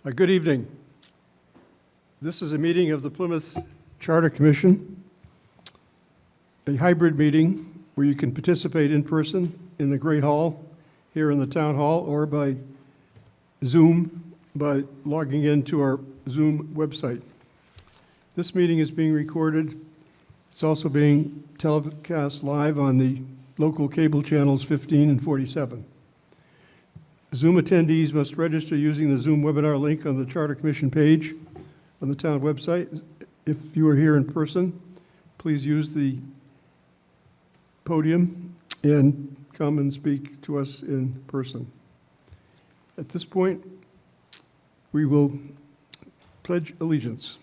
Good evening. This is a meeting of the Plymouth Charter Commission, a hybrid meeting where you can participate in person in the Great Hall here in the Town Hall or by Zoom by logging into our Zoom website. This meeting is being recorded. It's also being telecast live on the local cable channels 15 and 47. Zoom attendees must register using the Zoom webinar link on the Charter Commission page on the town website. If you are here in person, please use the podium and come and speak to us in person. At this point, we will pledge allegiance.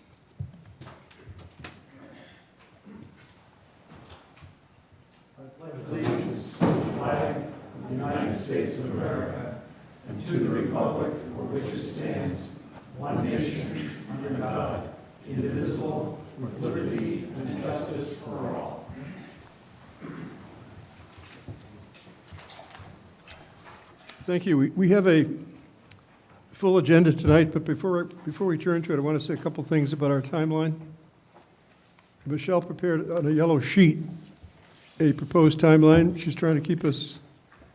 I pledge allegiance to the flag of the United States of America and to the republic for which it stands, one nation, under God, indivisible, with liberty and justice for all. Thank you. We have a full agenda tonight, but before we turn to it, I want to say a couple things about our timeline. Michelle prepared on a yellow sheet a proposed timeline. She's trying to keep us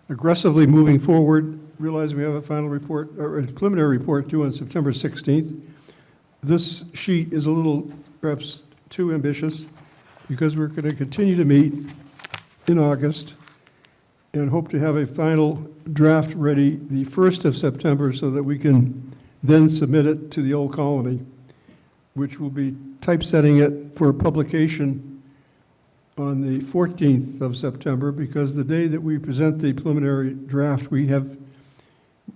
aggressively moving forward, realizing we have a final report, or a preliminary report due on September 16th. This sheet is a little, perhaps, too ambitious because we're going to continue to meet in August and hope to have a final draft ready the 1st of September so that we can then submit it to the Old Colony, which will be typesetting it for publication on the 14th of September, because the day that we present the preliminary draft, we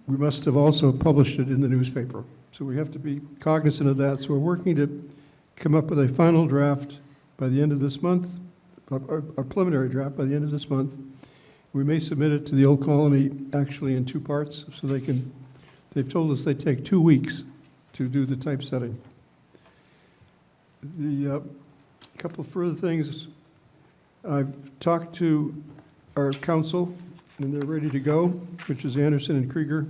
must have also published it in the newspaper. So we have to be cognizant of that. So we're working to come up with a final draft by the end of this month, our preliminary draft by the end of this month. We may submit it to the Old Colony actually in two parts, so they've told us they take 2 weeks to do the typesetting. A couple of further things. I've talked to our council, and they're ready to go, which is Anderson and Krieger,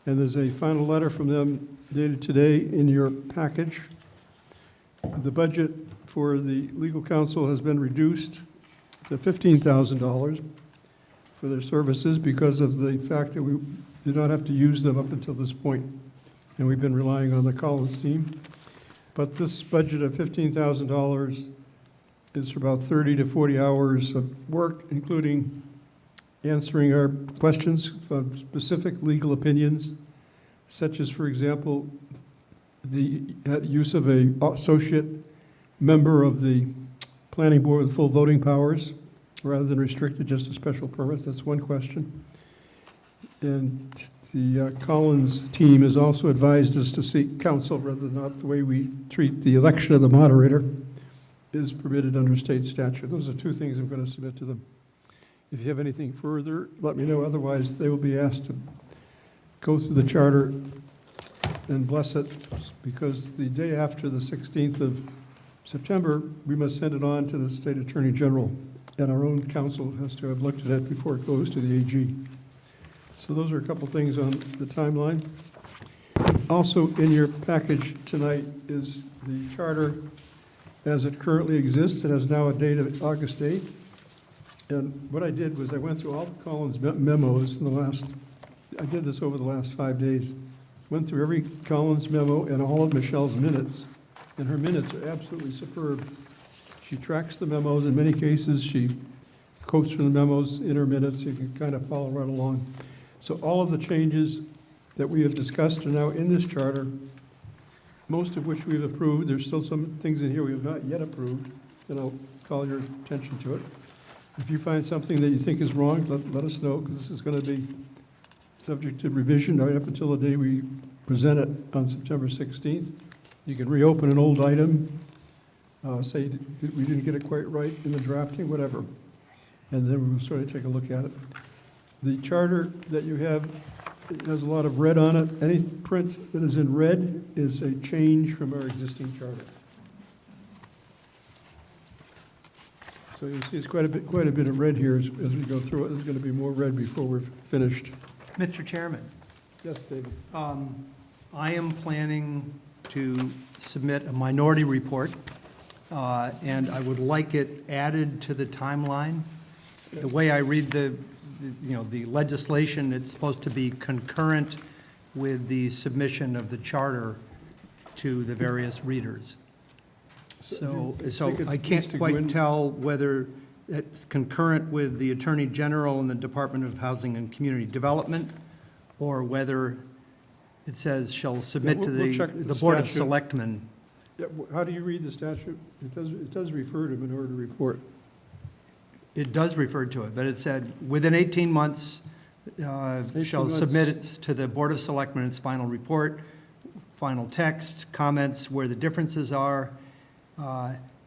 and there's a final letter from them dated today in your package. The budget for the legal counsel has been reduced to $15,000 for their services because of the fact that we did not have to use them up until this point, and we've been relying on the Collins team. But this budget of $15,000 is for about 30 to 40 hours of work, including answering our questions of specific legal opinions, such as, for example, the use of an associate member of the planning board with full voting powers, rather than restricted just to special permits. That's one question. And the Collins team has also advised us to seek counsel rather than not the way we treat the election of the moderator is permitted under state statute. Those are two things I'm going to submit to them. If you have anything further, let me know. Otherwise, they will be asked to go through the charter and bless it, because the day after the 16th of September, we must send it on to the State Attorney General, and our own counsel has to have looked at it before it goes to the AG. So those are a couple things on the timeline. Also in your package tonight is the charter as it currently exists. It has now a date of August 8th. And what I did was I went through all the Collins memos I did this over the last 5 days. Went through every Collins memo and all of Michelle's minutes. And her minutes are absolutely superb. She tracks the memos. In many cases, she quotes from the memos in her minutes. You can kind of follow right along. So all of the changes that we have discussed are now in this charter, most of which we've approved. There's still some things in here we have not yet approved, and I'll call your attention to it. If you find something that you think is wrong, let us know, because this is going to be subject to revision right up until the day we present it on September 16th. You can reopen an old item, say we didn't get it quite right in the drafting, whatever, and then we'll sort of take a look at it. The charter that you have, it has a lot of red on it. Any print that is in red is a change from our existing charter. So you'll see it's quite a bit of red here as we go through it. There's going to be more red before we're finished. Mr. Chairman, Yes, David. I am planning to submit a minority report, and I would like it added to the timeline. The way I read the legislation, it's supposed to be concurrent with the submission of the charter to the various readers. So I can't quite tell whether it's concurrent with the Attorney General and the Department of Housing and Community Development, or whether it says shall submit to we'll check the Board of statute. Selectmen. Yeah, how do you read the statute? It does refer to minority report. It does refer to it, but it said, within 18 months, 18 shall months. submit it to the Board of Selectmen its final report, final text, comments where the differences are,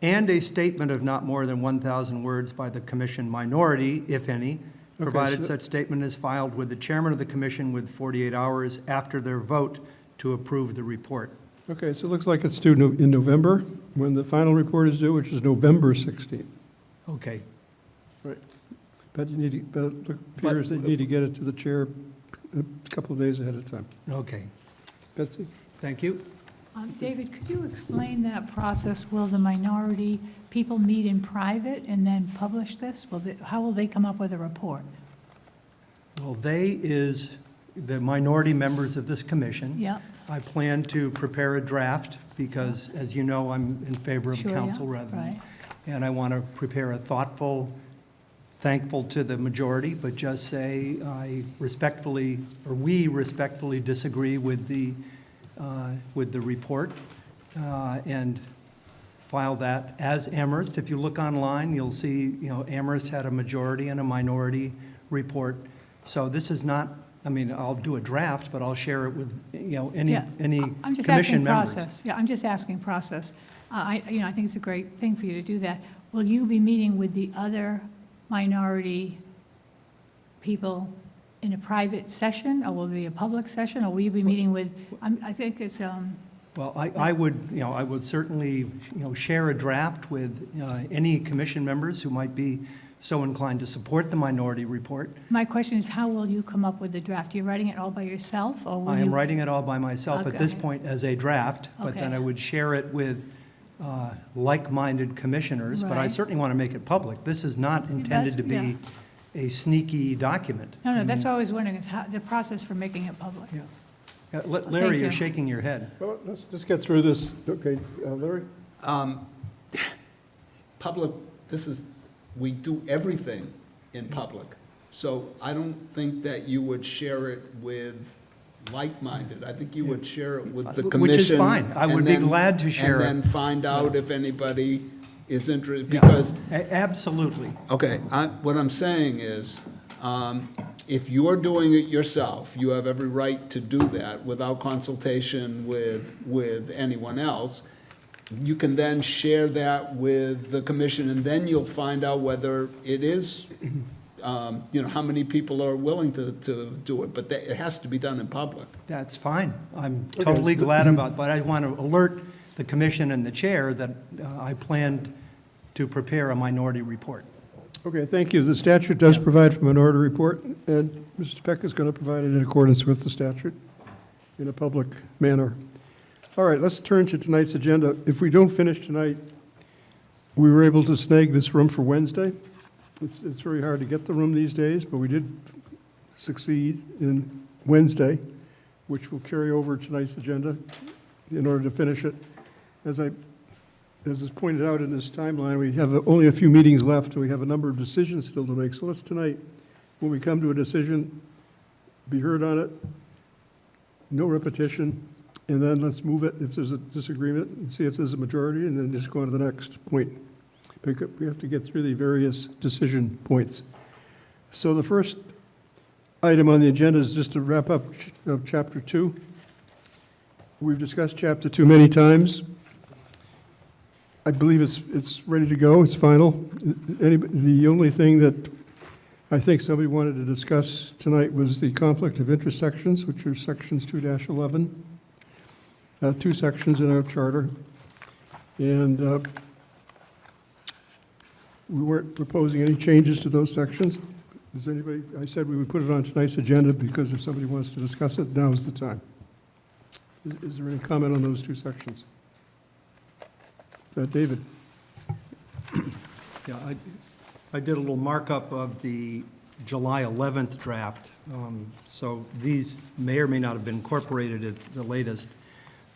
and a statement of not more than 1,000 words by the commission minority, if any, provided so- such statement is filed with the chairman of the commission with 48 hours after their vote to approve the report. Okay, so it looks like it's due in November, when the final report is due, which is November 16th. Okay. Right. But you need to, but it appears they need to get it to the chair a couple of days ahead of time. Okay. Betsy? Thank you. David, could you explain that process? Will the minority people meet in private and then publish this? How will they come up with a report? Well, they is the minority members of this commission. Yeah, I plan to prepare a draft because, as you know, I'm in favor of Sure, yeah, council revenue. right. And I want to prepare a thoughtful, thankful to the majority, but just say I respectfully, or we respectfully disagree with the report, and file that as Amherst. If you look online, you'll see, Amherst had a majority and a minority report. So this is not, I'll do a draft, but I'll share it with, any Yeah. I'm just commission asking members. process. Yeah, I'm just asking process. I think it's a great thing for you to do that. Will you be meeting with the other minority people in a private session, or will it be a public session, or will you be meeting with, I think it's, Well, I would certainly, share a draft with any commission members who might be so inclined to support the minority report. my question is, how will you come up with the draft? You're writing it all by yourself, or will I you? am writing it all by myself at this Okay. point as a draft, but then Okay. I would share it with like-minded commissioners, but I Right. certainly want to make it public. This is not intended to yeah. be a sneaky document. No, that's what I was wondering, is how, the process for making it public. Yeah. Larry, Thank you're you. shaking your head. Well, let's just get through this. Okay, Larry? Public, we do everything in public. So I don't think that you would share it with like-minded. I think you would share it with the commission. Which is fine. I would be and then- glad to share it. And then find out if anybody is interested, Yeah. because, Absolutely. okay, what I'm saying is, if you're doing it yourself, you have every right to do that without consultation with anyone else. You can then share that with the commission, and then you'll find out whether it is, how many people are willing to do it, but it has to be done in public. That's fine. I'm totally glad about, but I want to alert the commission and the chair that I planned to prepare a minority report. Okay, thank you. The statute does provide for minority report, and Mr. Peck is going to provide it in accordance with the statute in a public manner. All right, let's turn to tonight's agenda. If we don't finish tonight, we were able to snag this room for Wednesday. It's very hard to get the room these days, but we did succeed in Wednesday, which will carry over tonight's agenda in order to finish it. As is pointed out in this timeline, we have only a few meetings left, and we have a number of decisions still to make. So let's tonight, when we come to a decision, be heard on it, no repetition, and then let's move it if there's a disagreement and see if there's a majority, and then just go on to the next point. Because we have to get through the various decision points. So the first item on the agenda is just to wrap up Chapter 2. We've discussed Chapter 2 many times. I believe it's ready to go, it's final. The only thing that I think somebody wanted to discuss tonight was the conflict of interest sections, which are sections 2-11. Two sections in our charter. And we weren't proposing any changes to those sections. Does anybody, I said we would put it on tonight's agenda because if somebody wants to discuss it, now's the time. Is there any comment on those two sections? David? Yeah, I did a little markup of the July 11th draft, so these may or may not have been incorporated, it's the latest.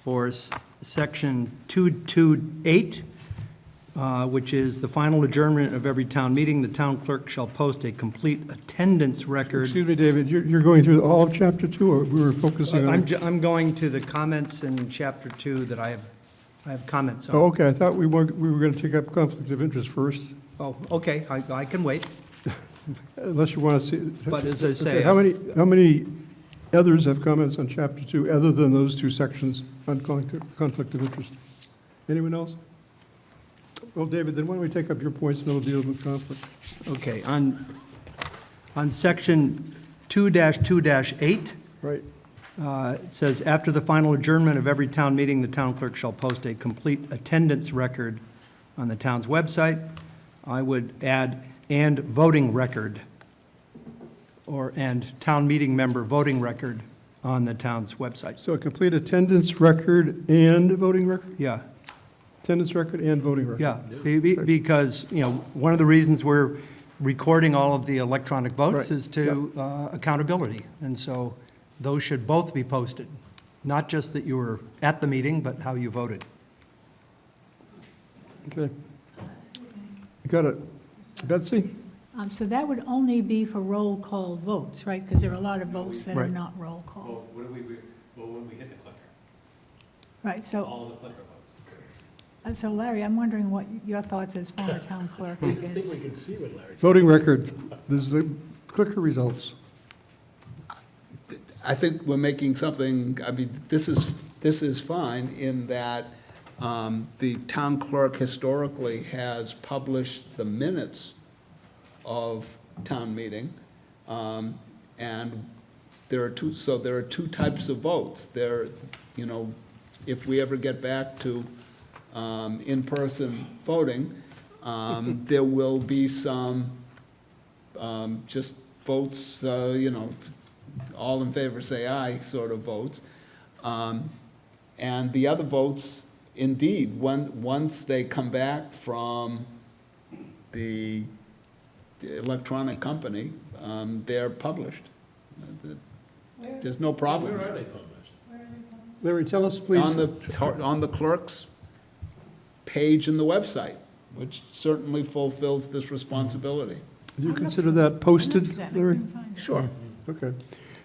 For section 228, which is the final adjournment of every town meeting, the town clerk shall post a complete attendance record. Excuse me, David, you're going through all of Chapter 2, or we were focusing on? I'm going to the comments in Chapter 2 that I have comments on. Oh, okay, I thought we were going to take up conflict of interest first, Oh, okay, I can wait. unless you want to see. But as I say, Okay, how many others have comments on Chapter 2, other than those two sections on conflict of interest? Anyone else? Well, David, then why don't we take up your points, and then we'll deal with conflict. Okay, on section 2-2-8, Right. it says, after the final adjournment of every town meeting, the town clerk shall post a complete attendance record on the town's website. I would add, and voting record, and town meeting member voting record on the town's website. So a complete attendance record and voting record? Yeah, Attendance record and voting record? yeah, because, you know, one of the reasons we're recording all of the electronic votes Right, is to accountability. And so those should both be posted, not just that you were at the meeting, but how you voted. Okay. Got it. Betsy? So that would only be for roll call votes, right? Because there are a lot of votes that are Right. not roll call. Well, when we hit the clicker, Right, so, all the clicker votes. so Larry, I'm wondering what your thoughts as former town clerk is. can see what Larry's. Voting record, this is the clicker results. I think we're making something, I mean, this is fine in that the town clerk historically has published the minutes of town meeting. And there are two types of votes. There, you know, if we ever get back to in-person voting, there will be some just votes, you know, all in favor say aye sort of votes. And the other votes, indeed, once they come back from the electronic company, they're published. There's no problem. Where are they published? Larry, tell us, please. On the clerk's page in the website, which certainly fulfills this responsibility. Do you consider that posted, I Larry? couldn't find it. Sure. Okay.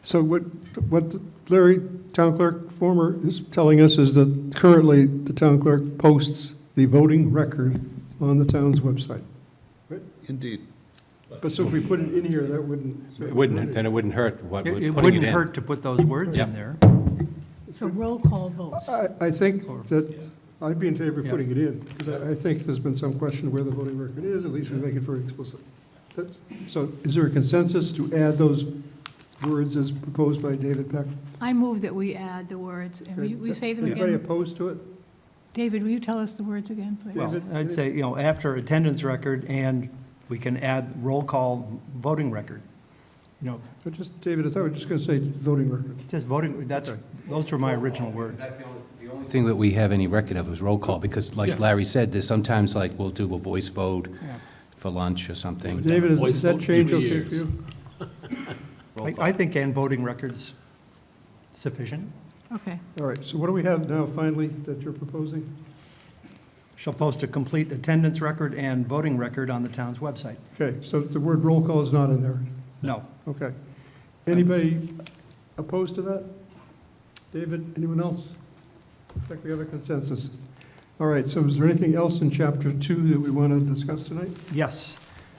So what Larry, town clerk, former, is telling us is that currently the town clerk posts the voting record on the town's website. Indeed. But so if we put it in here, that wouldn't. It wouldn't, then it wouldn't hurt what, It putting it wouldn't in. hurt to put those words in Yep. there. So roll call votes. I think that, I'd be in favor of Yeah. putting it in, because I think there's been some question where the voting record is, at least we make it very explicit. So is there a consensus to add those words as proposed by David Peck? I move that we add the words, and we say them Anybody again. opposed to it? David, will you tell us the words again, please? Well, David? I'd say, you know, after attendance record, and we can add roll call voting record. You know, Or just, David, I thought we were just going to say voting record. just voting, those were my original words. That's the only thing that we have any record of is roll call, because like Larry said, there's sometimes like we'll do a voice vote for lunch or something. David, is that change for okay years. for you? I think and voting records sufficient. Okay. All right, so what do we have now finally that you're proposing? Shall post a complete attendance record and voting record on the town's website. Okay, so the word roll call is not in there. No. Okay. Anybody opposed to that? David, anyone else? Looks like we have a consensus. All right, so is there anything else in Chapter 2 that we want to discuss tonight? Yes.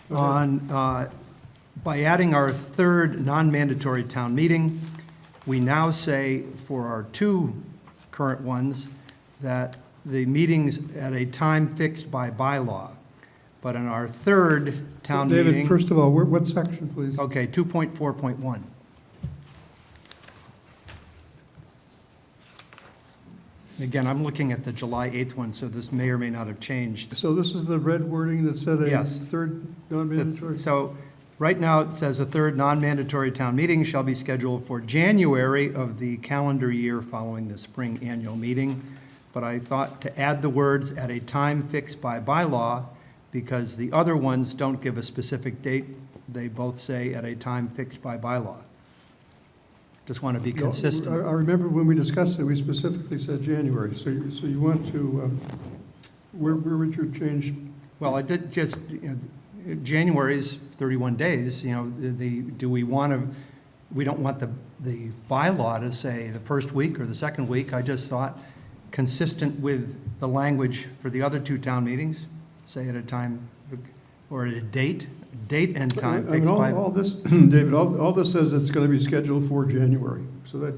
Go ahead. By adding our third non-mandatory town meeting, we now say for our two current ones that the meetings at a time fixed by bylaw. But in our third town meeting. David, first of all, what section, please? Okay, 2.4.1. Again, I'm looking at the July 8th one, so this may or may not have changed. So this is the red wording that said a Yes. third non-mandatory? So Right now, it says a third non-mandatory town meeting shall be scheduled for January of the calendar year following the spring annual meeting. But I thought to add the words "at a time fixed by bylaw," because the other ones don't give a specific date. They both say "at a time fixed by bylaw." Just want to be I consistent. remember when we discussed it, we specifically said January, so you want to, where would you change? Well, I did just, January's 31 days, do we want to, we don't want the bylaw to say the first week or the second week. I just thought, consistent with the language for the other two town meetings, say at a time, or at a date and time I mean, fixed by. all this, David, all this says it's going to be scheduled for January. So that,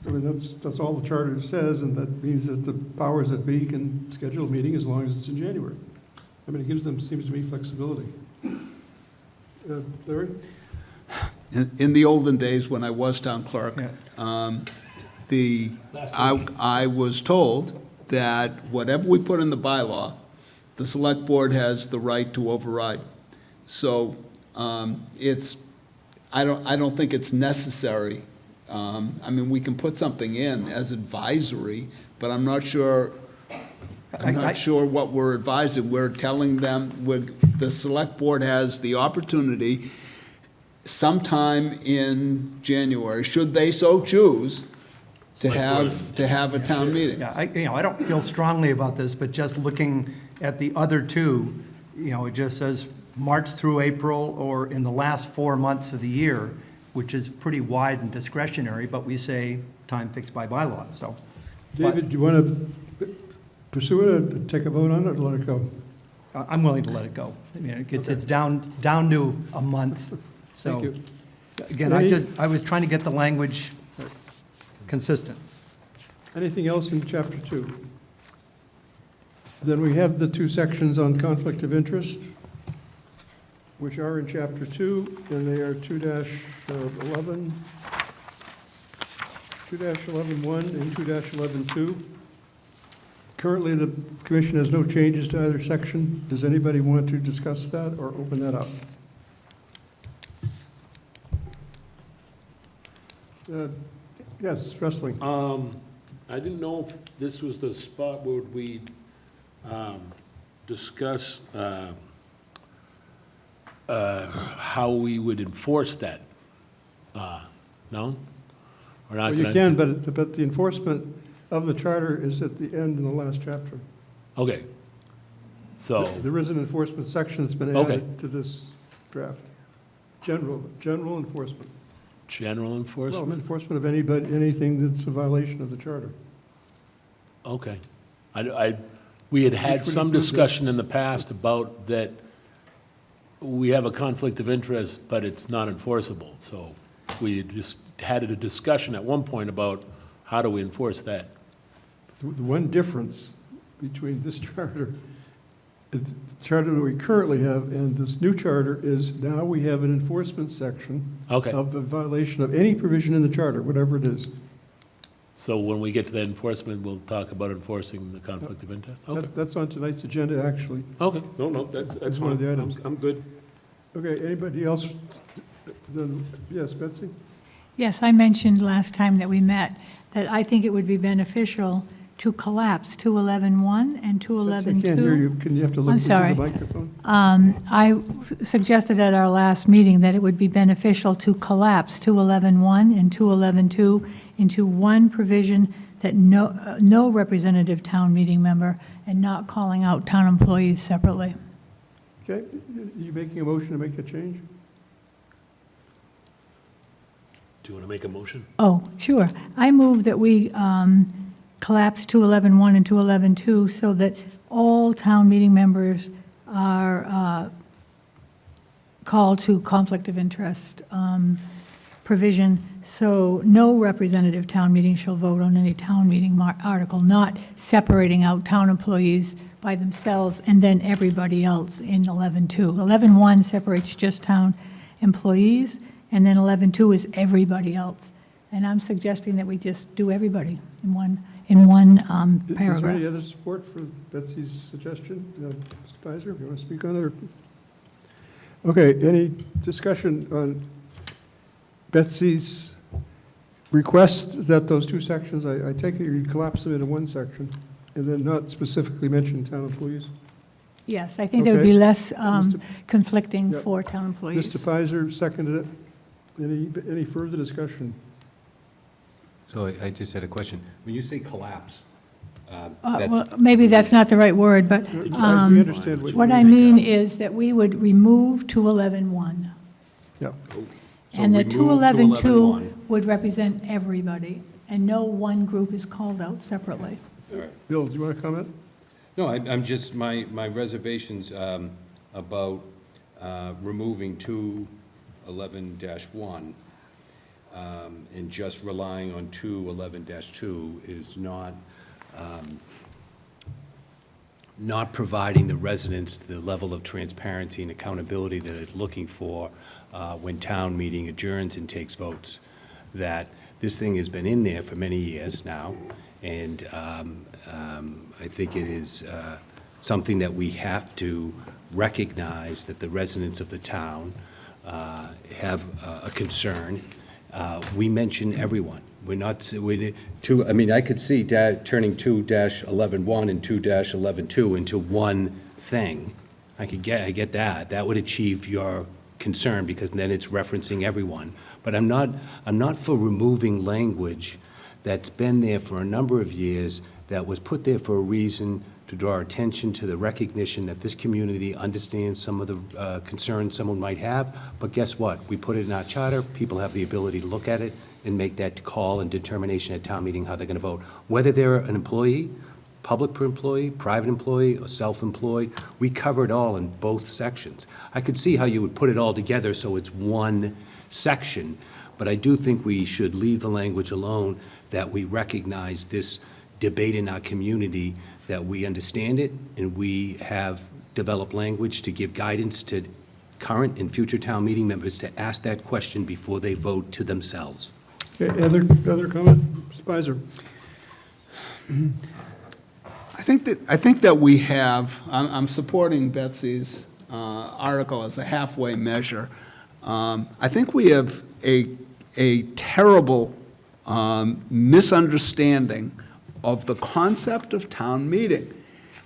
I mean, that's all the charter says, and that means that the powers that be can schedule a meeting as long as it's in January. I mean, it gives them, seems to me, flexibility. Larry? In the olden days, when I was town clerk, Yeah. I was told that whatever we put in the bylaw, the select board has the right to override. So I don't think it's necessary. I mean, we can put something in as advisory, but I'm not sure what we're advising. We're telling them, the select board has the opportunity sometime in January, should they so choose, to have a town meeting. Yeah, I don't feel strongly about this, but just looking at the other two, it just says March through April, or in the last 4 months of the year, which is pretty wide and discretionary, but we say time fixed by bylaw, so. David, do you want to pursue it, or take a vote on it, or let it go? I'm willing to let it go. I mean, it's down to a month, so. Thank you. Again, I was trying to get the language consistent. Anything else in chapter 2? Then we have the two sections on conflict of interest, which are in chapter 2, and they are 2-11, 2-11-1 and 2-11-2. Currently, the commission has no changes to either section. Does anybody want to discuss that or open that up? Yes, wrestling. I didn't know if this was the spot where we discuss how we would enforce that. No? We're not Well, you gonna- can, but the enforcement of the charter is at the end in the last chapter. Okay. So, There is an enforcement section that's been Okay. added to this draft. General enforcement. general Well, enforcement? enforcement of anything that's a violation of the charter. Okay. We had Which would some include discussion in the past about that we have a conflict of interest, but it's not enforceable. So we just had a discussion at one point about how do we enforce that? The one difference between this charter, the charter that we currently have, and this new charter is now we have an enforcement section Okay. of the violation of any provision in the charter, whatever it is. So when we get to that enforcement, we'll talk about enforcing the conflict of interest? Okay, That's on tonight's agenda, actually. okay, no, that's one of fine. the items. I'm good. Okay, anybody else? Yes, Betsy? Yes, I mentioned last time that we met that I think it would be beneficial to collapse 211-1 and Betsy, I can't hear 211-2. you. Can you have to look I'm into the sorry. microphone? I suggested at our last meeting that it would be beneficial to collapse 211-1 and 211-2 into one provision that no representative town meeting member, and not calling out town employees separately. Okay, you making a motion to make a change? Do you want to make a motion? Oh, sure. I move that we collapse 211-1 and 211-2 so that all town meeting members are called to conflict of interest provision, so no representative town meeting shall vote on any town meeting article, not separating out town employees by themselves and then everybody else in 11-2. 11-1 separates just town employees, and then 11-2 is everybody else. And I'm suggesting that we just do everybody in one Is there paragraph. any other support for Betsy's suggestion? Mr. Pizer, if you want to speak on it? Okay, any discussion on Betsy's request that those two sections, I take it you collapse them into one section and then not specifically mention town employees? Yes, I think there would Okay. be less Mr. conflicting Yep. for town employees. Mr. Pfizer seconded it. Any further discussion? So I just had a question. When you say collapse, Well, maybe that's not the right word, but We understand what you what I mean. mean is that we would remove 211.1. Yeah. So And the remove 211.2 211.1. would represent everybody, and no one group is called out separately. Bill, do you want to comment? No, I'm just, my reservations about removing 211-1 and just relying on 211-2 is not providing the residents the level of transparency and accountability that it's looking for when town meeting adjourns and takes votes. That this thing has been in there for many years now, and I think it is something that we have to recognize that the residents of the town have a concern. We mention everyone. We're not, I mean, I could see turning 2-11-1 and 2-11-2 into one thing. I get that. That would achieve your concern, because then it's referencing everyone. But I'm not for removing language that's been there for a number of years, that was put there for a reason, to draw attention to the recognition that this community understands some of the concerns someone might have. But guess what? We put it in our charter. People have the ability to look at it and make that call and determination at town meeting how they're going to vote. Whether they're an employee, public employee, private employee, or self-employed, we cover it all in both sections. I could see how you would put it all together so it's one section, but I do think we should leave the language alone, that we recognize this debate in our community, that we understand it, and we have developed language to give guidance to current and future town meeting members to ask that question before they vote to themselves. Okay, other comment? Mr. Pfizer? I think that we have, I'm supporting Betsy's article as a halfway measure. I think we have a terrible misunderstanding of the concept of town meeting.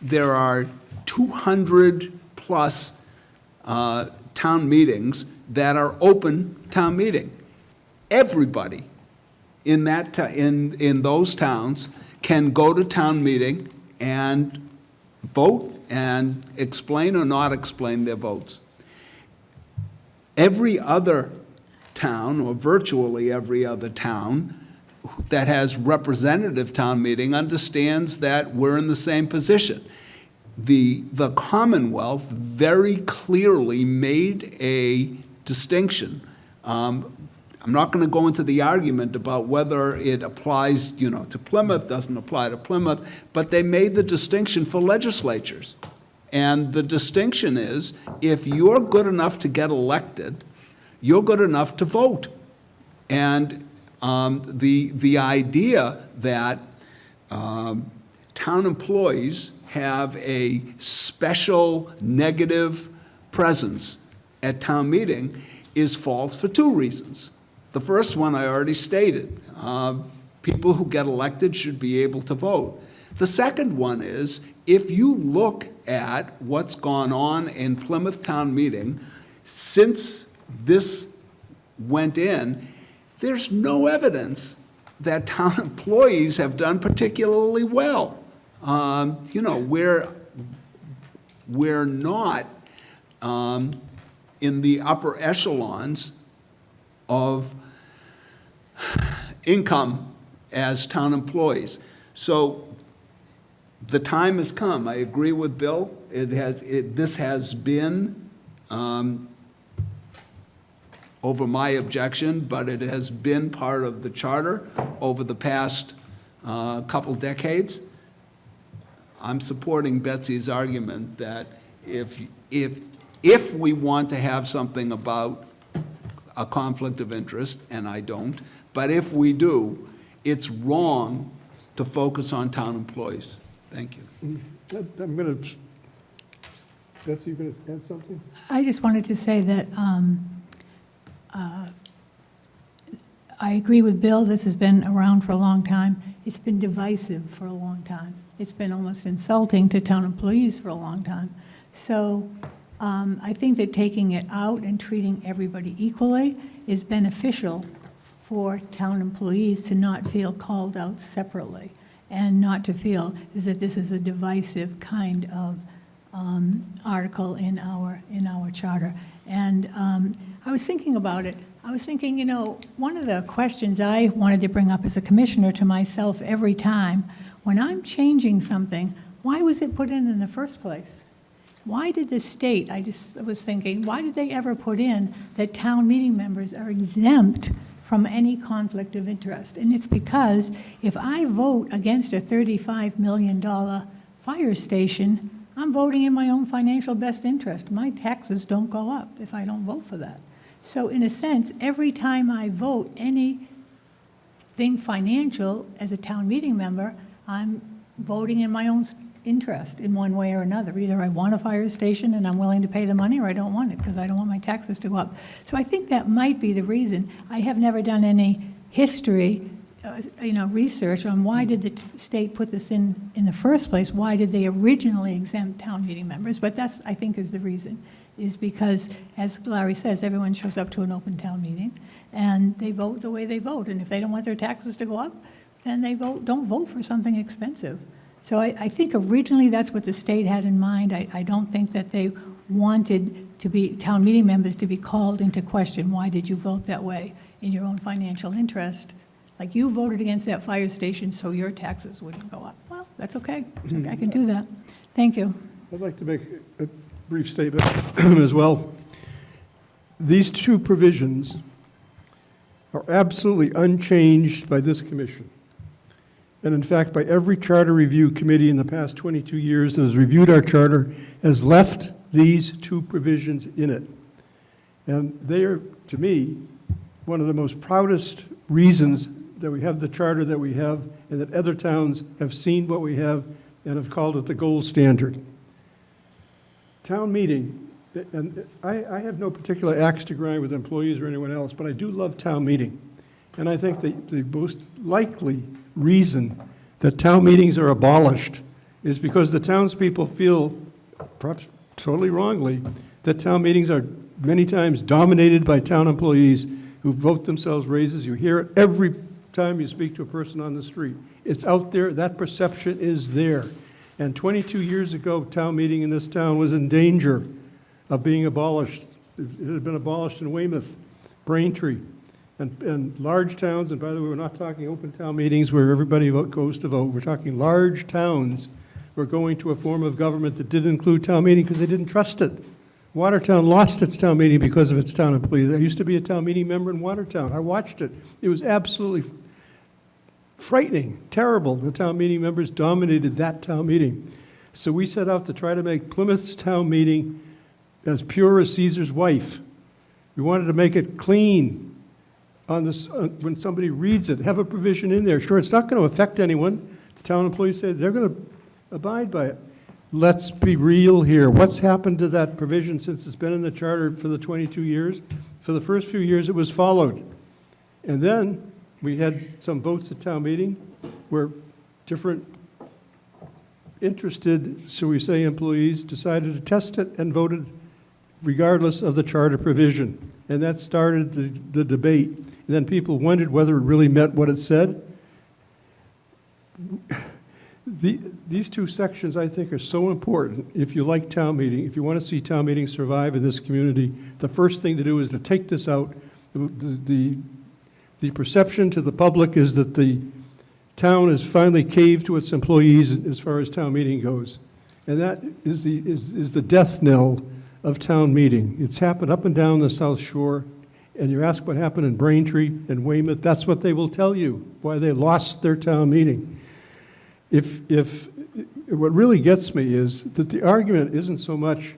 There are 200-plus town meetings that are open town meeting. Everybody in those towns can go to town meeting and vote and explain or not explain their votes. Every other town, or virtually every other town, that has representative town meeting understands that we're in the same position. The Commonwealth very clearly made a distinction. I'm not going to go into the argument about whether it applies, to Plymouth, doesn't apply to Plymouth, but they made the distinction for legislatures. And the distinction is, if you're good enough to get elected, you're good enough to vote. And the idea that town employees have a special negative presence at town meeting is false for two reasons. The first one I already stated. People who get elected should be able to vote. The second one is, if you look at what's gone on in Plymouth Town Meeting since this went in, there's no evidence that town employees have done particularly well. We're not in the upper echelons of income as town employees. So the time has come. I agree with Bill. This has been over my objection, but it has been part of the charter over the past couple decades. I'm supporting Betsy's argument that if we want to have something about a conflict of interest, and I don't, but if we do, it's wrong to focus on town employees. Thank you. I'm going to Betsy, you going to add something? I just wanted to say that I agree with Bill, this has been around for a long time. It's been divisive for a long time. It's been almost insulting to town employees for a long time. So I think that taking it out and treating everybody equally is beneficial for town employees to not feel called out separately and not to feel is that this is a divisive kind of article in our charter. And I was thinking about it. I was thinking, you know, one of the questions I wanted to bring up as a commissioner to myself every time, when I'm changing something, why was it put in the first place? Why did the state, I just was thinking, why did they ever put in that town meeting members are exempt from any conflict of interest? And it's because if I vote against a $35 million fire station, I'm voting in my own financial best interest. My taxes don't go up if I don't vote for that. So in a sense, every time I vote anything financial as a town meeting member, I'm voting in my own interest in one way or another. Either I want a fire station and I'm willing to pay the money, or I don't want it because I don't want my taxes to go up. So I think that might be the reason. I have never done any history, research on why did the state put this in the first place? Why did they originally exempt town meeting members? But that's, I think, is the reason, is because, as Larry says, everyone shows up to an open town meeting and they vote the way they vote. And if they don't want their taxes to go up, then they don't vote for something expensive. So I think originally that's what the state had in mind. I don't think that they wanted town meeting members to be called into question. Why did you vote that way in your own financial interest? Like, you voted against that fire station so your taxes wouldn't go up. Well, that's okay. It's okay. I can do that. Thank you. I'd like to make a brief statement as well. These two provisions are absolutely unchanged by this commission. And in fact, by every charter review committee in the past 22 years that has reviewed our charter has left these two provisions in it. And they are, to me, one of the most proudest reasons that we have the charter that we have, and that other towns have seen what we have and have called it the gold standard. Town meeting, and I have no particular axe to grind with employees or anyone else, but I do love town meeting. And I think the most likely reason that town meetings are abolished is because the townspeople feel, perhaps totally wrongly, that town meetings are many times dominated by town employees who vote themselves raises. You hear it every time you speak to a person on the street. It's out there. That perception is there. And 22 years ago, town meeting in this town was in danger of being abolished. It had been abolished in Weymouth, Braintree, and large towns. And by the way, we're not talking open town meetings where everybody goes to vote. We're talking large towns were going to a form of government that didn't include town meeting because they didn't trust it. Watertown lost its town meeting because of its town employees. I used to be a town meeting member in Watertown. I watched it. It was absolutely frightening, terrible. The town meeting members dominated that town meeting. So we set out to try to make Plymouth's town meeting as pure as Caesar's wife. We wanted to make it clean on this, when somebody reads it, have a provision in there. Sure, it's not going to affect anyone. The town employees say they're going to abide by it. Let's be real here. What's happened to that provision since it's been in the charter for the 22 years? For the first few years, it was followed. And then we had some votes at town meeting where different interested, shall we say, employees decided to test it and voted regardless of the charter provision. And that started the debate. And then people wondered whether it really meant what it said. These two sections, I think, are so important. If you like town meeting, if you want to see town meeting survive in this community, the first thing to do is to take this out. The perception to the public is that the town has finally caved to its employees as far as town meeting goes. And that is the death knell of town meeting. It's happened up and down the South Shore, and you ask what happened in Braintree and Weymouth, that's what they will tell you, why they lost their town meeting. If what really gets me is that the argument isn't so much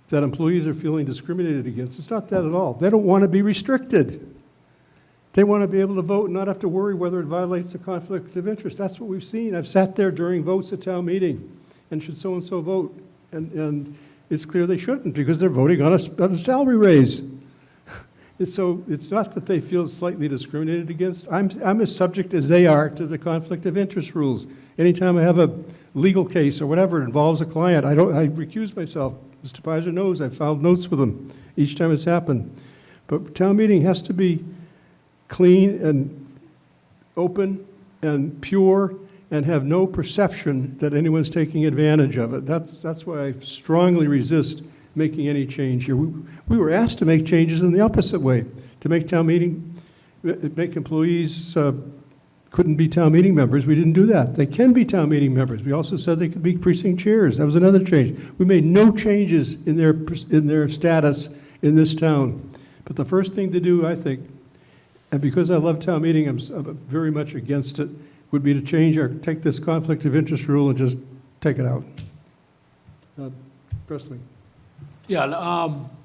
that employees are feeling discriminated against. It's not that at all. They don't want to be restricted. They want to be able to vote and not have to worry whether it violates the conflict of interest. That's what we've seen. I've sat there during votes at town meeting, and should so-and-so vote? And it's clear they shouldn't, because they're voting on a salary raise. So it's not that they feel slightly discriminated against. I'm as subject as they are to the conflict of interest rules. Anytime I have a legal case or whatever involves a client, I recuse myself. Mr. Pizer knows, I've filed notes with him each time it's happened. But town meeting has to be clean and open and pure and have no perception that anyone's taking advantage of it. That's why I strongly resist making any change here. We were asked to make changes in the opposite way, to make town meeting, make employees couldn't be town meeting members. We didn't do that. They can be town meeting members. We also said they could be precinct chairs. That was another change. We made no changes in their status in this town. But the first thing to do, I think, and because I love town meeting, I'm very much against it, would be to take this conflict of interest rule and just take it out. Presley. Yeah,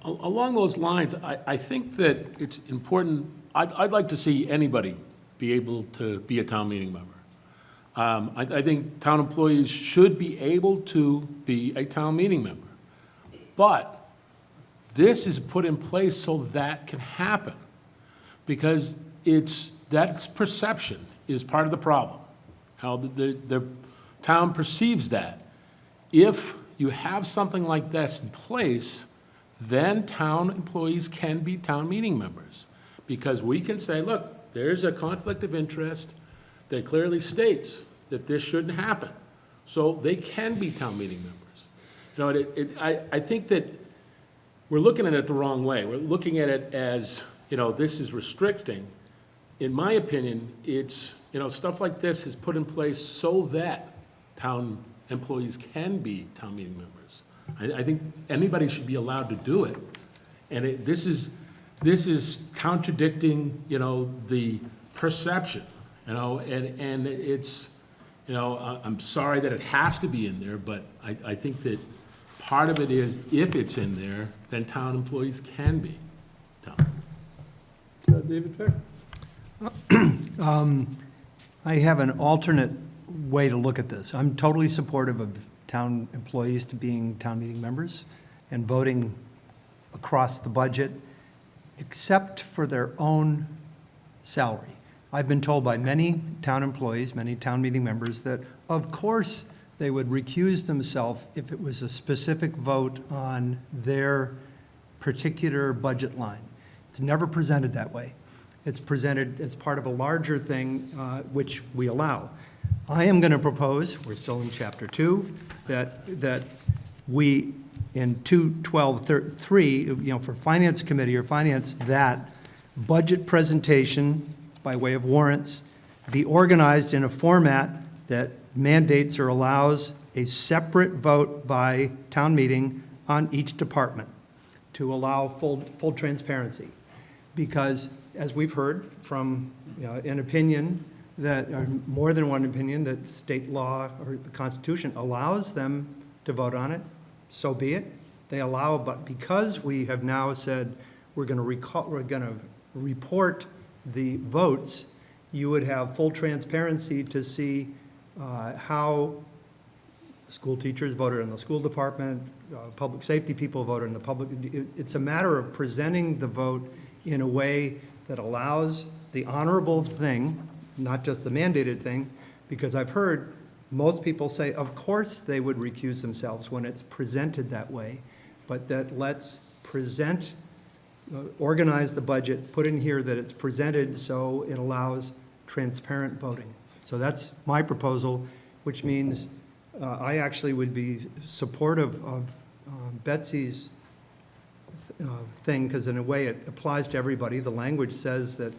along those lines, I think that it's important, I'd like to see anybody be able to be a town meeting member. I think town employees should be able to be a town meeting member. But this is put in place so that can happen, because that's perception is part of the problem, how the town perceives that. If you have something like this in place, then town employees can be town meeting members. Because we can say, look, there's a conflict of interest that clearly states that this shouldn't happen. So they can be town meeting members. I think that we're looking at it the wrong way. We're looking at it as, this is restricting. In my opinion, it's, stuff like this is put in place so that town employees can be town meeting members. I think anybody should be allowed to do it. And this is contradicting, the perception, and it's, I'm sorry that it has to be in there, but I think that part of it is, if it's in there, then town employees can be town. David Peck? I have an alternate way to look at this. I'm totally supportive of town employees to being town meeting members and voting across the budget, except for their own salary. I've been told by many town employees, many town meeting members, that of course they would recuse themselves if it was a specific vote on their particular budget line. It's never presented that way. It's presented as part of a larger thing, which we allow. I am going to propose, we're still in Chapter 2, that we, in 212.3, for Finance Committee or Finance, that budget presentation by way of warrants be organized in a format that mandates or allows a separate vote by town meeting on each department to allow full transparency. Because, as we've heard from an opinion that, or more than one opinion, that state law or the Constitution allows them to vote on it, so be it. They allow, but because we have now said we're going to report the votes, you would have full transparency to see how school teachers voted in the school department, public safety people voted in the public. It's a matter of presenting the vote in a way that allows the honorable thing, not just the mandated thing, because I've heard most people say, of course they would recuse themselves when it's presented that way, but that let's present, organize the budget, put in here that it's presented so it allows transparent voting. So that's my proposal, which means I actually would be supportive of Betsy's thing, because in a way it applies to everybody. The language says that,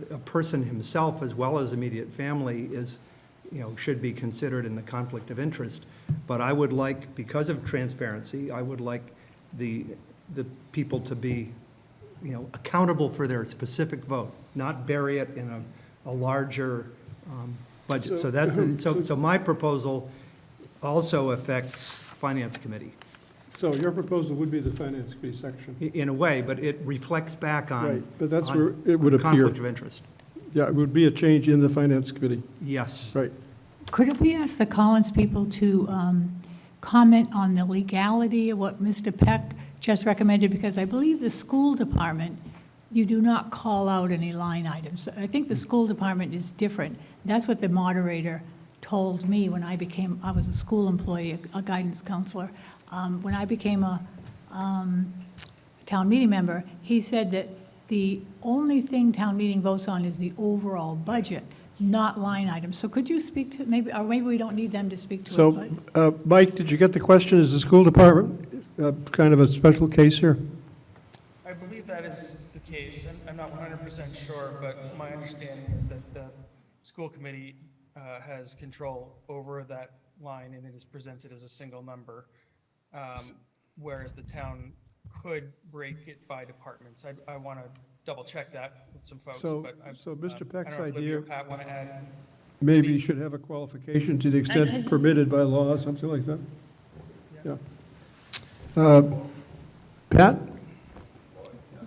a person himself as well as immediate family is, should be considered in the conflict of interest. But I would like, because of transparency, I would like the people to be, accountable for their specific vote, not bury it in a larger budget. So my proposal also affects Finance Committee. So your proposal would be the Finance Committee section? In a way, but it reflects back on. Right, but that's on- where it would on appear. Conflict of interest. Yeah, it would be a change in the Finance Committee, Yes. right. Could we ask the Collins people to comment on the legality of what Mr. Peck just recommended? Because I believe the school department, you do not call out any line items. I think the school department is different. That's what the moderator told me when I was a school employee, a guidance counselor. When I became a town meeting member, he said that the only thing town meeting votes on is the overall budget, not line items. So could you speak to, maybe, or maybe we don't need them to speak to it, So, but. Mike, did you get the question? Is the school department kind of a special case here? I believe that is the case. I'm not 100% sure, but my understanding is that the school committee has control over that line, and it is presented as a single number, whereas the town could break it by departments. I want to double check that with some folks, So- but so Mr. I Peck's don't know if Libby or idea- Pat want to add. Maybe you should have a qualification to the extent permitted by law, something like that? Yeah. Pat?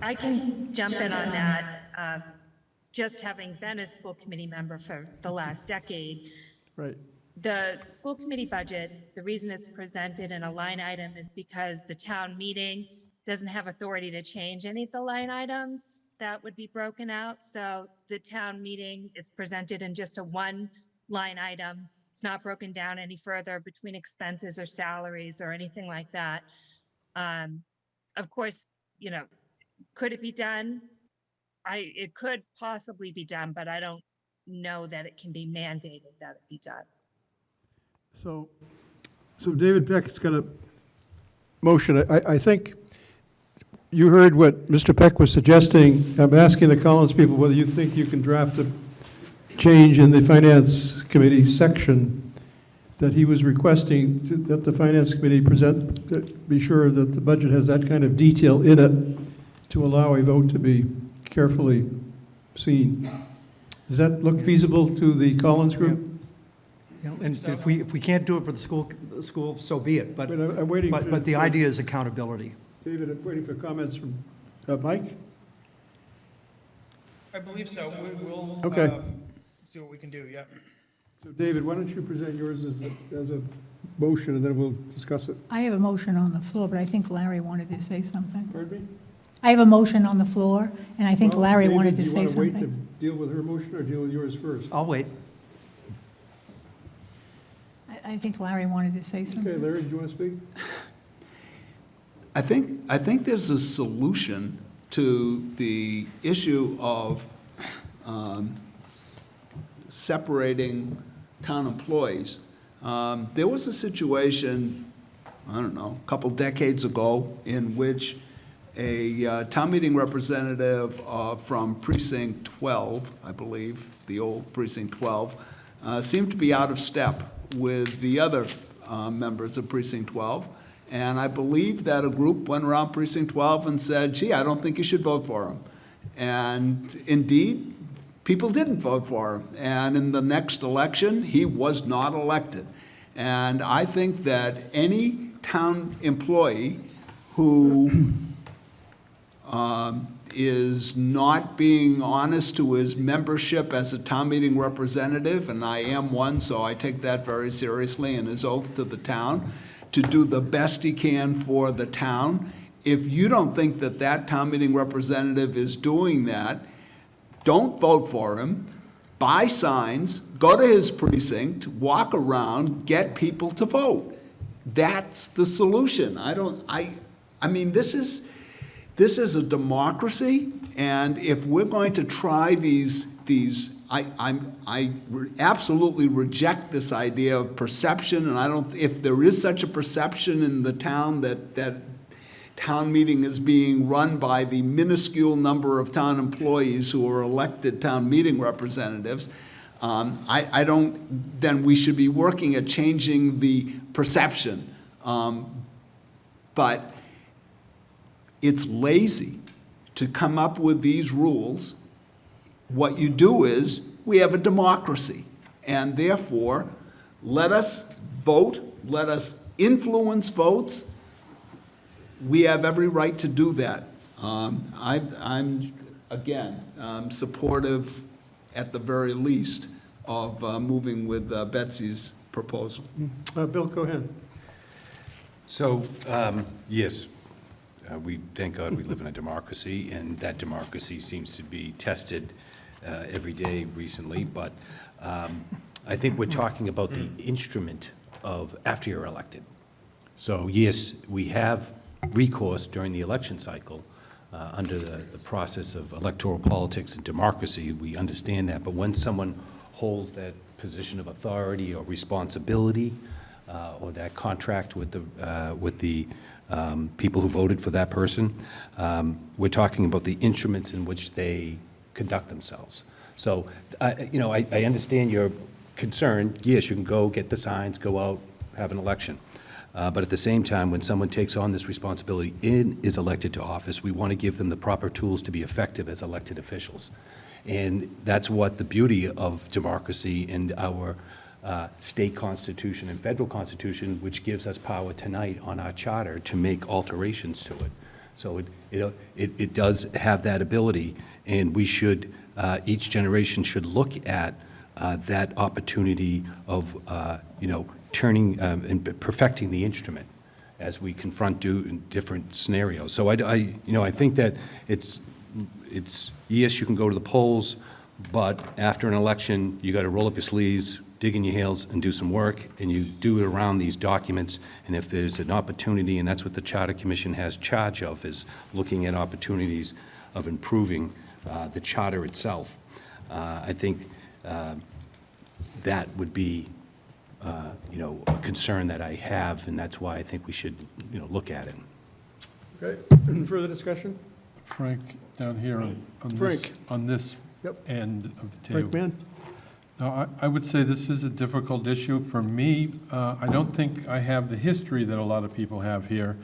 I can jump in on that. Just having been a school committee member for the last decade, Right. the school committee budget, the reason it's presented in a line item is because the town meeting doesn't have authority to change any of the line items that would be broken out. So the town meeting, it's presented in just a one line item. It's not broken down any further between expenses or salaries or anything like that. Of course, you know, could it be done? It could possibly be done, but I don't know that it can be mandated that it be done. So David Peck's got a motion. I think you heard what Mr. Peck was suggesting. I'm asking the Collins people whether you think you can draft a change in the Finance Committee section that he was requesting that the Finance Committee be sure that the budget has that kind of detail in it to allow a vote to be carefully seen. Does that look feasible to the Collins group? You know, and if we can't do it for the school, so be it. But I'm waiting. but the idea is accountability. David, I'm waiting for comments from Mike. I believe so. We'll Okay. see what we can do, yeah. So David, why don't you present yours as a motion, and then we'll discuss it. I have a motion on the floor, but I think Larry wanted to say something. Pardon me? I have a motion on the floor, and I think Well, Larry David, wanted to do say you want to wait something. to deal with her motion or deal with yours first? I'll wait. I think Larry wanted to say Okay, something. Larry, do you want to speak? I think there's a solution to the issue of separating town employees. There was a situation, I don't know, a couple decades ago, in which a town meeting representative from Precinct 12, I believe, the old Precinct 12, seemed to be out of step with the other members of Precinct 12. And I believe that a group went around Precinct 12 and said, gee, I don't think you should vote for him. And indeed, people didn't vote for him. And in the next election, he was not elected. And I think that any town employee who is not being honest to his membership as a town meeting representative, and I am one, so I take that very seriously, and his oath to the town, to do the best he can for the town. If you don't think that that town meeting representative is doing that, don't vote for him. Buy signs, go to his precinct, walk around, get people to vote. That's the solution. I mean, this is a democracy, and if we're going to try I absolutely reject this idea of perception, and if there is such a perception in the town that town meeting is being run by the minuscule number of town employees who are elected town meeting representatives, then we should be working at changing the perception. But it's lazy to come up with these rules. What you do is, we have a democracy, and therefore, let us vote, let us influence votes. We have every right to do that. I'm supportive, at the very least, of moving with Betsy's proposal. Bill, go ahead. So, yes, we, thank God we live in a democracy, and that democracy seems to be tested every day recently, but I think we're talking about the instrument of after you're elected. So, yes, we have recourse during the election cycle under the process of electoral politics and democracy. We understand that, but when someone holds that position of authority or responsibility, or that contract with the people who voted for that person, we're talking about the instruments in which they conduct themselves. So, I understand your concern. Yes, you can go get the signs, go out, have an election. But at the same time, when someone takes on this responsibility and is elected to office, we want to give them the proper tools to be effective as elected officials. And that's what the beauty of democracy and our state constitution and federal constitution, which gives us power tonight on our charter to make alterations to it. So it does have that ability, and we should, each generation should look at that opportunity of, turning and perfecting the instrument as we confront different scenarios. So I think that it's, yes, you can go to the polls, but after an election, you got to roll up your sleeves, dig in your heels, and do some work, and you do it around these documents. And if there's an opportunity, and that's what the Charter Commission has charge of, is looking at opportunities of improving the charter itself. I think that would be, a concern that I have, and that's why I think we should, look at it. Okay, further discussion? Frank, down here on this, Frank. on this Yep. end of the table. Frank Mann? No, I would say this is a difficult issue. For me, I don't think I have the history that a lot of people have here.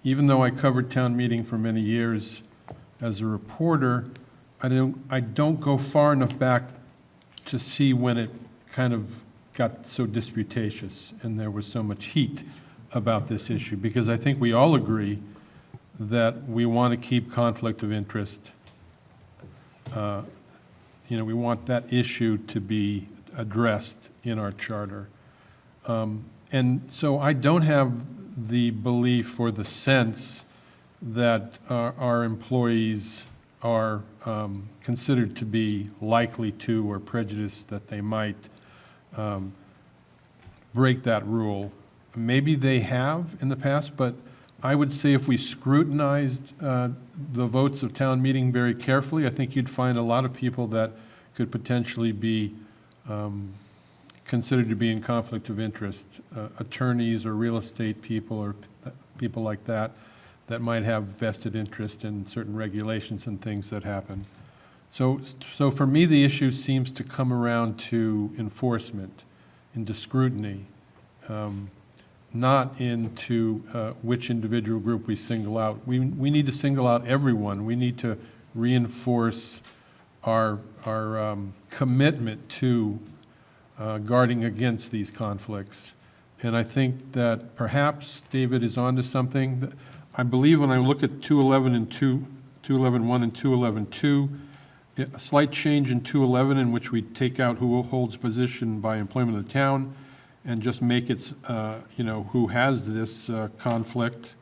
Even though I covered town meeting for many years as a reporter, I don't go far enough back to see when it kind of got so disputatious and there was so much heat about this issue, because I think we all agree that we want to keep conflict of interest. We want that issue to be addressed in our charter. And so I don't have the belief or the sense that our employees are considered to be likely to or prejudiced that they might break that rule. Maybe they have in the past, but I would say if we scrutinized the votes of town meeting very carefully, I think you'd find a lot of people that could potentially be considered to be in conflict of interest, attorneys or real estate people or people like that, that might have vested interest in certain regulations and things that happen. So for me, the issue seems to come around to enforcement, into scrutiny, not into which individual group we single out. We need to single out everyone. We need to reinforce our commitment to guarding against these conflicts. And I think that perhaps David is onto something. I believe when I look at 211 and 211.1 and 211.2, a slight change in 211 in which we take out who holds position by employment of the town and just make it, who has this conflict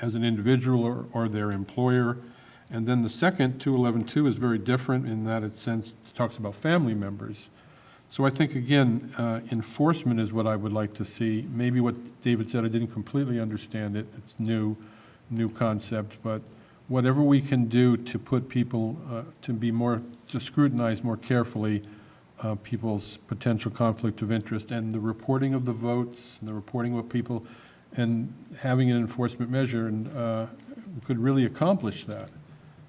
as an individual or their employer. And then the second, 211.2, is very different in that it talks about family members. So I think, again, enforcement is what I would like to see. Maybe what David said, I didn't completely understand it. It's new concept, but whatever we can do to put people, to scrutinize more carefully people's potential conflict of interest and the reporting of the votes and the reporting of people and having an enforcement measure and could really accomplish that.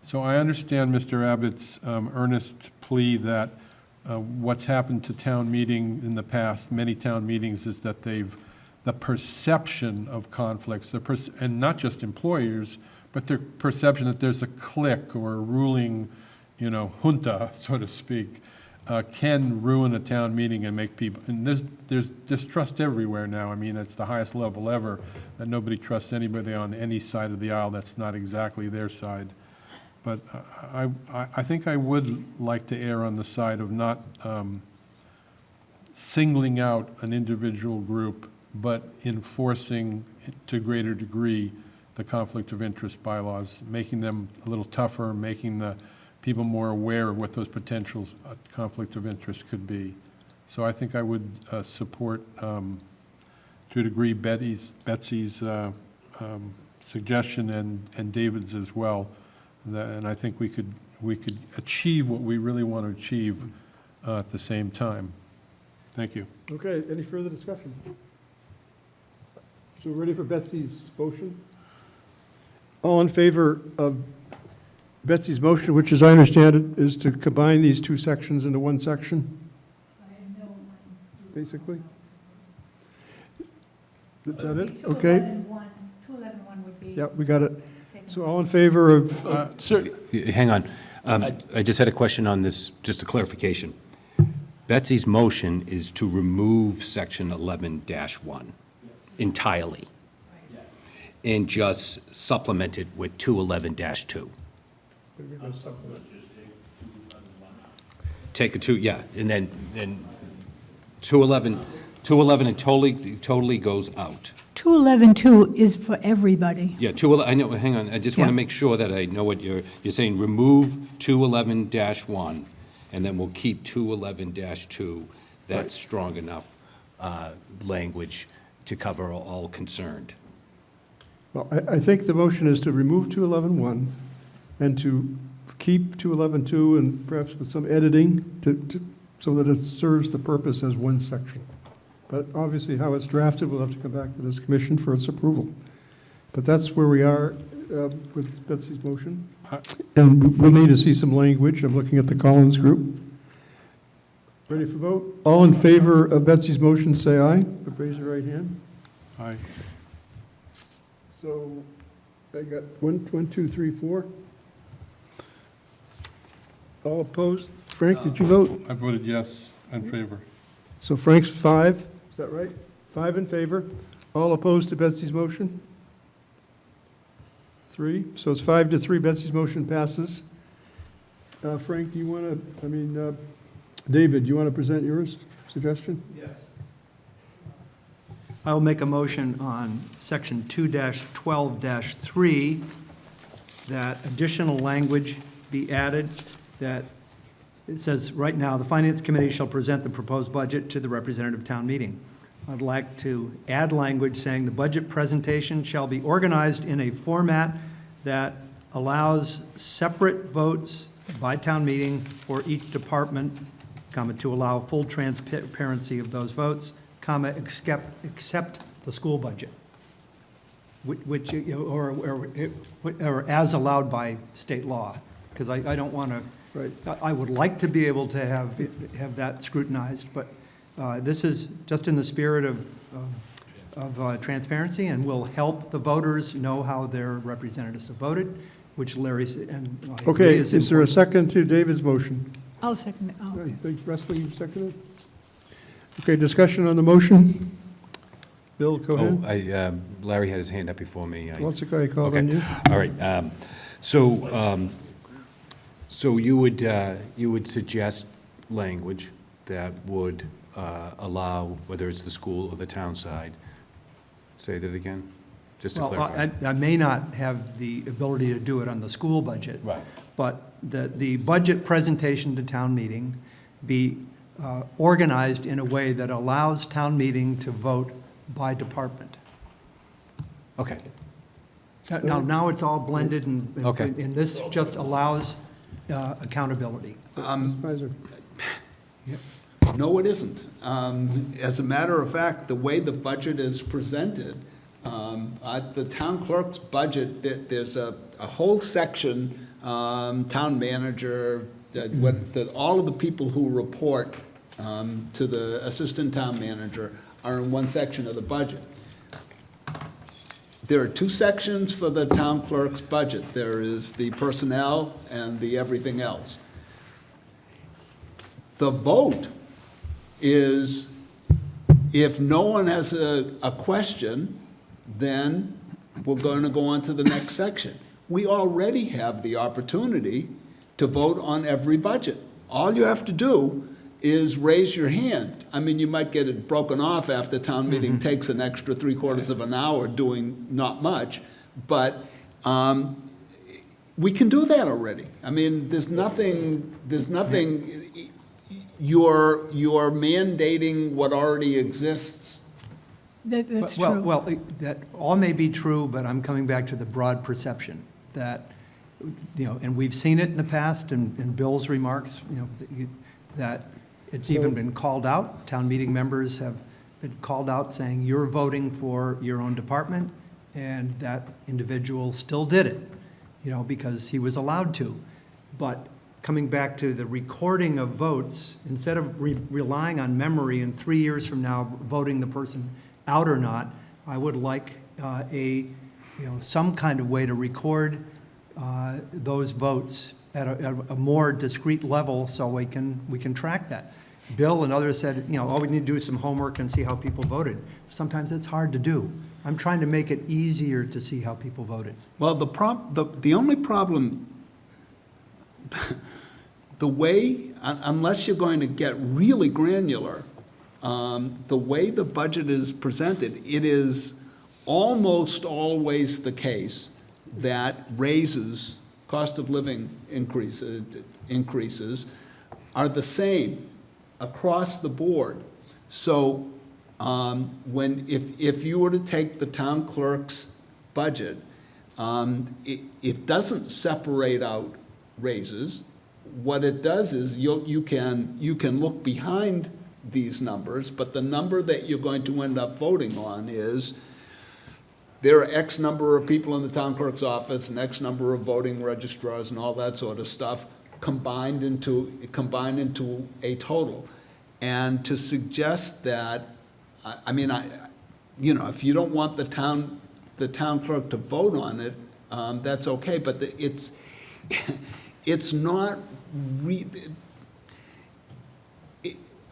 So I understand Mr. Abbott's earnest plea that what's happened to town meeting in the past, many town meetings, is that the perception of conflicts, and not just employers, but the perception that there's a clique or a ruling, junta, so to speak, can ruin a town meeting and make people, and there's distrust everywhere now. I mean, it's the highest level ever, that nobody trusts anybody on any side of the aisle that's not exactly their side. But I think I would like to err on the side of not singling out an individual group but enforcing to a greater degree the conflict of interest bylaws, making them a little tougher, making the people more aware of what those potential conflict of interest could be. So I think I would support, to a degree, Betsy's suggestion and David's as well. And I think we could achieve what we really want to achieve at the same time. Thank you. Okay, any further discussion? So we're ready for Betsy's motion? All in favor of Betsy's motion, which as I understand it, is to combine these two sections into one section? Basically? Is that it? Okay. 211.1 would be. Yeah, we got it. So all in favor of, Hang on. I just had a question on this, just a clarification. Betsy's motion is to remove section 11-1 entirely and just supplement it with 211-2. Take a two, yeah, and then 211 and totally goes out. 211.2 is for everybody. Yeah, 211, I know, hang on, I just want to Yeah. make sure that I know what you're saying, remove 211-1, and then we'll keep 211-2. That's strong enough language to cover all concerned. well, I think the motion is to remove 211.1 and to keep 211.2 and perhaps with some editing so that it serves the purpose as one section. But obviously, how it's drafted, we'll have to come back to this commission for its approval. But that's where we are with Betsy's motion. And we'll need to see some language. I'm looking at the Collins group. Ready for vote? All in favor of Betsy's motion, say aye. Raise your right hand. Aye. So I got 1, 2, 3, 4. All opposed? Frank, did you vote? I voted yes in favor. So Frank's 5, is that right? 5 in favor. All opposed to Betsy's motion? 3. So it's 5-3, Betsy's motion passes. Frank, do you want to, David, do you want to present your suggestion? Yes. I'll make a motion on section 2-12-3 that additional language be added, that it says, right now, the Finance Committee shall present the proposed budget to the representative town meeting. I'd like to add language saying the budget presentation shall be organized in a format that allows separate votes by town meeting for each department, comma, to allow full transparency of those votes, comma, except the school budget, which, or as allowed by state law, because I don't want to. Right. I would like to be able to have that scrutinized, but this is just in the spirit of transparency and will help the voters know how their representatives have voted, which Larry and I agree Okay, is is there a important. second to David's motion? I'll second it. Oh, I think Wrestling, you seconded? Okay, discussion on the motion? Bill, go Oh, ahead. Larry had his hand up before me. What's the guy called on Okay, you? all right. So you would suggest language that would allow, whether it's the school or the town side, say that again, just to Well, clarify. I may not have the ability to do it on the school budget. Right. But the budget presentation to town meeting be organized in a way that allows town meeting to vote by department. Okay, Now it's all blended and Okay. and this just allows accountability. Spicer. No, it isn't. As a matter of fact, the way the budget is presented, the town clerk's budget, there's a whole section, town manager, all of the people who report to the assistant town manager are in one section of the budget. There are two sections for the town clerk's budget. There is the personnel and the everything else. The vote is, if no one has a question, then we're going to go on to the next section. We already have the opportunity to vote on every budget. All you have to do is raise your hand. I mean, you might get it broken off after town meeting takes an extra 3/4 of an hour doing not much, but we can do that already. I mean, there's nothing, you're mandating what already exists. That's Well, true. well, that all may be true, but I'm coming back to the broad perception that, and we've seen it in the past in Bill's remarks, that it's even been called out. Town meeting members have been called out saying, you're voting for your own department, and that individual still did it, because he was allowed to. But coming back to the recording of votes, instead of relying on memory and 3 years from now voting the person out or not, I would like some kind of way to record those votes at a more discrete level so we can track that. Bill and others said, all we need to do is some homework and see how people voted. Sometimes it's hard to do. I'm trying to make it easier to see how people voted. Well, the only problem, the way, unless you're going to get really granular, the way the budget is presented, it is almost always the case that raises, cost of living increases are the same across the board. So if you were to take the town clerk's budget, it doesn't separate out raises. What it does is you can look behind these numbers, but the number that you're going to end up voting on is there are X number of people in the town clerk's office and X number of voting registrars and all that sort of stuff combined into a total. And to suggest that, if you don't want the town clerk to vote on it, that's okay, but it's not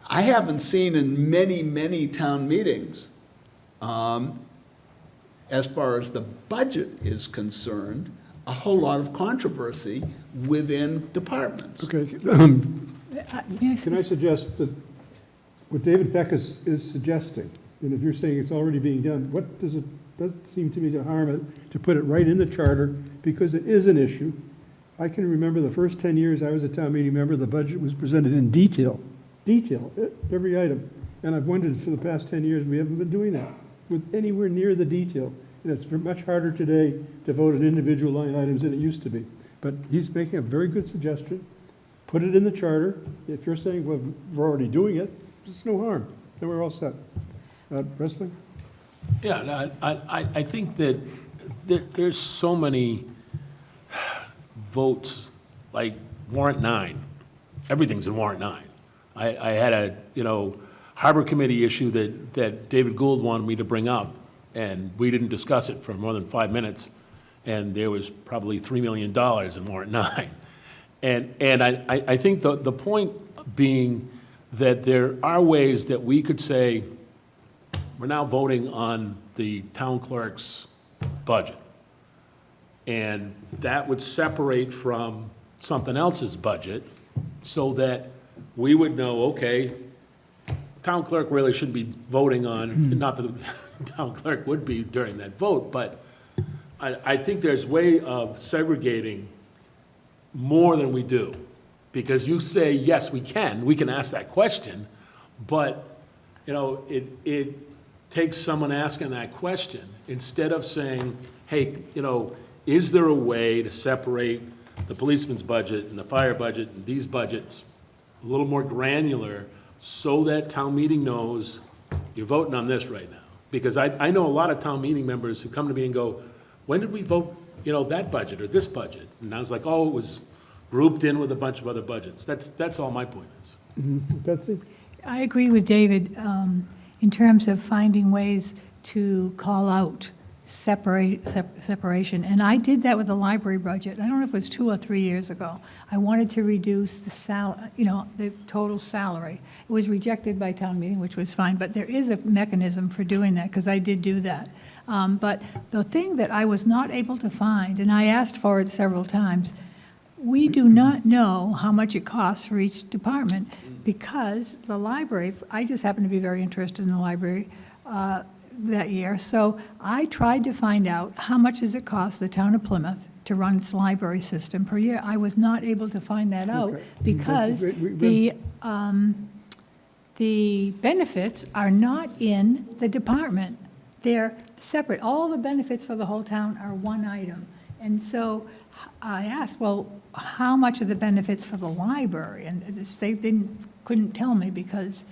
I haven't seen in many town meetings, as far as the budget is concerned, a whole lot of controversy within departments. Okay, Yes, can I suggest that what David Beck is suggesting, and if you're saying it's already being done, what does it seem to me to harm it to put it right in the charter, because it is an issue. I can remember the first 10 years I was a town meeting member, the budget was presented in detail, every item. And I've wondered for the past 10 years, we haven't been doing that with anywhere near the detail. And it's much harder today to vote on individual line items than it used to be. But he's making a very good suggestion. Put it in the charter. If you're saying we're already doing it, there's no harm. Then we're all set. Wrestling? Yeah, no, I think that there's so many votes, like warrant 9. Everything's in warrant 9. I had a, Harbor Committee issue that David Gould wanted me to bring up, and we didn't discuss it for more than 5 minutes, and there was probably $3 million in warrant 9. And I think the point being that there are ways that we could say, we're now voting on the town clerk's budget. And that would separate from something else's budget so that we would know, okay, town clerk really shouldn't be voting on, not that the town clerk would be during that vote, but I think there's a way of segregating more than we do. Because you say, yes, we can ask that question, but, it takes someone asking that question instead of saying, hey, is there a way to separate the policeman's budget and the fire budget and these budgets a little more granular so that town meeting knows you're voting on this right now? Because I know a lot of town meeting members who come to me and go, when did we vote, that budget or this budget? And I was like, oh, it was grouped in with a bunch of other budgets. That's all my point is. Betsy? I agree with David in terms of finding ways to call out separation. And I did that with the library budget. I don't know if it was 2 or 3 years ago. I wanted to reduce the total salary. It was rejected by town meeting, which was fine, but there is a mechanism for doing that, because I did do that. But the thing that I was not able to find, and I asked for it several times, we do not know how much it costs for each department. because the library, I just happen to be very interested in the library that year, so I tried to find out how much does it cost the town of Plymouth to run its library system per year. I was not able to find that out Okay. because That's great. the benefits are not in the department. They're separate. All the benefits for the whole town are one item. And so I asked, well, how much are the benefits for the library? And they couldn't tell me because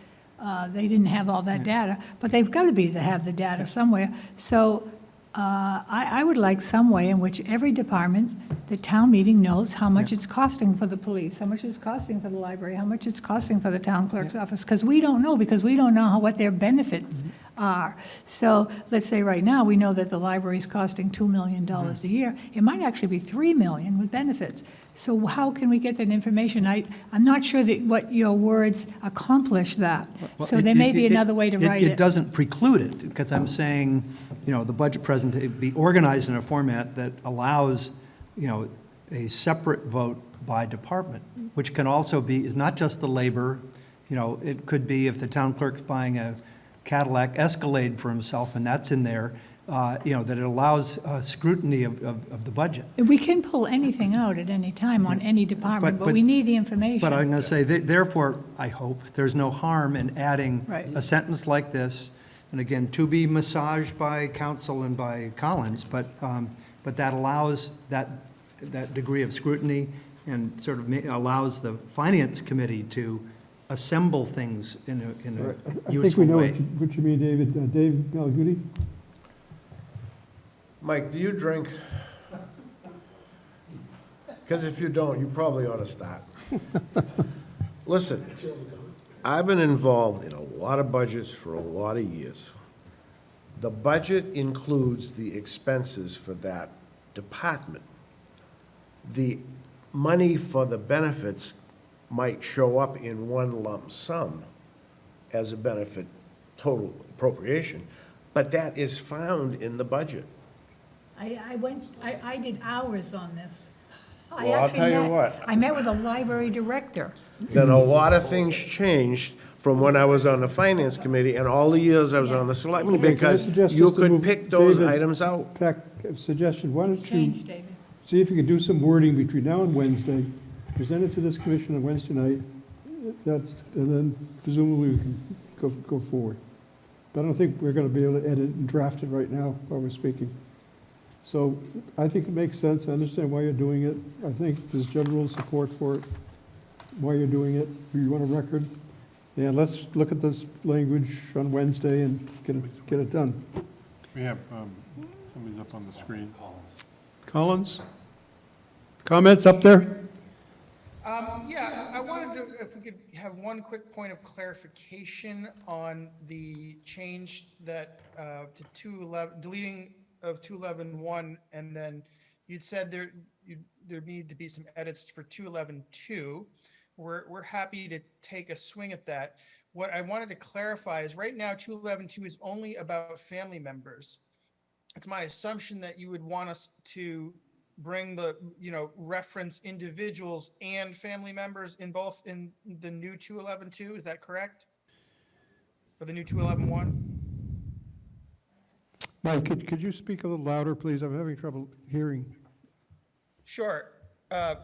they didn't have all that data. But they've got to have the data somewhere. So I would like some way in which every department, the town meeting knows how much it's costing for the police, how much it's costing for the library, how much it's costing for the town clerk's office, because we don't know, what their benefits are. So let's say right now, we know that the library is costing $2 million a year. It might actually be $3 million with benefits. So how can we get that information? I'm not sure that what your words accomplish that. Well, So there may be another way to write it. It doesn't preclude it, because I'm saying, the budget presentation be organized in a format that allows, a separate vote by department, which can also be, is not just the labor, it could be if the town clerk's buying a Cadillac Escalade for himself, and that's in there, that it allows scrutiny of the budget. We can pull anything out at any time on any department, but we need the information. But I'm going to say, therefore, I hope, there's no harm in adding Right. a sentence like this, and again, to be massaged by counsel and by Collins, but that allows that degree of scrutiny and sort of allows the finance committee to assemble things in a I think we useful know way. what you mean, David. Dave Malaguti? Mike, do you drink? Because if you don't, you probably ought to start. Listen, I've been involved in a lot of budgets for a lot of years. The budget includes the expenses for that department. The money for the benefits might show up in one lump sum as a benefit total appropriation, but that is found in the budget. I did hours on this. I Well, I'll actually tell you met- what. I met with a library director. Then a lot of things changed from when I was on the finance committee and all the years I was on the selectmen, Can I because suggest you just to could move pick those David items out. Back, a suggestion, why It's don't you changed, David. see if you can do some wording between now and Wednesday, present it to this commission on Wednesday night, and then presumably we can go forward. But I don't think we're going to be able to edit and draft it right now while we're speaking. So I think it makes sense. I understand why you're doing it. I think there's general support for it, why you're doing it. You want a record. And let's look at this language on Wednesday and get it done. We have, somebody's up on the screen. Collins? Comments up there? Yeah, I wanted to, if we could have one quick point of clarification on the change that, to 211, deleting of 211.1, and then you'd said there need to be some edits for 211.2. We're happy to take a swing at that. What I wanted to clarify is right now 211.2 is only about family members. It's my assumption that you would want us to bring the, reference individuals and family members in both in the new 211.2, is that correct? For the new 211.1? Mike, could you speak a little louder, please? I'm having trouble hearing. Sure.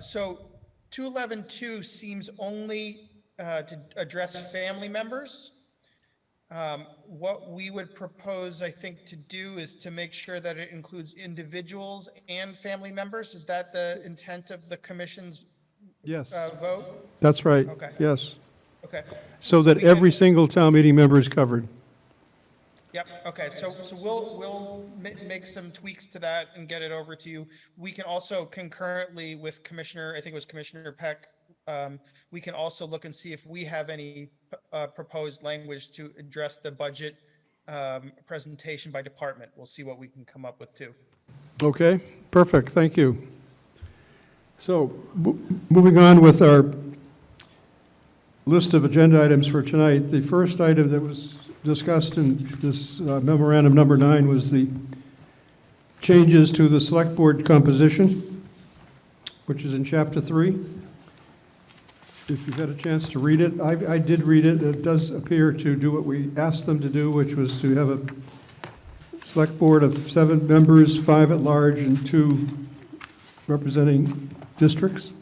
So 211.2 seems only to address family members. What we would propose, I think, to do is to make sure that it includes individuals and family members. Is that the intent of the commission's Yes, vote? that's right. Okay. Yes. Okay. So that every single town meeting member is covered. Yep, okay, so we'll make some tweaks to that and get it over to you. We can also concurrently with Commissioner, I think it was Commissioner Peck, we can also look and see if we have any proposed language to address the budget presentation by department. We'll see what we can come up with too. Okay, perfect, thank you. So, moving on with our list of agenda items for tonight, the first item that was discussed in this memorandum number 9 was the changes to the select board composition, which is in chapter 3. if you've had a chance to read it, I did read it. It does appear to do what we asked them to do, which was to have a select board of 7 members, 5 at large and 2 representing districts.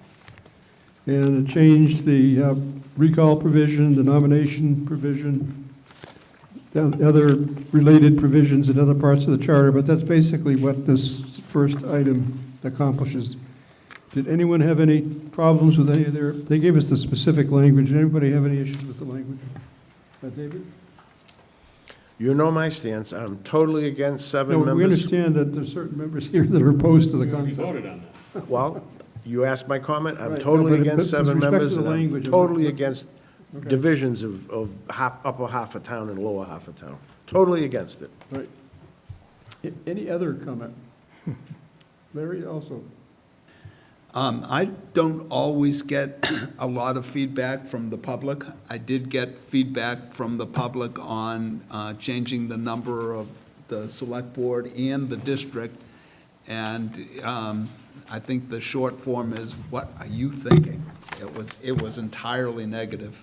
And it changed the recall provision, the nomination provision, the other related provisions in other parts of the charter, but that's basically what this first item accomplishes. Did anyone have any problems with any of their, they gave us the specific language. Did anybody have any issues with the language? David? You know my stance. I'm totally against 7 No, members. we understand that there's certain members here that are opposed to the We concept. voted on that. Well, you asked my comment. I'm Right, totally no, but against with 7 respect to members, the and I'm language of it, totally what- against Okay. divisions of upper half of town and lower half of town. Totally against it. Right. Any other comment? Larry, also? I don't always get a lot of feedback from the public. I did get feedback from the public on changing the number of the select board and the district. And I think the short form is, what are you thinking? It was entirely negative.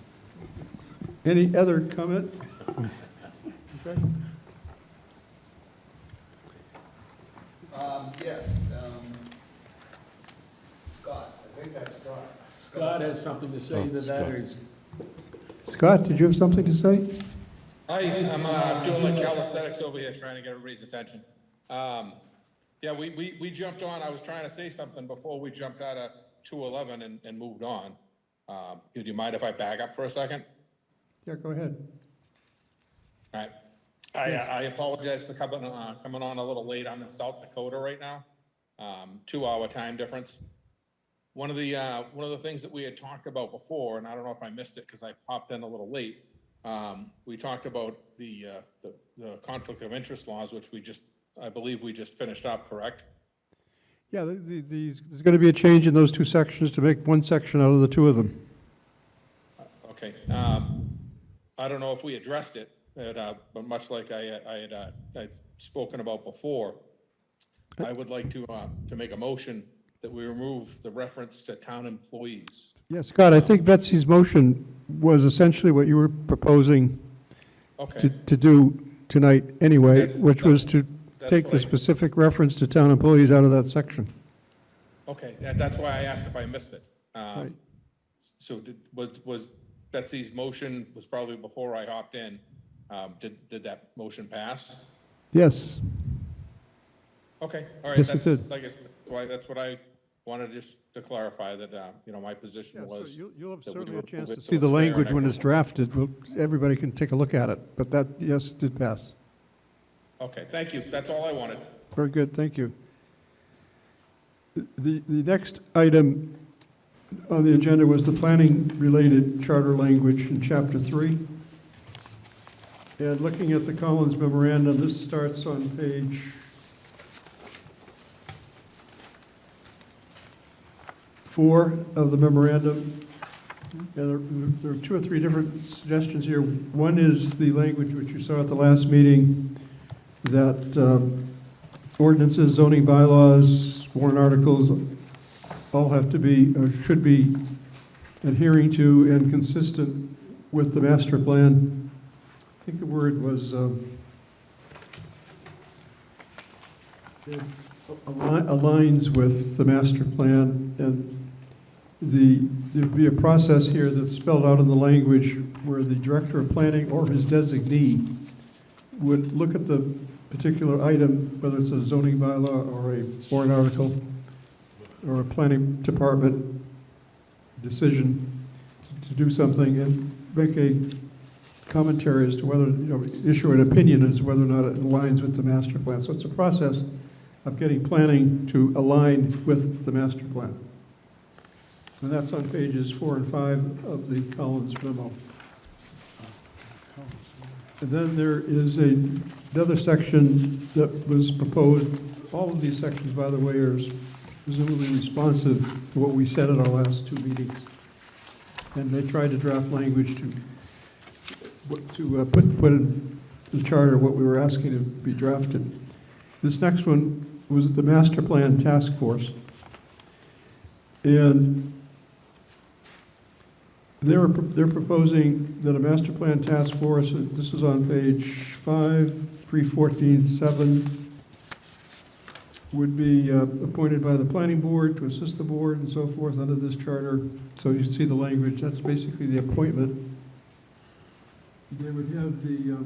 Any other comment? Okay. Yes, Scott. I think that's Scott. Scott has something to say to that, or is Scott, did you have something to say? Hi, I'm doing like calisthenics over here, trying to get everybody's attention. Yeah, we jumped on, I was trying to say something before we jumped out of 211 and moved on. Do you mind if I back up for a second? Yeah, go ahead. All right. I apologize for coming on a little late. I'm in South Dakota right now, 2-hour time difference. One of the things that we had talked about before, and I don't know if I missed it because I popped in a little late. We talked about the conflict of interest laws, which I believe we just finished up, correct? Yeah, there's going to be a change in those 2 sections to make 1 section out of the 2 of them. Okay. I don't know if we addressed it, but much like I'd spoken about before, I would like to make a motion that we remove the reference to town employees. Yeah, Scott, I think Betsy's motion was essentially what you were proposing Okay. to do tonight anyway, That- which was to that's take what the I- specific reference to town employees out of that section. Okay, that's why I asked if I missed it. Right. So was Betsy's motion was probably before I hopped in. Did that motion pass? Yes. Okay, all right, Yes, it that's, did. I guess, that's what I wanted just to clarify, that, my position was. You'll have that we certainly a would chance move to it so see the it's fair and language when it's equitable. drafted. Everybody can take a look at it, but that, yes, it did pass. Okay, thank you, that's all I wanted. Very good, thank you. The next item on the agenda was the planning-related charter language in Chapter 3. And looking at the Collins memorandum, this starts on page 4 of the memorandum. And there are 2 or 3 different suggestions here. One is the language which you saw at the last meeting, that ordinances, zoning bylaws, warrant articles all have to be, or should be adhering to and consistent with the master plan. I think the word was aligns with the master plan, and there'd be a process here that's spelled out in the language where the director of planning or his designee would look at the particular item, whether it's a zoning bylaw or a warrant article or a planning department decision to do something, and make a commentary as to whether, issue an opinion as to whether or not it aligns with the master plan. So it's a process of getting planning to align with the master plan. And that's on pages 4 and 5 of the Collins memo. And then there is another section that was proposed. All of these sections, by the way, are presumably responsive to what we said at our last 2 meetings. And they tried to draft language to put in the charter what we were asking to be drafted. This next one was the master plan task force. And They're proposing that a master plan task force, this is on page 5, 314.7, would be appointed by the planning board to assist the board and so forth under this charter. So you see the language, that's basically the appointment. They would have the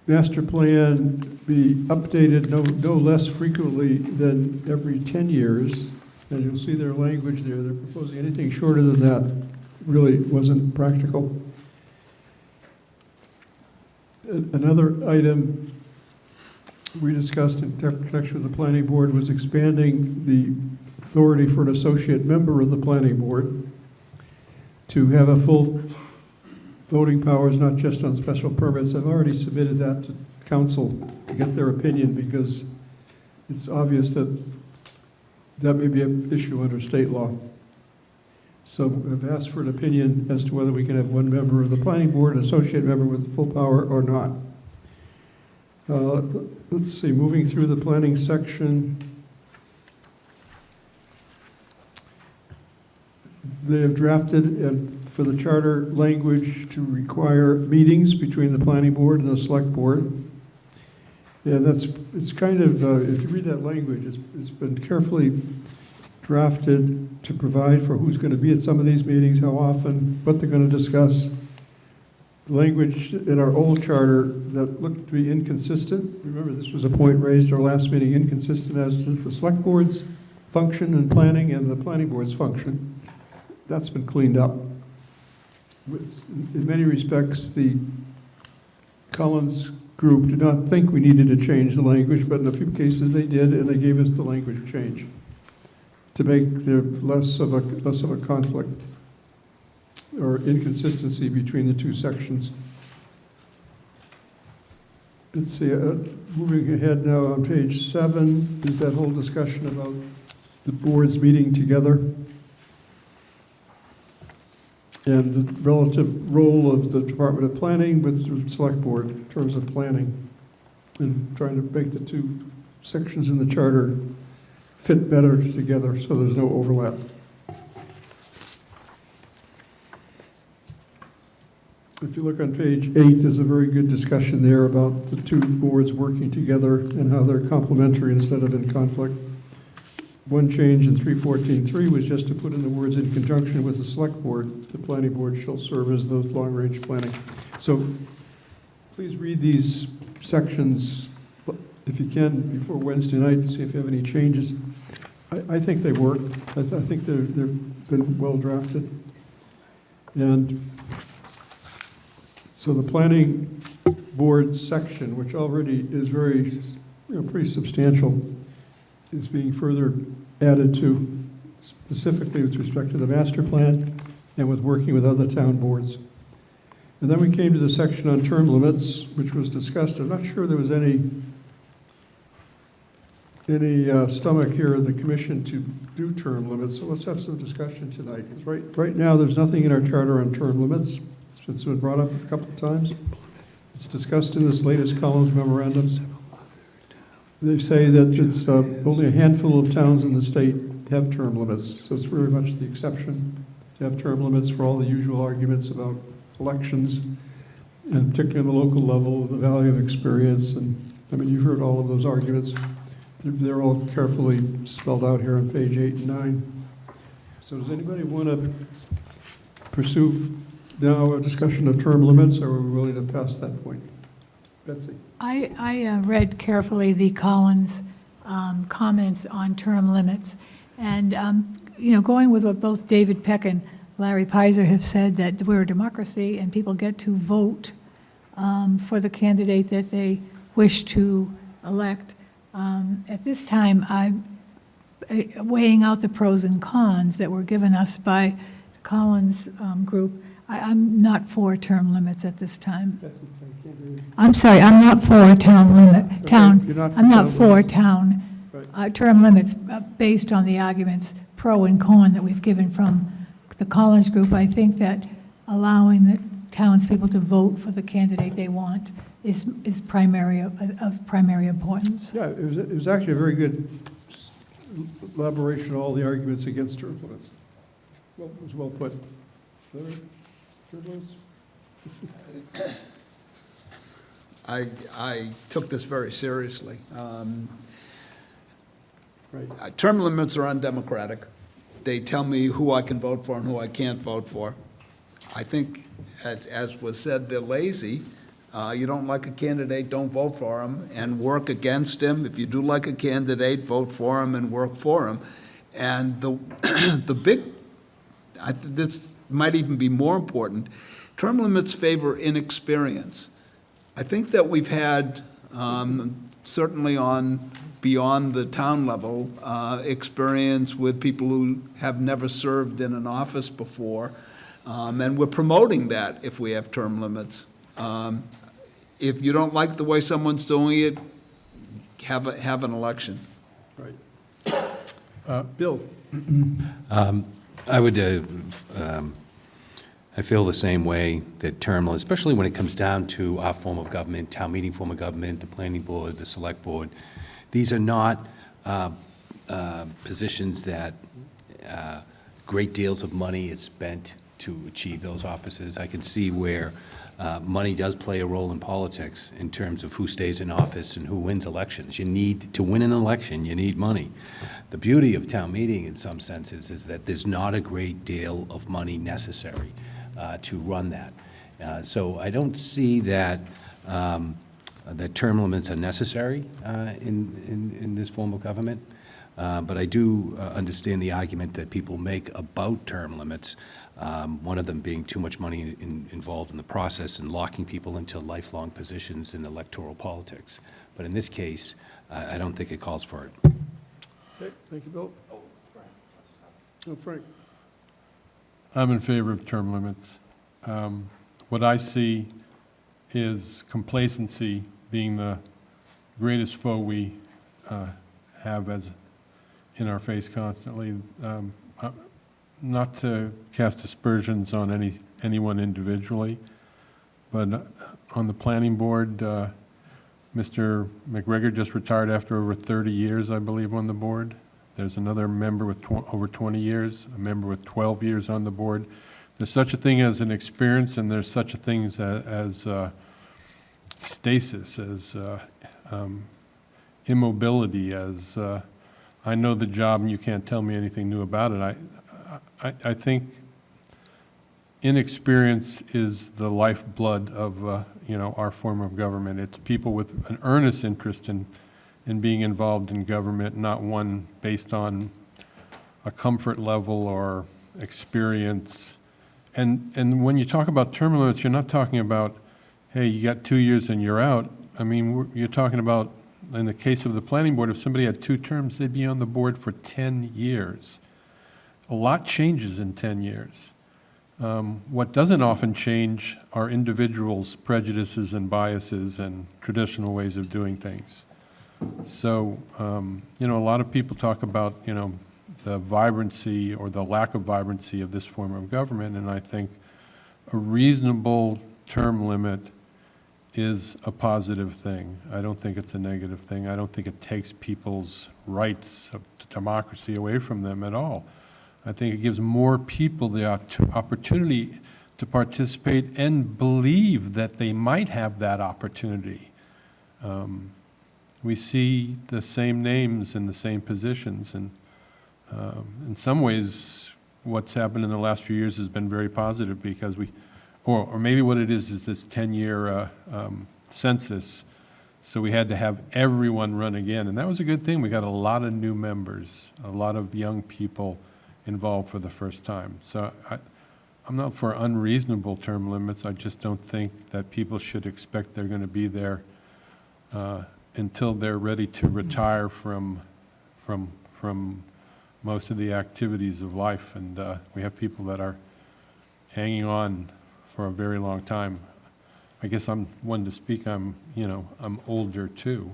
master plan be updated no less frequently than every 10 years. And you'll see their language there. They're proposing anything shorter than that really wasn't practical. Another item we discussed in connection with the planning board was expanding the authority for an associate member of the planning board to have a full voting powers, not just on special permits. I've already submitted that to council to get their opinion because it's obvious that that may be an issue under state law. So I've asked for an opinion as to whether we can have one member of the planning board, an associate member with full power or not. Let's see, moving through the planning section. They have drafted for the charter language to require meetings between the planning board and the select board. And it's kind of, if you read that language, it's been carefully drafted to provide for who's going to be at some of these meetings, how often, what they're going to discuss. The language in our old charter that looked to be inconsistent, remember this was a point raised at our last meeting, inconsistent as to the select board's function and planning and the planning board's function. That's been cleaned up. In many respects, the Collins group did not think we needed to change the language, but in a few cases they did, and they gave us the language change to make there less of a conflict or inconsistency between the two sections. Let's see, moving ahead now on page 7 is that whole discussion about the boards meeting together and the relative role of the Department of Planning with the Select Board in terms of planning and trying to make the two sections in the charter fit better together so there's no overlap. If you look on page 8, there's a very good discussion there about the two boards working together and how they're complementary instead of in conflict. One change in 314.3 was just to put in the words in conjunction with the select board. The planning board shall serve as those long-range planning. So please read these sections if you can before Wednesday night to see if you have any changes. I think they work. I think they've been well drafted. And so the planning board section, which already is very, pretty substantial, is being further added to, specifically with respect to the master plan and with working with other town boards. And then we came to the section on term limits, which was discussed. I'm not sure there was any stomach here in the commission to do term limits, so let's have some discussion tonight. Because right now, there's nothing in our charter on term limits. It's been brought up a couple of times. It's discussed in this latest Collins memorandum. They say that it's only a handful of towns in the state have term limits, so it's very much the exception to have term limits for all the usual arguments about elections, and particularly on the local level, the value of experience. And I mean, you've heard all of those arguments. They're all carefully spelled out here on page 8 and 9. So does anybody want to pursue now a discussion of term limits, or are we willing to pass that point? Betsy? I read carefully the Collins comments on term limits. And, going with what both David Peck and Larry Pizer have said, that we're a democracy and people get to vote for the candidate that they wish to elect. At this time, I'm weighing out the pros and cons that were given us by the Collins group. I'm not for term limits at this time. I'm sorry, I'm not for a town limit, I'm not for town term limits based on the arguments pro and con that we've given from the Collins group. I think that allowing the townspeople to vote for the candidate they want is of primary importance. Yeah, it was actually a very good elaboration of all the arguments against term limits. Well, it was well put. Other term limits? I took this very seriously. Right. Term limits are undemocratic. They tell me who I can vote for and who I can't vote for. I think, as was said, they're lazy. You don't like a candidate, don't vote for him and work against him. If you do like a candidate, vote for him and work for him. And the big, this might even be more important, term limits favor inexperience. I think that we've had, certainly on beyond the town level, experience with people who have never served in an office before, and we're promoting that if we have term limits. If you don't like the way someone's doing it, have an election. Right. Bill? I feel the same way that term limits, especially when it comes down to our form of government, town meeting form of government, the planning board, the select board. These are not positions that great deals of money is spent to achieve those offices. I can see where money does play a role in politics in terms of who stays in office and who wins elections. You need, to win an election, you need money. The beauty of town meeting in some senses is that there's not a great deal of money necessary to run that. So I don't see that that term limits are necessary in this form of government. But I do understand the argument that people make about term limits, one of them being too much money involved in the process and locking people into lifelong positions in electoral politics. But in this case, I don't think it calls for it. Okay, thank you, Bill. Oh, Frank? I'm in favor of term limits. What I see is complacency being the greatest foe we have as in our face constantly. Not to cast aspersions on anyone individually, but on the planning board, Mr. McGregor just retired after over 30 years, I believe, on the board. There's another member with over 20 years, a member with 12 years on the board. There's such a thing as an experience, and there's such a thing as stasis, as immobility, as I know the job and you can't tell me anything new about it. I think inexperience is the lifeblood of our form of government. It's people with an earnest interest in being involved in government, not one based on a comfort level or experience. And when you talk about term limits, you're not talking about, hey, you got 2 years and you're out. I mean, you're talking about, in the case of the planning board, if somebody had 2 terms, they'd be on the board for 10 years. A lot changes in 10 years. What doesn't often change are individuals' prejudices and biases and traditional ways of doing things. So, a lot of people talk about, the vibrancy or the lack of vibrancy of this form of government, and I think a reasonable term limit is a positive thing. I don't think it's a negative thing. I don't think it takes people's rights of democracy away from them at all. I think it gives more people the opportunity to participate and believe that they might have that opportunity. We see the same names in the same positions, and in some ways, what's happened in the last few years has been very positive because or maybe what it is this 10-year census, so we had to have everyone run again, and that was a good thing. We got a lot of new members, a lot of young people involved for the first time. So I'm not for unreasonable term limits. I just don't think that people should expect they're going to be there until they're ready to retire from most of the activities of life. And we have people that are hanging on for a very long time. I guess I'm one to speak. I'm older too.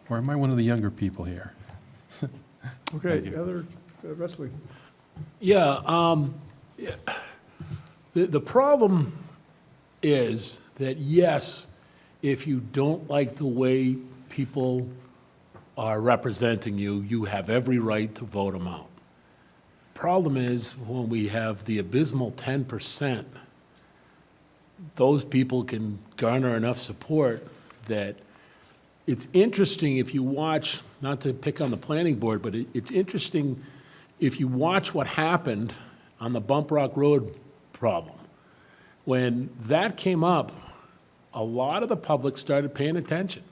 Or am I one of the younger people here? Okay, other wrestling. Yeah, the problem is that, yes, if you don't like the way people are representing you, you have every right to vote them out. Problem is, when we have the abysmal 10%, those people can garner enough support that it's interesting if you watch, not to pick on the planning board, but it's interesting if you watch what happened on the Bump Rock Road problem. When that came up, a lot of the public started paying attention.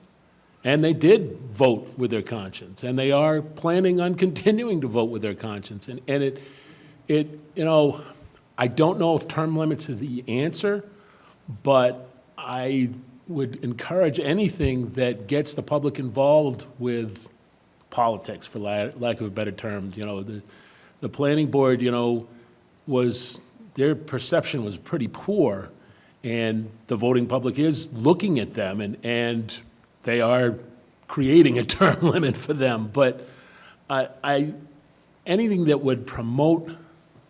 And they did vote with their conscience, and they are planning on continuing to vote with their conscience. And it, you know, I don't know if term limits is the answer, but I would encourage anything that gets the public involved with politics, for lack of a better term. You know, the planning board, you know, their perception was pretty poor, and the voting public is looking at them, and they are creating a term limit for them. But anything that would promote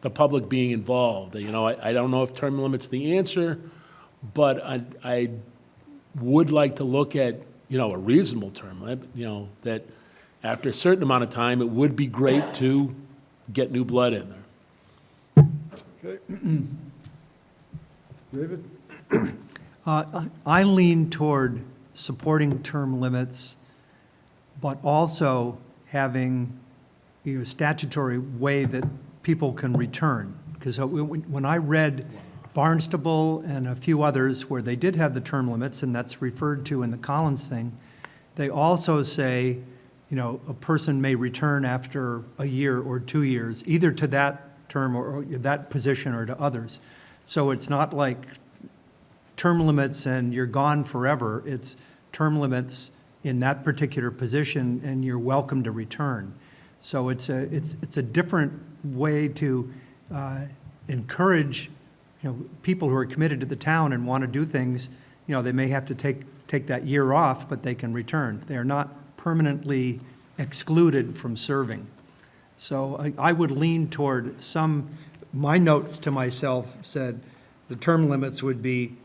the public being involved, you know, I don't know if term limit's the answer, but I would like to look at, you know, a reasonable term limit, you know, that after a certain amount of time, it would be great to get new blood in there. Okay. David? I lean toward supporting term limits, but also having a statutory way that people can return. Because when I read Barnstable and a few others where they did have the term limits, and that's referred to in the Collins thing, they also say, you know, a person may return after a year or 2 years, either to that term or that position or to others. So it's not like term limits and you're gone forever. It's term limits in that particular position and you're welcome to return. So it's a different way to encourage, you know, people who are committed to the town and want to do things. You know, they may have to take that year off, but they can return. They are not permanently excluded from serving. So I would lean toward my notes to myself said the term limits would be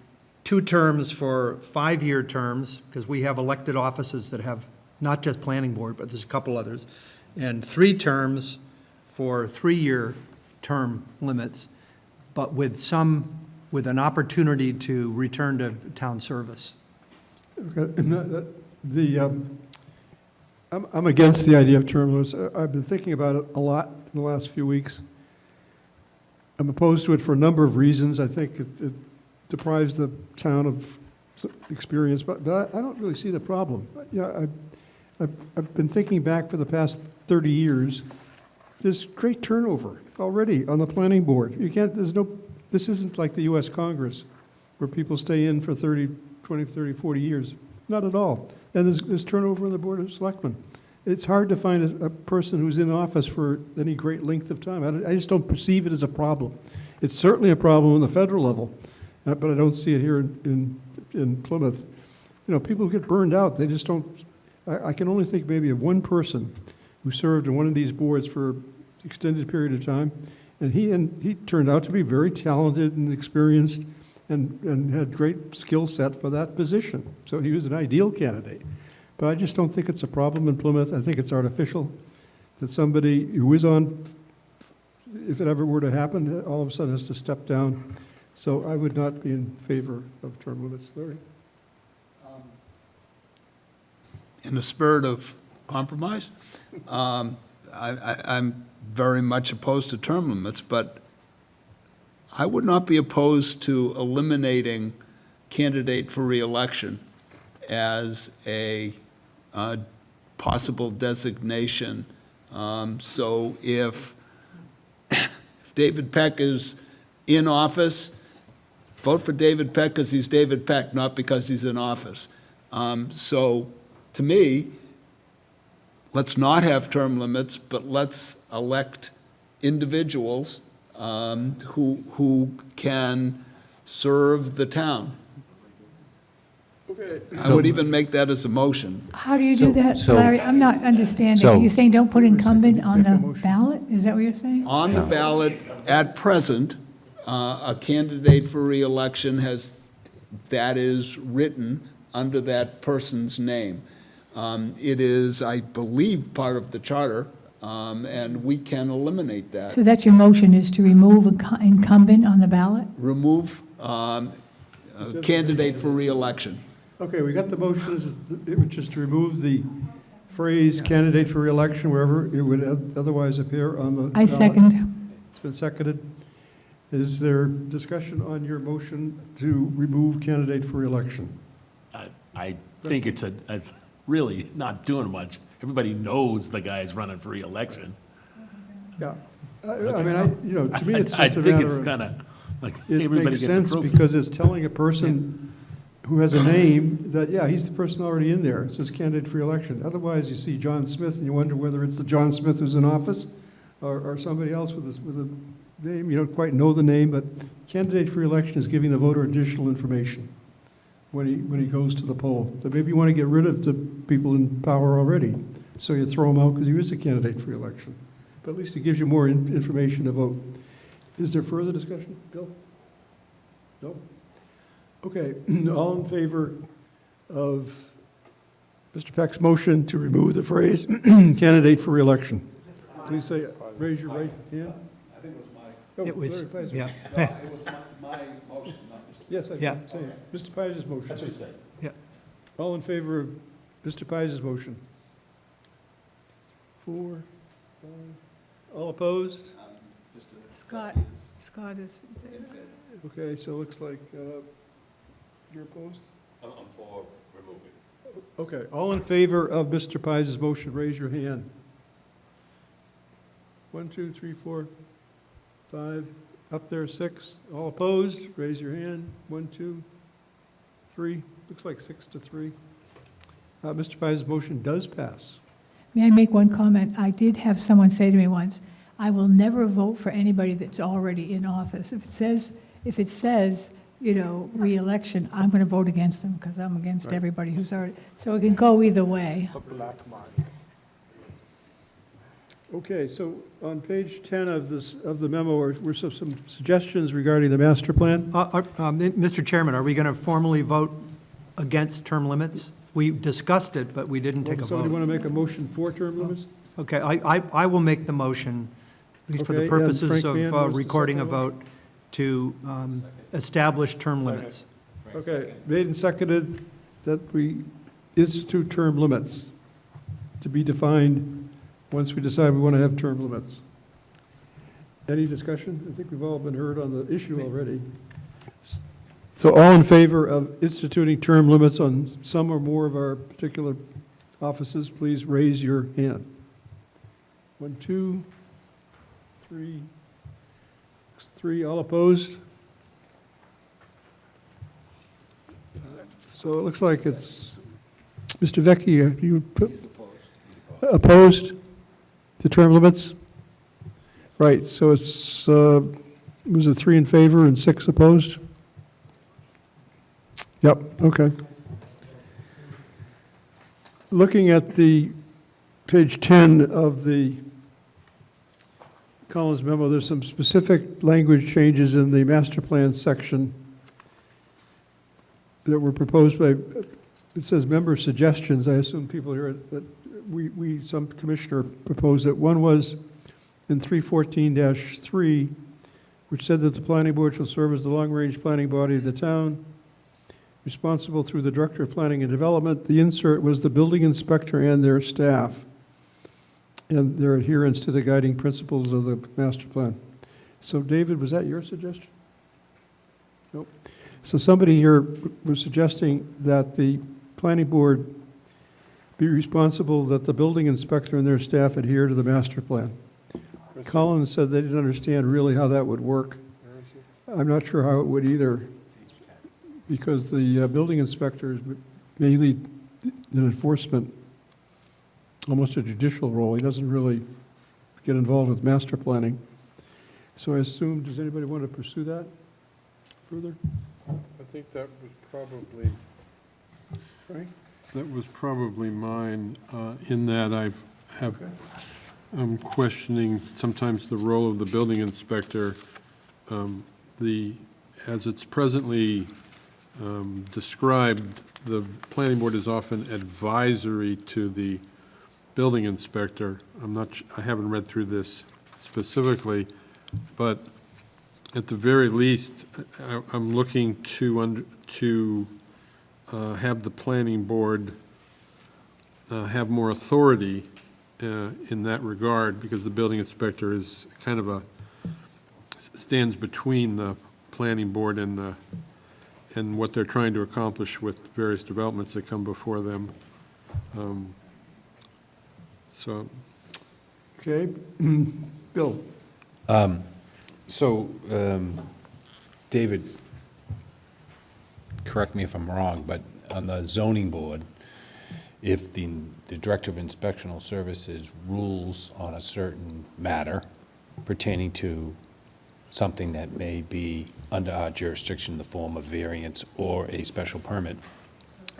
2 terms for 5-year terms, because we have elected offices that have not just planning board, but there's a couple others, and 3 terms for 3-year term limits, but with an opportunity to return to town service. Okay. I'm against the idea of term limits. I've been thinking about it a lot in the last few weeks. I'm opposed to it for a number of reasons. I think it deprives the town of experience, but I don't really see the problem. Yeah, I've been thinking back for the past 30 years. There's great turnover already on the planning board. This isn't like the U.S. Congress where people stay in for 20, 30, 40 years. Not at all. And there's turnover on the Board of Selectmen. It's hard to find a person who's in office for any great length of time. I just don't perceive it as a problem. It's certainly a problem on the federal level, but I don't see it here in Plymouth. You know, people get burned out. They just don't. I can only think maybe of one person who served on one of these boards for an extended period of time, and he turned out to be very talented and experienced and had great skill set for that position. So he was an ideal candidate. But I just don't think it's a problem in Plymouth. I think it's artificial that somebody who is on, if it ever were to happen, all of a sudden has to step down. So I would not be in favor of term limits. Larry? In the spirit of compromise, I'm very much opposed to term limits, but I would not be opposed to eliminating candidate for reelection as a possible designation. So if David Peck is in office, vote for David Peck because he's David Peck, not because he's in office. So to me, let's not have term limits, but let's elect individuals who can serve the town. Okay. I would even make that as a motion. How do you do that, so- Larry? I'm not understanding. so- Are you saying don't put incumbent on the ballot? Is that what you're saying? On the ballot, at present, a candidate for reelection that is written under that person's name. It is, I believe, part of the charter, and we can eliminate that. So that's your motion, is to remove incumbent on the ballot? Remove a candidate for reelection. Okay, we got the motions, which is to remove the phrase candidate for reelection wherever it would otherwise appear on the I ballot. second. It's been seconded. Is there discussion on your motion to remove candidate for reelection? I think it's a really not doing much. Everybody knows the guy's running for reelection. Yeah. I mean, to me, it's just I a think matter it's of, kind of like it everybody makes gets sense approved. because it's telling a person who has a name that, yeah, he's the person already in there. It says candidate for reelection. Otherwise, you see John Smith and you wonder whether it's the John Smith who's in office or somebody else with a name. You don't quite know the name, but candidate for reelection is giving the voter additional information when he goes to the poll. So maybe you want to get rid of the people in power already, so you throw him out because he is a candidate for reelection. But at least it gives you more information to vote. Is there further discussion, Bill? No? Okay, all in favor of Mr. Peck's motion to remove the phrase candidate for reelection? Please say, raise your right hand. I think it was my, It was, Larry Pai's yeah, it was my motion, not Mr. Yes, I Yeah. can say it. Mr. Pai's motion. That's what he said. yeah. All in favor of Mr. Pai's motion? 4, 5. All opposed? Scott is, Okay, so it looks like you're opposed? I'm for removing. Okay, all in favor of Mr. Pai's motion, raise your hand. 1, 2, 3, 4, 5, up there, 6. All opposed, raise your hand. 1, 2, 3, looks like 6 to 3. Mr. Pai's motion does pass. may I make one comment? I did have someone say to me once, I will never vote for anybody that's already in office. If it says, re-election, I'm going to vote against them because I'm against Right. everybody who's already, so it can go either way. Okay, so on page 10 of the memo were some suggestions regarding the master plan. Mr. Chairman, are we going to formally vote against term limits? We discussed it, but we didn't take a Somebody vote. want to make a motion for term limits? Okay, I will make the motion, at least for Okay, the and purposes Frank Mann of wants to recording a second the vote, to establish term limits. Okay, made and seconded that we institute term limits to be defined once we decide we want to have term limits. Any discussion? I think we've all been heard on the issue already. So all in favor of instituting term limits on some or more of our particular offices, please raise your hand. 1, 2, 3, 3, all opposed? So it looks like it's, Mr. Vecchi, you opposed to term limits? Right, so it's, was it 3 in favor and 6 opposed? Yep, okay. Looking at the page 10 of the Collins memo, there's some specific language changes in the master plan section that were proposed by, it says member suggestions. I assume people here that some commissioner proposed it. One was in 314-3, which said that the planning board shall serve as the long-range planning body of the town, responsible through the director of planning and development. The insert was the building inspector and their staff, and their adherence to the guiding principles of the master plan. So David, was that your suggestion? Nope. So somebody here was suggesting that the planning board be responsible that the building inspector and their staff adhere to the master plan. Collins said they didn't understand really how that would work. I'm not sure how it would either, because the building inspector is mainly an enforcement, almost a judicial role. He doesn't really get involved with master planning. So I assume, does anybody want to pursue that further? I think that was probably, Frank? that was probably mine, in that I'm questioning sometimes the role of the building inspector. As it's presently described, the planning board is often advisory to the building inspector. I haven't read through this specifically, but at the very least, I'm looking to have the planning board have more authority in that regard, because the building inspector is kind of stands between the planning board and what they're trying to accomplish with various developments that come before them. So, Okay, Bill? So, David, correct me if I'm wrong, but on the zoning board, if the Director of Inspectional Services rules on a certain matter pertaining to something that may be under our jurisdiction in the form of variance or a special permit,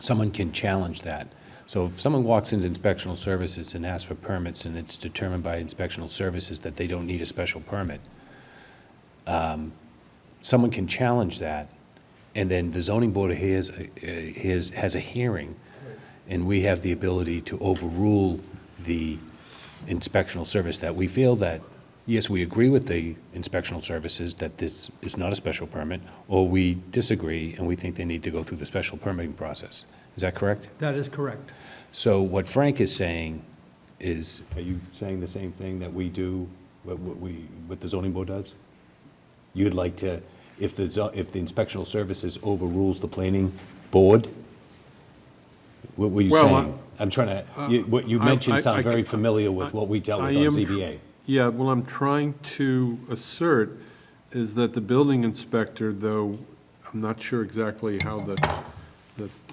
someone can challenge that. So if someone walks into Inspectional Services and asks for permits and it's determined by Inspectional Services that they don't need a special permit, someone can challenge that, and then the zoning board has a hearing, and we have the ability to overrule the inspectional service that we feel that, yes, we agree with the inspectional services that this is not a special permit, or we disagree and we think they need to go through the special permitting process. Is that correct? That is correct. So what Frank is saying is, are you saying the same thing that we do, what the zoning board does? You'd like to, if the inspectional services overrules the planning board? What were you Well, saying? I'm trying to, what you mentioned sound very familiar with what we dealt with on ZBA. Yeah, well, I'm trying to assert is that the building inspector, though I'm not sure exactly how the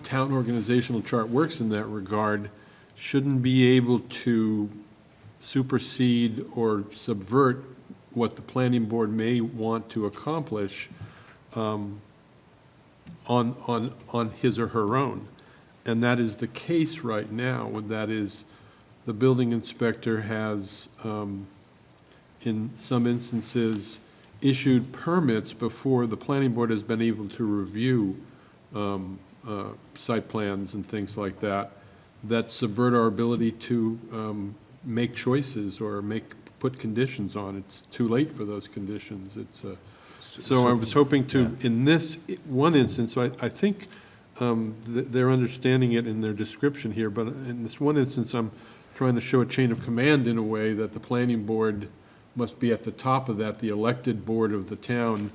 town organizational chart works in that regard, shouldn't be able to supersede or subvert what the planning board may want to accomplish on his or her own. And that is the case right now, and that is the building inspector has, in some instances, issued permits before the planning board has been able to review site plans and things like that, that subvert our ability to make choices or put conditions on. It's too late for those conditions. So I was hoping to, in this one instance, so I think they're understanding it in their description here, but in this one instance, I'm trying to show a chain of command in a way that the planning board must be at the top of that, the elected board of the town,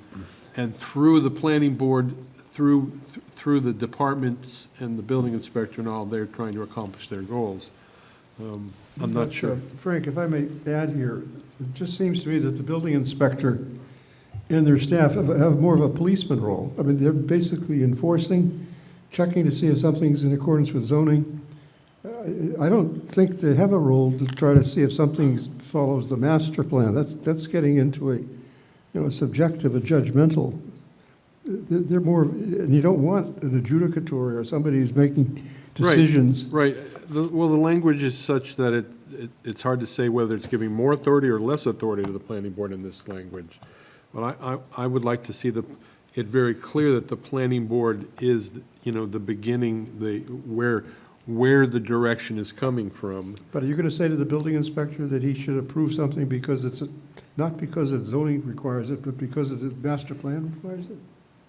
and through the planning board, through the departments and the building inspector and all, they're trying to accomplish their goals. I'm not sure. Frank, if I may add here, it just seems to me that the building inspector and their staff have more of a policeman role. I mean, they're basically enforcing, checking to see if something's in accordance with zoning. I don't think they have a role to try to see if something follows the master plan. That's getting into a subjective, a judgmental. They're more, and you don't want an adjudicatory or somebody who's making decisions. Right. Well, the language is such that it's hard to say whether it's giving more authority or less authority to the planning board in this language. But I would like to see it very clear that the planning board is, the beginning, where the direction is coming from. But are you going to say to the building inspector that he should approve something because not because it's zoning requires it, but because the master plan requires it?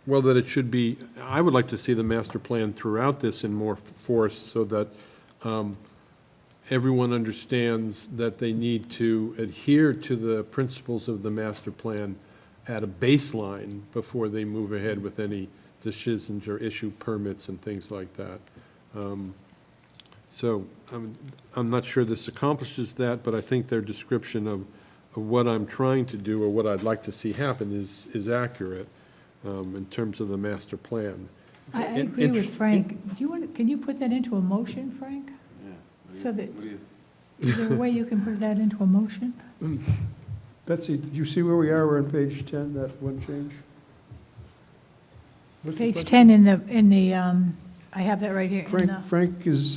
Well, that it should be, I would like to see the master plan throughout this in more force so that everyone understands that they need to adhere to the principles of the master plan at a baseline before they move ahead with any decisions or issue permits and things like that. So I'm not sure this accomplishes that, but I think their description of what I'm trying to do or what I'd like to see happen is accurate in terms of the master plan. I agree with Frank. Can you put that into a motion, Frank? Yeah. So that, is there a way you can put that into a motion? Betsy, do you see where we are? We're on page 10, that one change? Page 10 in the, I have that right here. Frank is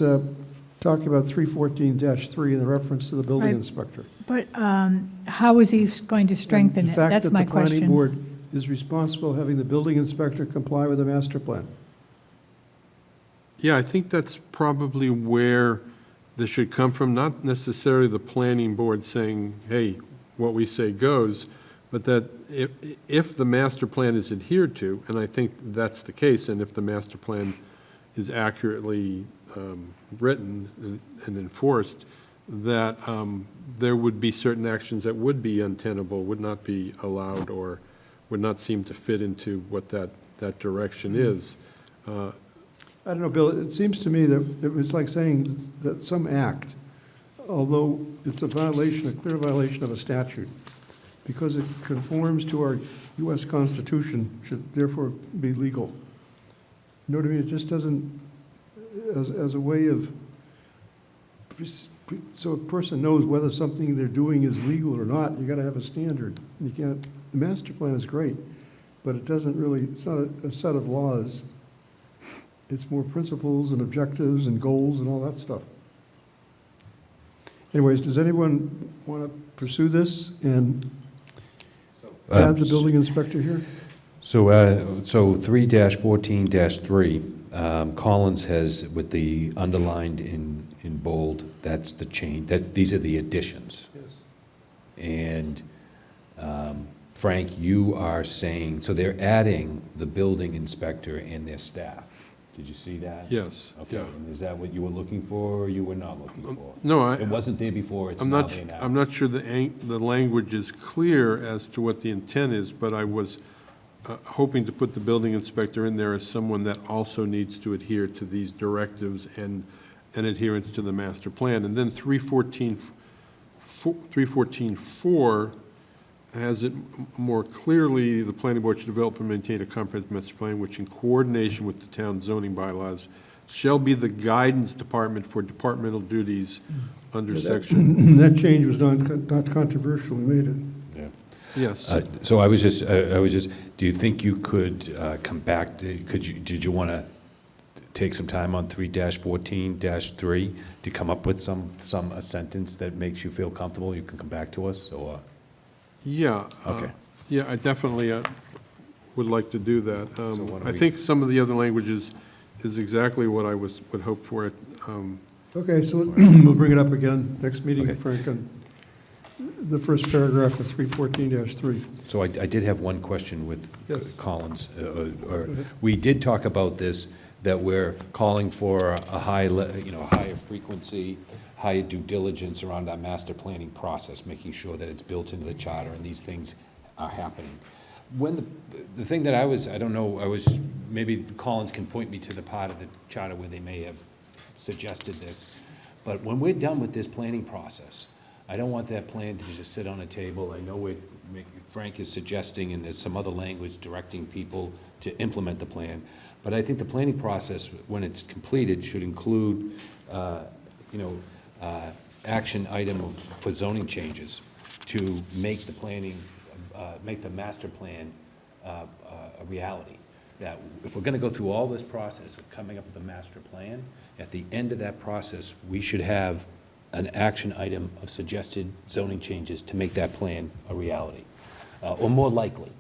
talking about 314-3 in the reference to the building Right. inspector. But how is he going to strengthen it? That's my The fact that the planning question. board is responsible having the building inspector comply with the master plan. Yeah, I think that's probably where this should come from, not necessarily the planning board saying, hey, what we say goes, but that if the master plan is adhered to, and I think that's the case, and if the master plan is accurately written and enforced, that there would be certain actions that would be untenable, would not be allowed, or would not seem to fit into what that direction is. I don't know, Bill, it seems to me that it was like saying that some act, although it's a violation, a clear violation of a statute, because it conforms to our U.S. Constitution, should therefore be legal. You know what I mean? It just doesn't, as a way of, so a person knows whether something they're doing is legal or not, you gotta have a standard. You can't, the master plan is great, but it doesn't really, it's not a set of laws. It's more principles and objectives and goals and all that stuff. Anyways, does anyone want to pursue this and add the building inspector here? So 3-14-3, Collins has, with the underlined in bold, that's the change, these are the additions. Yes. And Frank, you are saying, so they're adding the building inspector and their staff. Did you see that? Yes, Okay, yeah. and is that what you were looking for, or you were not looking for? No, It wasn't there before, it's I'm now not, there now. I'm not sure the language is clear as to what the intent is, but I was hoping to put the building inspector in there as someone that also needs to adhere to these directives and adherence to the master plan. And then 314.4 has it more clearly, the planning board should develop and maintain a comprehensive master plan which in coordination with the town zoning bylaws shall be the guidance department for departmental duties under section. That change was not controversial, we made it. Yeah. Yes. So I was just, do you think you could come back, did you want to take some time on 3-14-3 to come up with a sentence that makes you feel comfortable, you can come back to us, or? Yeah. Okay. Yeah, I definitely would like to do that. why don't I we- think some of the other languages is exactly what I would hope for. Okay, so we'll bring it up again next meeting, Okay. Frank, on the first paragraph of 314-3. So I did have one question with Yes. Collins. We did talk about this, that we're calling for a higher frequency, higher due diligence around our master planning process, making sure that it's built into the charter and these things are happening. When the thing that I don't know, maybe Collins can point me to the part of the charter where they may have suggested this, but when we're done with this planning process, I don't want that plan to just sit on a table. I know Frank is suggesting, and there's some other language directing people to implement the plan, but I think the planning process, when it's completed, should include, action item for zoning changes to make the planning, make the master plan a reality. That if we're gonna go through all this process of coming up with a master plan, at the end of that process, we should have an action item of suggested zoning changes to make that plan a reality, or more likely.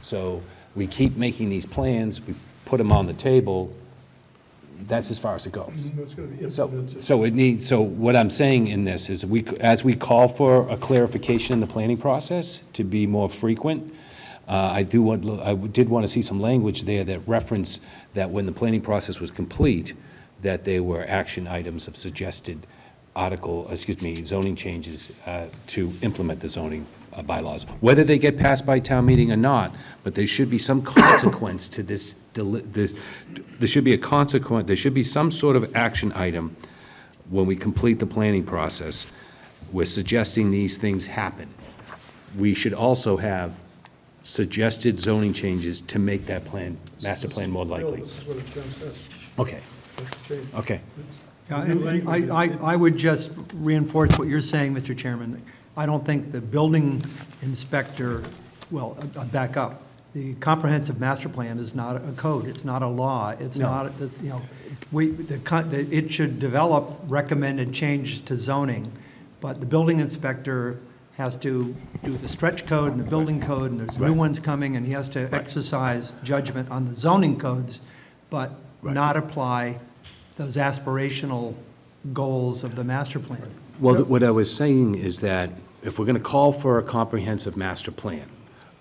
So we keep making these plans, we put them on the table, that's as far as it goes. It's going to be So, implemented. so what I'm saying in this is, as we call for a clarification in the planning process to be more frequent, I did want to see some language there that reference that when the planning process was complete, that there were action items of suggested zoning changes to implement the zoning bylaws. Whether they get passed by town meeting or not, but there should be some consequence to this. There should be a consequence, there should be some sort of action item when we complete the planning process. We're suggesting these things happen. We should also have suggested zoning changes to make that plan, master plan more likely. This is what it says. Okay, That's the change. okay. Yeah, and I would just reinforce what you're saying, Mr. Chairman. I don't think the building inspector, well, I'll back up. The comprehensive master plan is not a code, it's not a law, it's not, it's, it should develop recommended changes to zoning, but the building inspector has to do the stretch code and the building code, and there's new ones coming, and he has to exercise judgment on the zoning codes, but not apply those aspirational goals of the master plan. Well, what I was saying is that if we're going to call for a comprehensive master plan,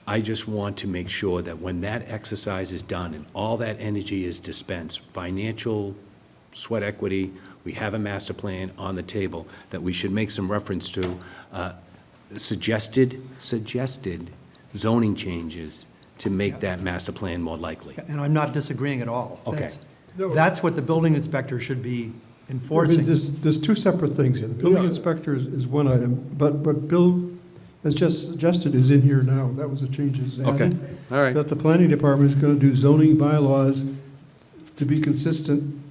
I just want to make sure that when that exercise is done and all that energy is dispensed, financial, sweat equity, we have a master plan on the table, that we should make some reference to suggested zoning changes to make that master plan more likely. And I'm not disagreeing at all. Okay. That's what the building inspector should be I mean, enforcing. there's two separate things here. The building inspector is one item, but what Bill has just suggested is in here now. That was the changes added. Okay, all right. That the planning department is going to do zoning bylaws to be consistent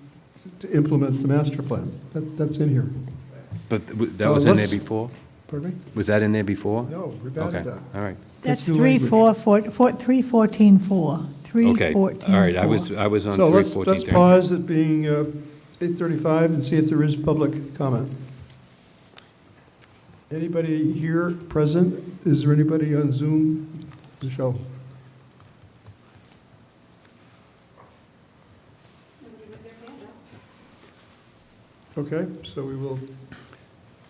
to implement the master plan. That's in here. But that was in there let's- before? Pardon me? Was that in there before? No, we've Okay, added that. all right. That's new 314.4. Okay, all right, I was on So let's 314. pause it being 8:35 and see if there is public comment. Anybody here present? Is there anybody on Zoom? Michelle? Okay, so we will,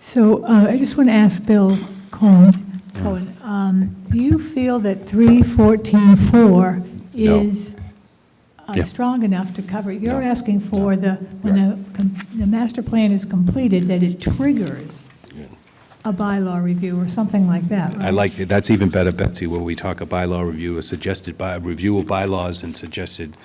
So I just want to ask Bill Cohen, do you feel that 314.4 is Yeah. strong enough to cover? You're No. asking for when the master plan is completed, that it triggers a bylaw review or something like that, right? I like it, that's even better, Betsy, where we talk a bylaw review, a suggested review of bylaws and suggested,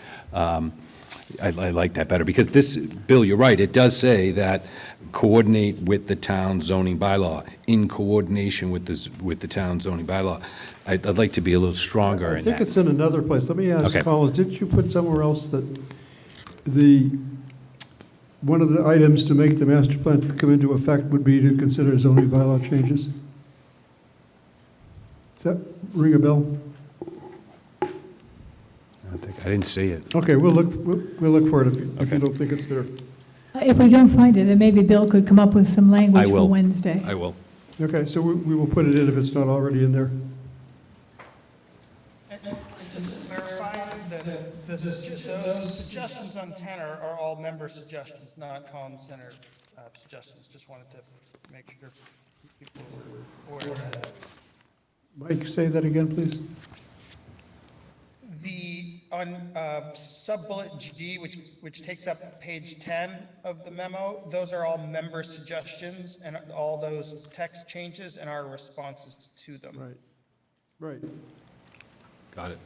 I like that better, because this, Bill, you're right, it does say that coordinate with the town zoning bylaw, in coordination with the town zoning bylaw. I'd like to be a little stronger I in think that. it's in another place. Let me ask Okay. Colin, didn't you put somewhere else that one of the items to make the master plan come into effect would be to consider zoning bylaw changes? Does that ring a bell? I didn't see it. Okay, we'll look for it if you Okay. don't think it's there. If we don't find it, then maybe Bill could come up with some language I for will. Wednesday. I will. Okay, so we will put it in if it's not already in there. And just to clarify, those suggestions on 10 are all member suggestions, not Collins-centered suggestions. Just wanted to make sure people were aware of that. Mike, say that again, please. On sub-bullet G, which takes up page 10 of the memo, those are all member suggestions, and all those text changes and our responses to them. Right. Got it.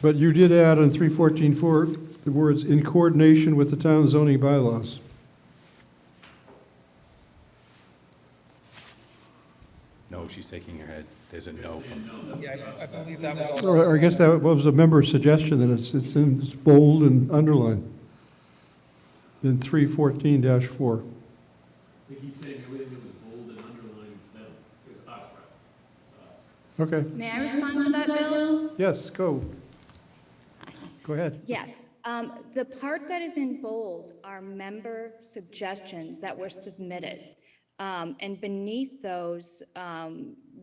But you did add on 314.4 the words "in coordination with the town zoning bylaws." No, she's shaking her head. There's a no from. Yeah, I believe that was Or also. I guess that was a member suggestion, that it's bold and underlined in 314-4. He's saying everything that was bold and underlined is us, right? Okay, May I respond to that, Bill? yes, go. Go ahead. Yes. The part that is in bold are member suggestions that were submitted. And beneath those,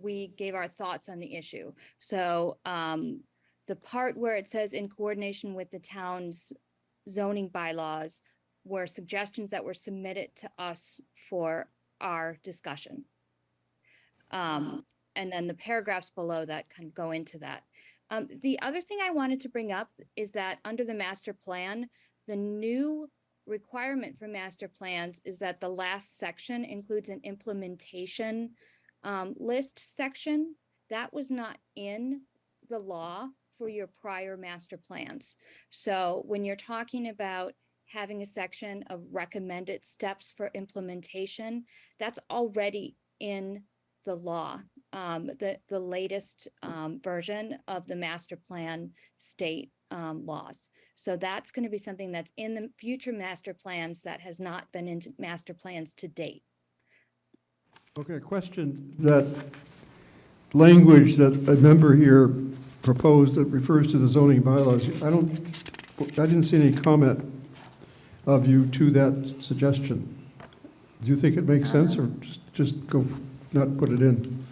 we gave our thoughts on the issue. So the part where it says in coordination with the town's zoning bylaws were suggestions that were submitted to us for our discussion. And then the paragraphs below that kind of go into that. The other thing I wanted to bring up is that under the master plan, the new requirement for master plans is that the last section includes an implementation list section. That was not in the law for your prior master plans. So when you're talking about having a section of recommended steps for implementation, that's already in the law. The latest version of the master plan state laws. So that's going to be something that's in the future master plans that has not been into master plans to date. Okay, a question. That language that a member here proposed that refers to the zoning bylaws, I didn't see any comment of you to that suggestion. Do you think it makes sense, or just go, not put it in?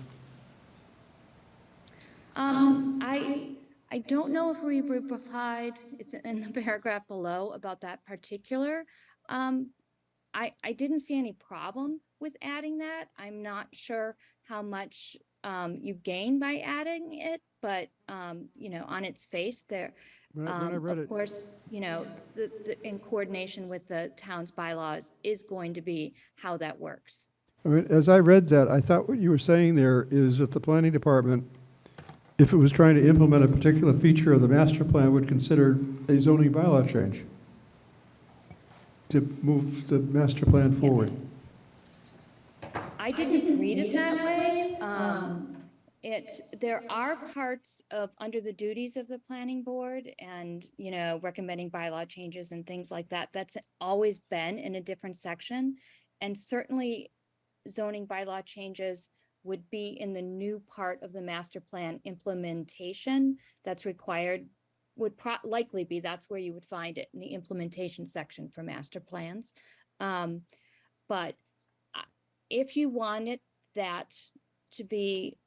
I don't know if we replied, it's in the paragraph below about that particular. I didn't see any problem with adding that. I'm not sure how much you gain by adding it, but on its face there. When I read Of it, course, in coordination with the town's bylaws is going to be how that works. I mean, as I read that, I thought what you were saying there is that the planning department, if it was trying to implement a particular feature of the master plan, would consider a zoning bylaw change to move the master plan forward. I didn't read it that way. There are parts of, under the duties of the planning board and, recommending bylaw changes and things like that, that's always been in a different section. And certainly zoning bylaw changes would be in the new part of the master plan implementation that's required, would likely be, that's where you would find it, in the implementation section for master plans. But if you wanted that to be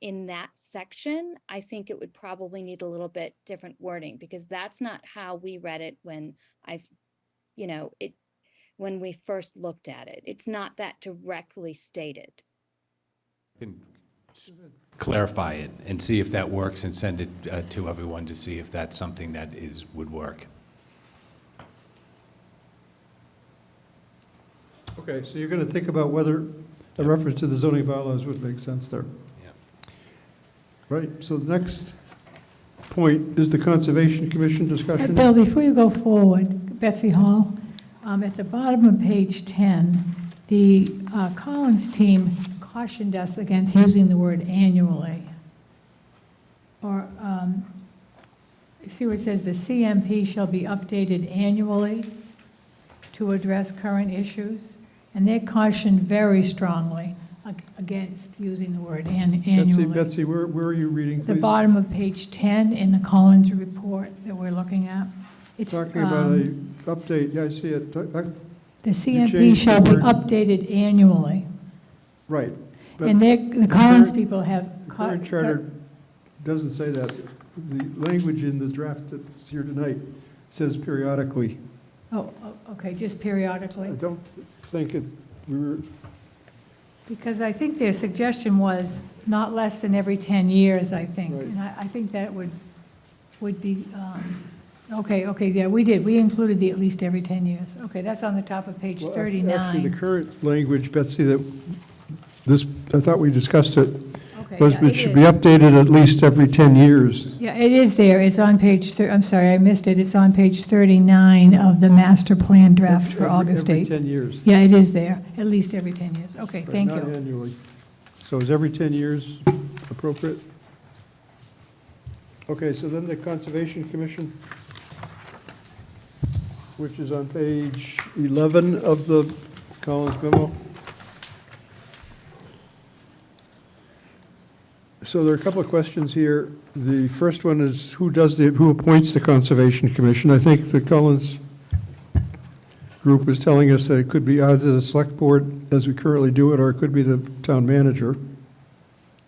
in that section, I think it would probably need a little bit different wording, because that's not how we read it when when we first looked at it. It's not that directly stated. Can clarify it and see if that works and send it to everyone to see if that's something that would work. Okay, so you're going to think about whether a reference to the zoning bylaws would make sense there. Yeah. Right, so the next point is the Conservation Commission discussion. Bill, before you go forward, Betsy Hall, at the bottom of page 10, the Collins team cautioned us against using the word annually. Or, see where it says the CMP shall be updated annually to address current issues? And they cautioned very strongly against using the word annually. Betsy, where are you reading, please? The bottom of page 10 in the Collins report that we're looking at. It's Talking about a update, yeah, I see it. the you CMP changed shall the be word. updated annually. Right. but And the Collins current- people have. The current charter doesn't say that. The language in the draft that's here tonight says periodically. Oh, okay, just periodically. I don't think we were, Because I think their suggestion was not less than every 10 years, I think. Right. And I think that would be, okay, yeah, we did. We included the at least every 10 years. Okay, that's on the top of page well, 39. actually, the current language, Betsy, that this, I thought we discussed it, Okay, was yeah, it it should is. be updated at least every 10 years. Yeah, it is there. It's on page, I'm sorry, I missed it. It's on page 39 of the master plan draft for August Every 8th. 10 years. Yeah, it is there, at least every 10 years. Okay, Right, thank not you. annually. So is every 10 years appropriate? Okay, so then the Conservation Commission, which is on page 11 of the Collins memo. So there are a couple of questions here. The first one is who appoints the Conservation Commission? I think the Collins group was telling us that it could be either the select board as we currently do it, or it could be the town manager.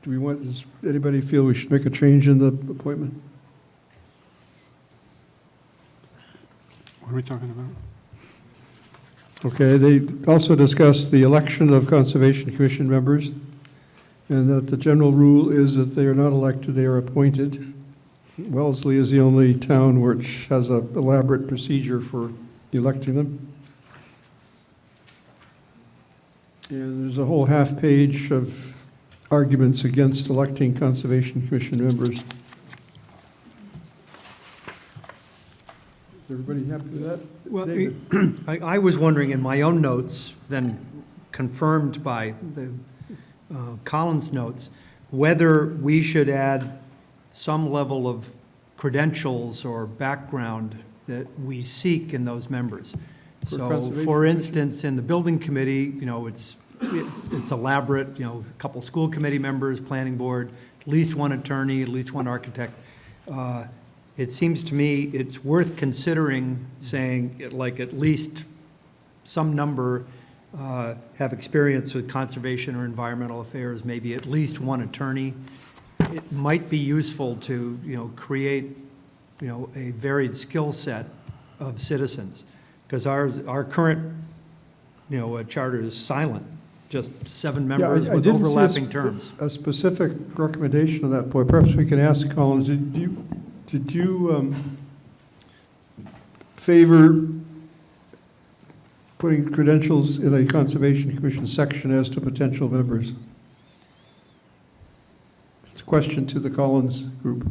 Does anybody feel we should make a change in the appointment? What are we talking about? Okay, they also discussed the election of Conservation Commission members, and that the general rule is that they are not elected, they are appointed. Wellesley is the only town which has an elaborate procedure for electing them. And there's a whole half page of arguments against electing Conservation Commission members. Is everybody happy with that? Well, David? I was wondering in my own notes, then confirmed by the Collins notes, whether we should add some level of credentials or background that we seek in those members. For So, Conservation for Commission? instance, in the building committee, it's elaborate, a couple school committee members, planning board, at least one attorney, at least one architect. It seems to me it's worth considering saying, like, at least some number have experience with conservation or environmental affairs, maybe at least one attorney. It might be useful to, create, a varied skill set of citizens. Because our current, charter is silent, just 7 Yeah, members I with didn't see overlapping terms. a specific recommendation on that point. Perhaps we can ask Collins, did you favor putting credentials in a Conservation Commission section as to potential members? It's a question to the Collins group.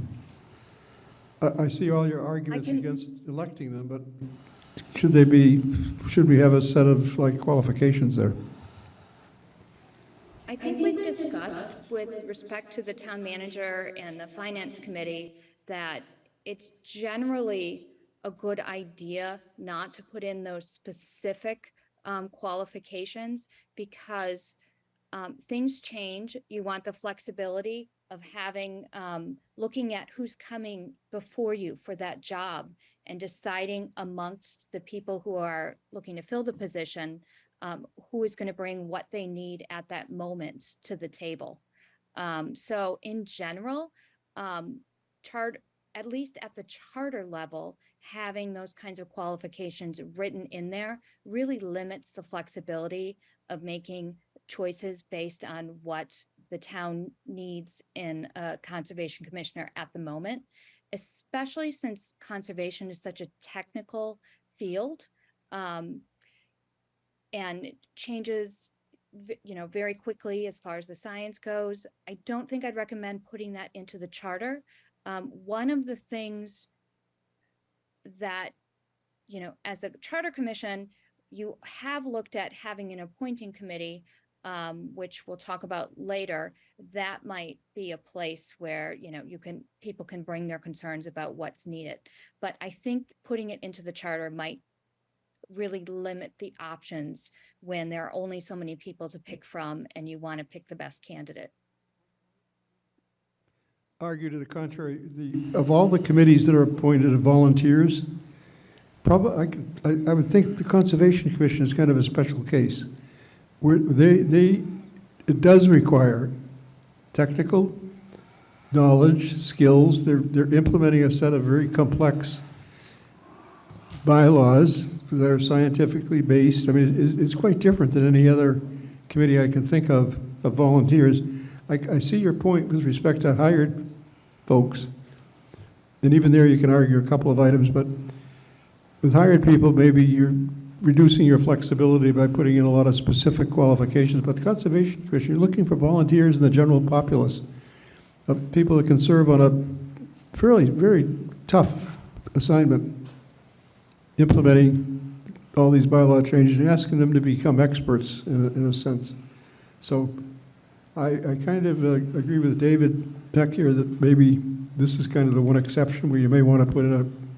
I see all your arguments can- against electing them, but should we have a set of qualifications there? I think we've discussed with respect to the town manager and the finance committee that it's generally a good idea not to put in those specific qualifications because things change. You want the flexibility of having, looking at who's coming before you for that job and deciding amongst the people who are looking to fill the position, who is going to bring what they need at that moment to the table. So in general, at least at the charter level, having those kinds of qualifications written in there really limits the flexibility of making choices based on what the town needs in a conservation commissioner at the moment, especially since conservation is such a technical field. And it changes, very quickly as far as the science goes. I don't think I'd recommend putting that into the charter. One of the things that, as a charter commission, you have looked at having an appointing committee, which we'll talk about later. That might be a place where, people can bring their concerns about what's needed. But I think putting it into the charter might really limit the options when there are only so many people to pick from and you want to pick the best candidate. Argue to the contrary. Of all the committees that are appointed of volunteers, probably I would think the Conservation Commission is kind of a special case, where it does require technical knowledge, skills. They're implementing a set of very complex bylaws that are scientifically based. I mean, it's quite different than any other committee I can think of volunteers. I see your point with respect to hired folks, and even there you can argue a couple of items, but with hired people, maybe you're reducing your flexibility by putting in a lot of specific qualifications. But the Conservation Commission, you're looking for volunteers in the general populace, of people that can serve on a very tough assignment, implementing all these bylaw changes and asking them to become experts in a sense. So I kind of agree with David Peck here that maybe this is kind of the one exception where you may want to put in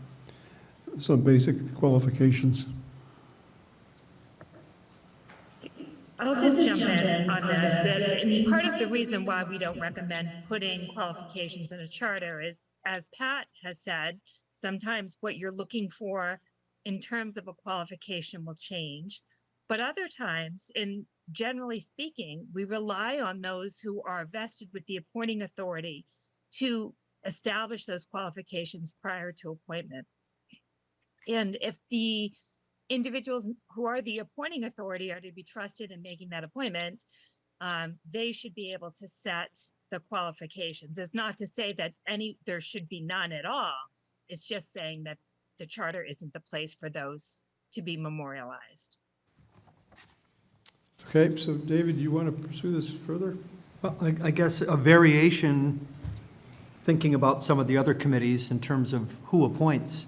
some basic qualifications. I'll just jump in on this. And part of the reason why we don't recommend putting qualifications in a charter is, as Pat has said, sometimes what you're looking for in terms of a qualification will change. But other times, and generally speaking, we rely on those who are vested with the appointing authority to establish those qualifications prior to appointment. And if the individuals who are the appointing authority are to be trusted in making that appointment, they should be able to set the qualifications. It's not to say that there should be none at all. It's just saying that the charter isn't the place for those to be memorialized. Okay, so David, you want to pursue this further? Well, I guess a variation, thinking about some of the other committees in terms of who appoints,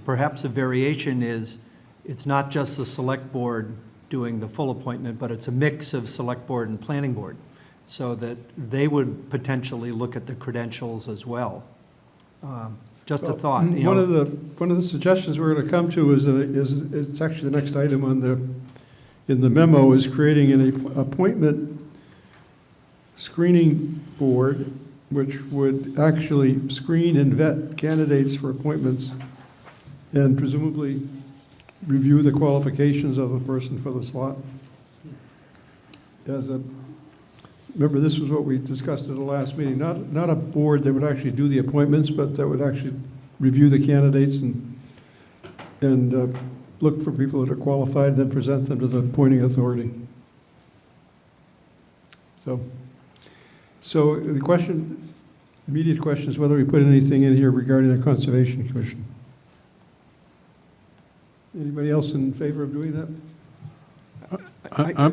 perhaps a variation is, it's not just the select board doing the full appointment, but it's a mix of select board and planning board, so that they would potentially look at the credentials as well. Just a thought. One of the suggestions we're going to come to is it's actually the next item in the memo, is creating an appointment screening board, which would actually screen and vet candidates for appointments and presumably review the qualifications of the person for the slot. Remember, this was what we discussed at the last meeting, not a board that would actually do the appointments, but that would actually review the candidates and look for people that are qualified, then present them to the appointing authority. So the question, immediate question is whether we put anything in here regarding the Conservation Commission. Anybody else in favor of doing that?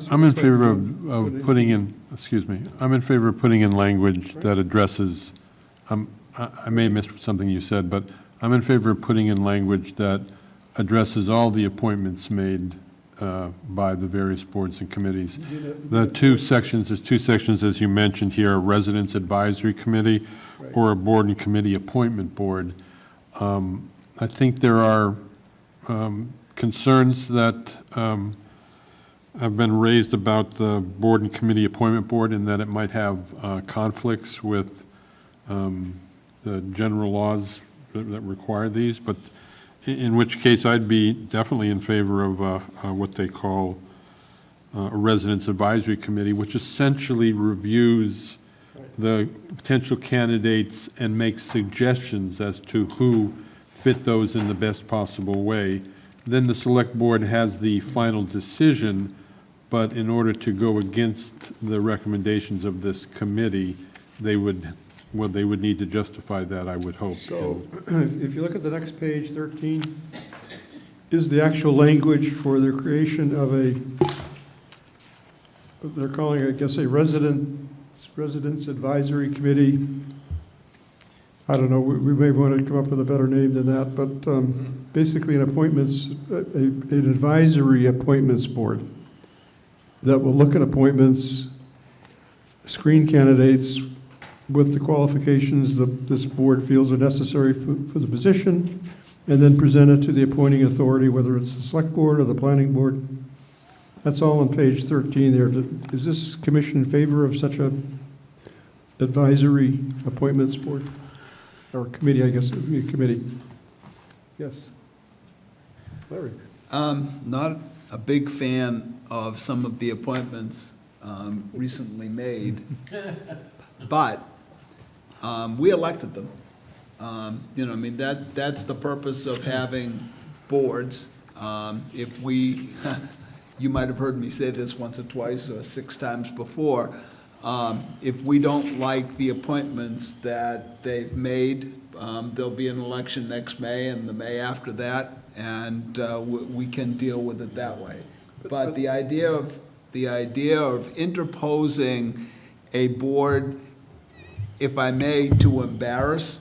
I'm in favor of putting in, excuse me, I'm in favor of putting in language that addresses, I may have missed something you said, but I'm in favor of putting in language that addresses all the appointments made by the various boards and committees. The two sections, there's two sections, as you mentioned here, a residence advisory committee or a board and committee appointment board. I think there are concerns that have been raised about the board and committee appointment board in that it might have conflicts with the general laws that require these, but in which case I'd be definitely in favor of what they call a residence advisory committee, which essentially reviews the potential candidates and makes suggestions as to who fit those in the best possible way. Then the select board has the final decision, but in order to go against the recommendations of this committee, they would need to justify that, I would hope. So if you look at the next page, 13, is the actual language for the creation of they're calling it, I guess, a residence advisory committee. I don't know, we may want to come up with a better name than that, but basically an advisory appointments board that will look at appointments, screen candidates with the qualifications that this board feels are necessary for the position, and then present it to the appointing authority, whether it's the select board or the planning board. That's all on page 13 there. Is this commission in favor of such a advisory appointments board? Or committee, I guess, it would be a committee. Yes. Larry? Not a big fan of some of the appointments recently made, but we elected them. You know, I mean, that's the purpose of having boards. If we, you might have heard me say this once or twice or 6 times before, if we don't like the appointments that they've made, there'll be an election next May and the May after that, and we can deal with it that way. But the idea of interposing a board, if I may, to embarrass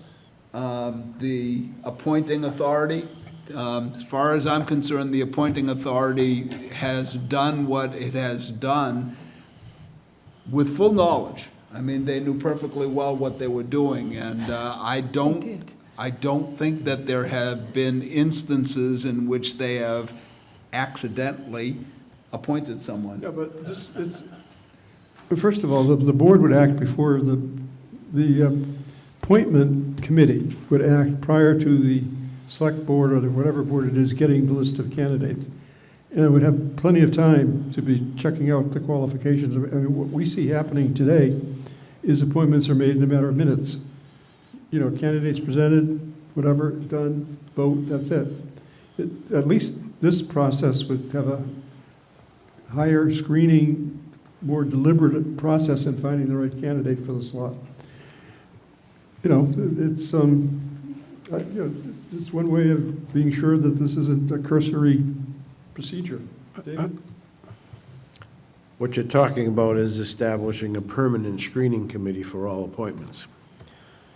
the appointing authority, as far as I'm concerned, the appointing authority has done what it has done with full knowledge. I mean, they knew perfectly well what they were doing, and I don't think that there have been instances in which they have accidentally appointed someone. Yeah, but first of all, the board would act before the appointment committee would act prior to the select board or whatever board it is getting the list of candidates. And it would have plenty of time to be checking out the qualifications. I mean, what we see happening today is appointments are made in a matter of minutes. You know, candidates presented, whatever, done, vote, that's it. At least this process would have a higher screening, more deliberate process in finding the right candidate for the slot. You know, it's it's one way of being sure that this isn't a cursory procedure. David? What you're talking about is establishing a permanent screening committee for all appointments.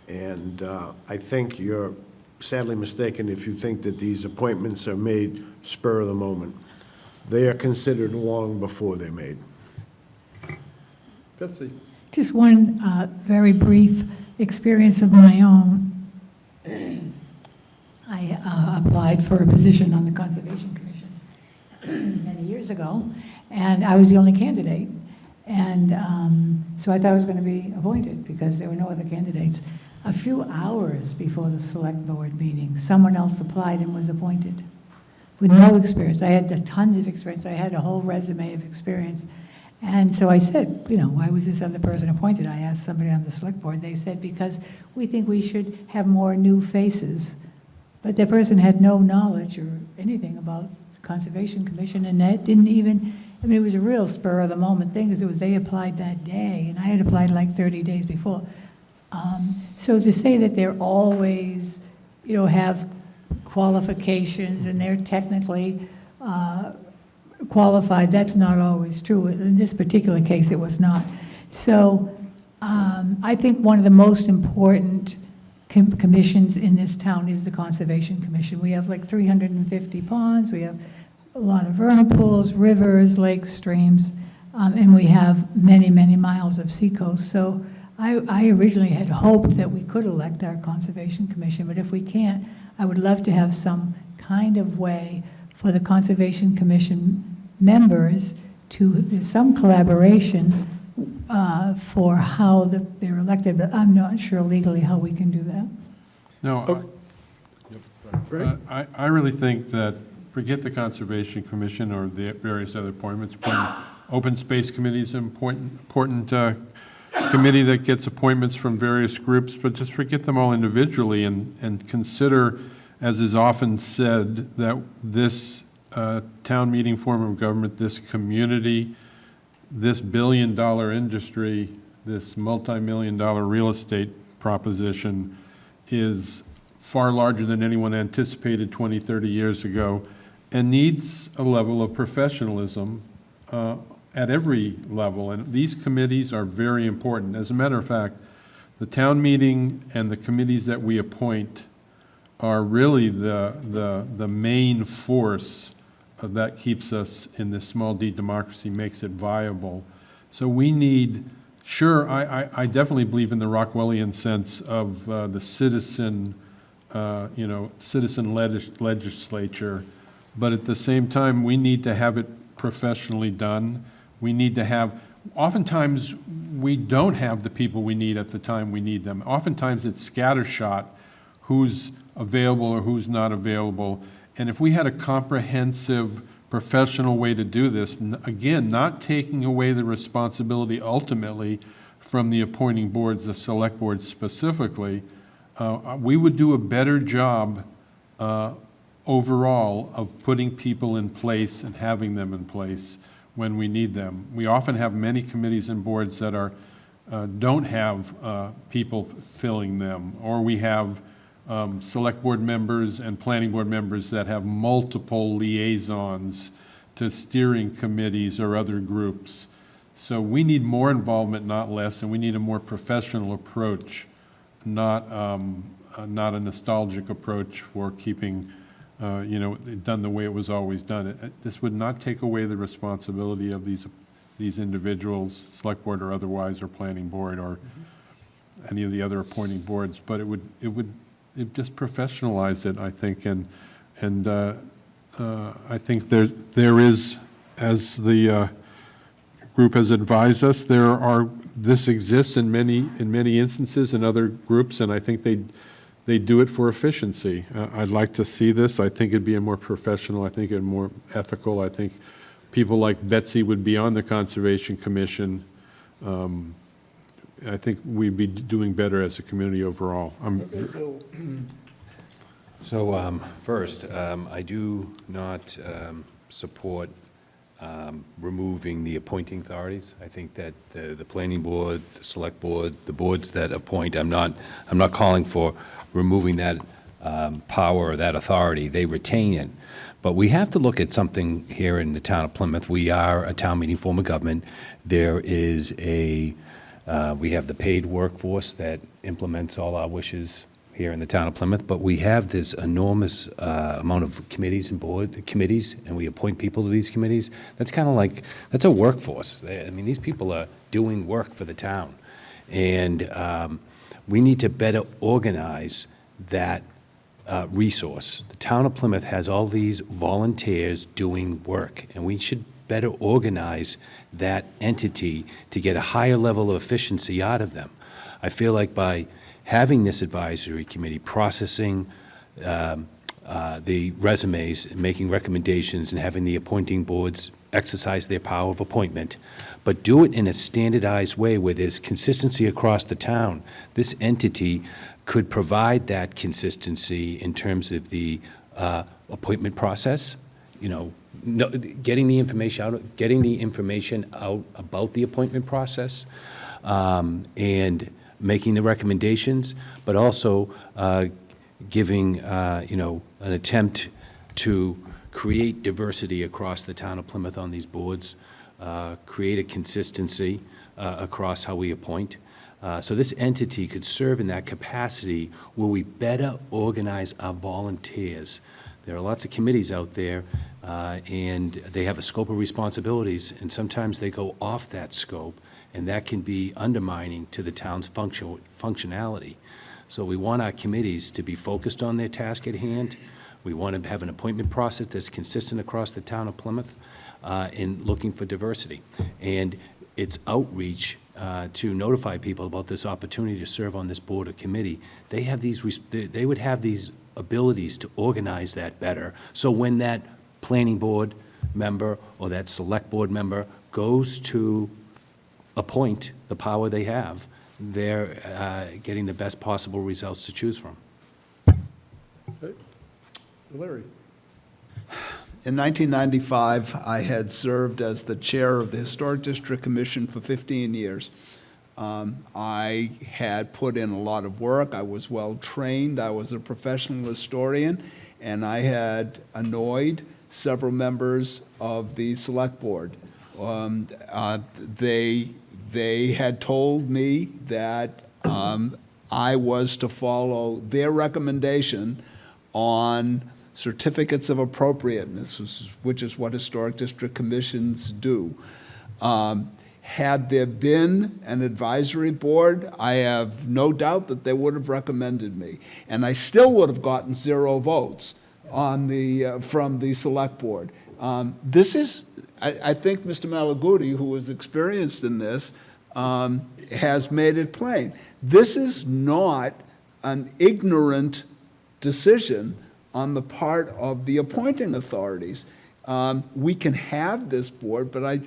And I think you're sadly mistaken if you think that these appointments are made spur of the moment. They are considered long before they're made. Betsy? Just one very brief experience of my own. I applied for a position on the Conservation Commission many years ago, and I was the only candidate. And so I thought I was going to be appointed because there were no other candidates. A few hours before the select board meeting, someone else applied and was appointed with no experience. I had tons of experience. I had a whole resume of experience. And so I said, you know, why was this other person appointed? I asked somebody on the select board. They said, because we think we should have more new faces. But that person had no knowledge or anything about Conservation Commission, and that didn't even, I mean, it was a real spur of the moment thing, because it was, they applied that day, and I had applied like 30 days before. So to say that they're always, you know, have qualifications and they're technically qualified, that's not always true. In this particular case, it was not. So I think one of the most important commissions in this town is the Conservation Commission. We have like 350 ponds, we have a lot of vernal pools, rivers, lakes, streams, and we have many, many miles of seacoast. So I originally had hoped that we could elect our Conservation Commission, but if we can't, I would love to have some kind of way for the Conservation Commission members to, there's some collaboration for how they're elected, but I'm not sure legally how we can do that. No, Frank? I really think that, forget the Conservation Commission or the various other appointments. Open Space Committee is an important committee that gets appointments from various groups, but just forget them all individually and consider, as is often said, that this town meeting form of government, this community, this billion-dollar industry, this multi-million-dollar real estate proposition is far larger than anyone anticipated 20, 30 years ago, and needs a level of professionalism at every level. And these committees are very important. As a matter of fact, the town meeting and the committees that we appoint are really the main force that keeps us in this small d democracy, makes it viable. So we need, sure, I definitely believe in the Rockwellian sense of the citizen, citizen legislature, but at the same time, we need to have it professionally done. We need to have, oftentimes, we don't have the people we need at the time we need them. Oftentimes, it's scattershot, who's available or who's not available. And if we had a comprehensive, professional way to do this, again, not taking away the responsibility ultimately from the appointing boards, the select boards specifically, we would do a better job overall of putting people in place and having them in place when we need them. We often have many committees and boards that are don't have people filling them, or we have select board members and planning board members that have multiple liaisons to steering committees or other groups. So we need more involvement, not less, and we need a more professional approach, not a nostalgic approach for keeping it done the way it was always done. This would not take away the responsibility of these individuals, select board or otherwise, or planning board, or any of the other appointing boards, but it would just professionalize it, I think, and I think there is, as the group has advised us, this exists in many instances in other groups, and I think they do it for efficiency. I'd like to see this. I think it'd be a more professional, I think it'd be more ethical. I think people like Betsy would be on the Conservation Commission. I think we'd be doing better as a community overall. So first, I do not support removing the appointing authorities. I think that the planning board, the select board, the boards that appoint, I'm not calling for removing that power or that authority. They retain it. But we have to look at something here in the town of Plymouth. We are a town meeting form of government. There is we have the paid workforce that implements all our wishes here in the town of Plymouth, but we have this enormous amount of committees and committees, and we appoint people to these committees. That's kind of like, that's a workforce. I mean, these people are doing work for the town. And we need to better organize that resource. The town of Plymouth has all these volunteers doing work, and we should better organize that entity to get a higher level of efficiency out of them. I feel like by having this advisory committee processing the resumes, and making recommendations, and having the appointing boards exercise their power of appointment, but do it in a standardized way where there's consistency across the town. This entity could provide that consistency in terms of the appointment process, getting the information out about the appointment process, and making the recommendations, but also giving, an attempt to create diversity across the town of Plymouth on these boards, create a consistency across how we appoint. So this entity could serve in that capacity where we better organize our volunteers. There are lots of committees out there, and they have a scope of responsibilities, and sometimes they go off that scope, and that can be undermining to the town's functionality. So we want our committees to be focused on their task at hand. We want to have an appointment process that's consistent across the town of Plymouth, in looking for diversity. And it's outreach to notify people about this opportunity to serve on this board or committee. They have they would have these abilities to organize that better. So when that planning board member or that select board member goes to appoint the power they have, they're getting the best possible results to choose from. Okay. Larry? In 1995, I had served as the chair of the Historic District Commission for 15 years. I had put in a lot of work. I was well-trained. I was a professional historian, and I had annoyed several members of the Select Board. They had told me that I was to follow their recommendation on certificates of appropriateness, which is what historic district commissions do. Had there been an advisory board, I have no doubt that they would have recommended me. And I still would have gotten 0 votes on from the select board. This is, I think Mr. Malaguti, who is experienced in this, has made it plain. This is not an ignorant decision on the part of the appointing authorities. We can have this board, but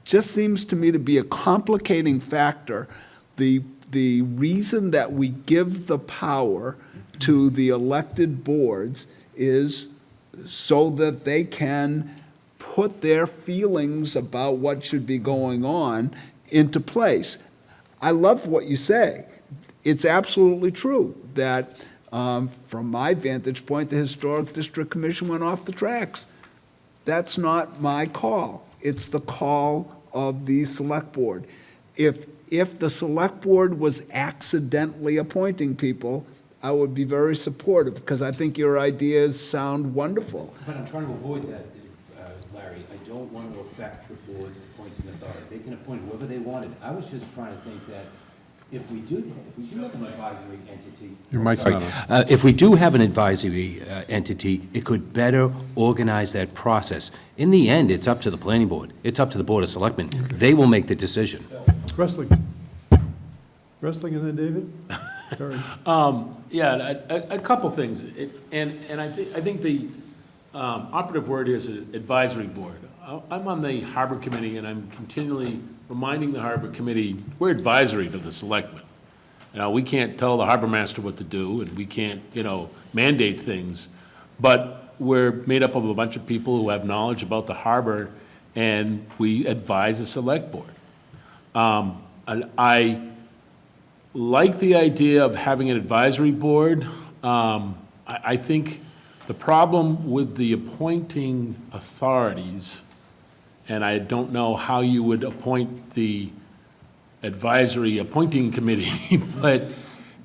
just seems to me to be a complicating factor. The reason that we give the power to the elected boards is so that they can put their feelings about what should be going on into place. I love what you say. It's absolutely true that from my vantage point, the Historic District Commission went off the tracks. That's not my call. It's the call of the Select Board. If the Select Board was accidentally appointing people, I would be very supportive, because I think your ideas sound wonderful. But I'm trying to avoid that, Larry. I don't want to affect the board's appointing authority. They can appoint whoever they wanted. I was just trying to think that if we do have an advisory entity. Your mic's not on. If we do have an advisory entity, it could better organize that process. In the end, it's up to the planning board. It's up to the Board of Selectmen. They will make the decision. Wrestling. Wrestling and then David? Sorry. Yeah, a couple things. And I think the operative word here is advisory board. I'm on the Harbor Committee, and I'm continually reminding the Harbor Committee, we're advisory to the selectmen. We can't tell the harbor master what to do, and we can't, mandate things, but we're made up of a bunch of people who have knowledge about the harbor, and we advise the select board. I like the idea of having an advisory board. I think the problem with the appointing authorities, and I don't know how you would appoint the advisory appointing committee, but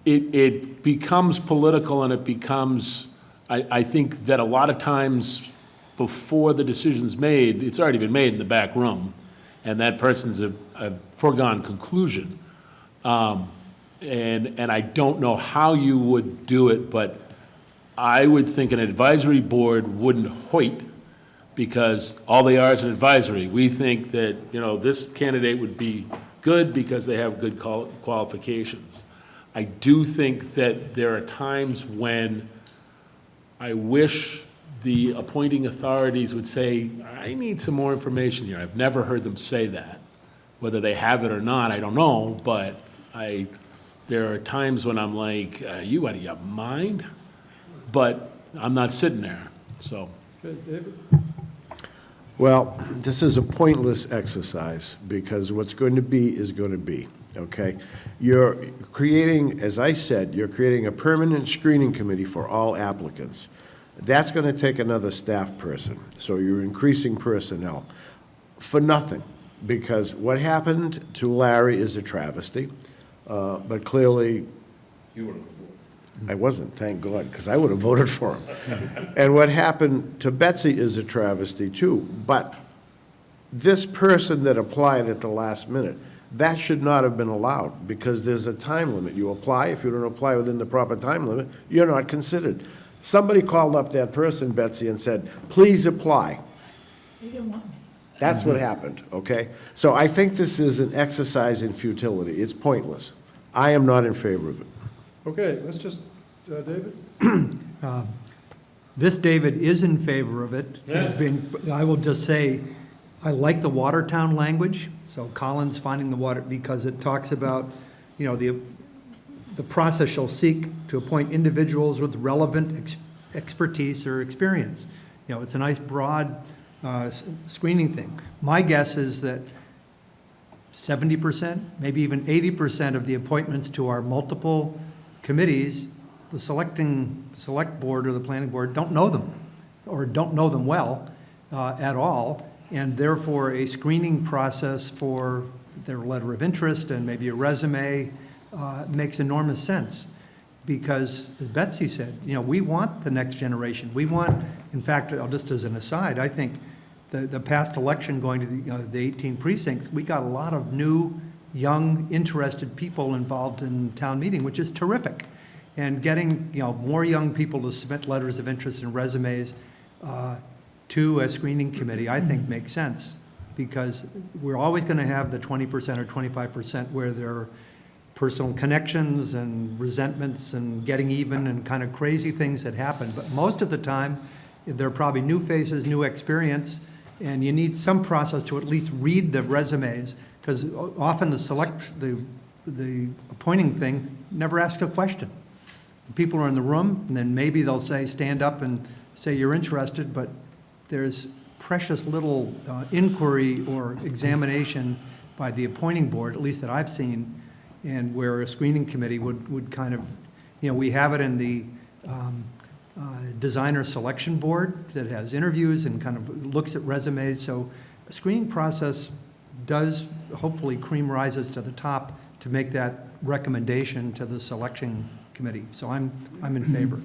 it becomes political, and it becomes, I think that a lot of times before the decision's made, it's already been made in the back room, and that person's a foregone conclusion. And I don't know how you would do it, but I would think an advisory board wouldn't hoit, because all they are is an advisory. We think that, this candidate would be good because they have good qualifications. I do think that there are times when I wish the appointing authorities would say, I need some more information here. I've never heard them say that. Whether they have it or not, I don't know, but there are times when I'm like, are you out of your mind? But I'm not sitting there. So, Okay, David? Well, this is a pointless exercise, because what's going to be is going to be, okay? You're creating, as I said, you're creating a permanent screening committee for all applicants. That's going to take another staff person, so you're increasing personnel for nothing, because what happened to Larry is a travesty, but clearly, I wasn't, thank God, because I would have voted for him. And what happened to Betsy is a travesty too. But this person that applied at the last minute, that should not have been allowed, because there's a time limit. You apply, if you don't apply within the proper time limit, you're not considered. Somebody called up that person, Betsy, and said, please apply. They didn't want me. That's what happened, okay? So I think this is an exercise in futility. It's pointless. I am not in favor of it. Okay, let's just, David? This David is in favor of it. I will just say, I like the Watertown language, so Collins finding the water, because it talks about, you know, the process shall seek to appoint individuals with relevant expertise or experience. You know, it's a nice broad screening thing. My guess is that 70%, maybe even 80% of the appointments to our multiple committees, the select board or the planning board don't know them, or don't know them well at all, and therefore a screening process for their letter of interest and maybe a resume makes enormous sense. Because, as Betsy said, you know, we want the next generation. We want, in fact, just as an aside, I think the past election going to the 18 precincts, we got a lot of new, young, interested people involved in town meeting, which is terrific. And getting, you know, more young people to submit letters of interest and resumes to a screening committee, I think makes sense. Because we're always going to have the 20% or 25% where there are personal connections and resentments and getting even and kind of crazy things that happen. But most of the time, there are probably new faces, new experience, and you need some process to at least read the resumes, because often the appointing thing never asks a question. People are in the room, and then maybe they'll say, stand up and say you're interested, but there's precious little inquiry or examination by the appointing board, at least that I've seen, and where a screening committee would kind of, you know, we have it in the designer selection board that has interviews and kind of looks at resumes. So a screening process does hopefully cream rises to the top to make that recommendation to the selection committee. So I'm in favor.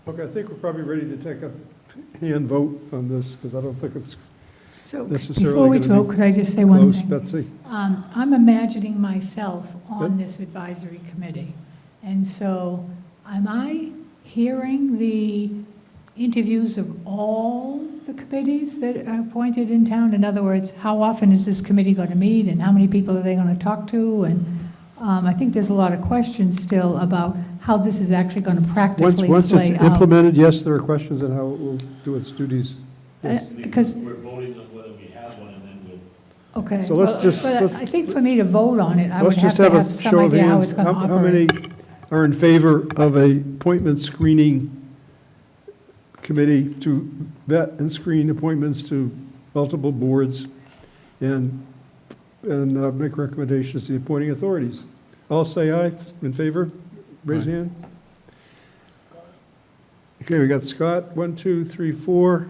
Okay, I think we're probably ready to take a hand vote on this, because I don't think it's So necessarily before we gonna be vote, could I just say one close. thing? Betsy? I'm imagining myself on Good. this advisory committee. And so am I hearing the interviews of all the committees that are appointed in town? In other words, how often is this committee going to meet, and how many people are they going to talk to? And I think there's a lot of questions still about how this is actually going to practically Once play it's out. implemented, yes, there are questions on how it will do its duties. Yes. Because, we're voting on whether we have one, and then we'll. okay. So let's well, just- but let's- I think for me to vote on it, I would Let's have just to have have a some show of idea how hands. it's going to How many operate. are in favor of a appointment screening committee to vet and screen appointments to multiple boards and make recommendations to the appointing authorities? All say aye, in favor? Raise your hand. Okay, we got Scott, 1, 2, 3, 4,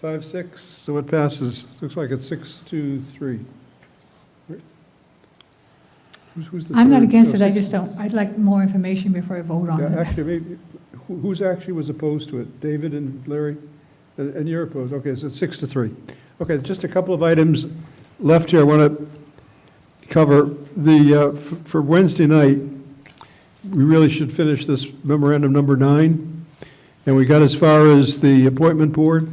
5, 6, so it passes. Looks like it's 6-2-3. Who's the I'm not third? against No, it, I just don't, I'd like more information before I vote on Yeah, it. actually, maybe, who's actually was opposed to it? David and Larry? And you're opposed, okay, so it's 6-3. Okay, just a couple of items left here I want to cover. For Wednesday night, we really should finish this memorandum number 9, and we got as far as the appointment board,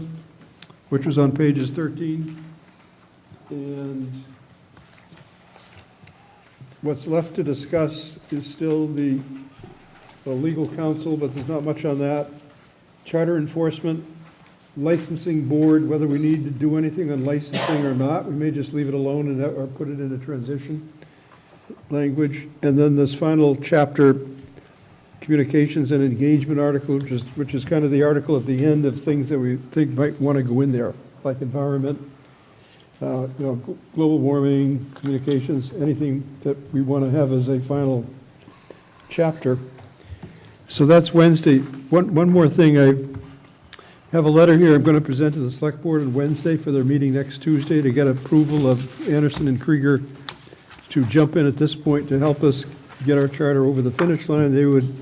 which was on pages 13. And what's left to discuss is still the legal counsel, but there's not much on that. Charter enforcement, licensing board, whether we need to do anything on licensing or not. We may just leave it alone and or put it in a transition language. And then this final chapter communications and engagement article, which is kind of the article at the end of things that we think might want to go in there, like environment, global warming, communications, anything that we want to have as a final chapter. So that's Wednesday. One more thing, I have a letter here I'm going to present to the Select Board on Wednesday for their meeting next Tuesday to get approval of Anderson and Krieger to jump in at this point to help us get our charter over the finish line. They would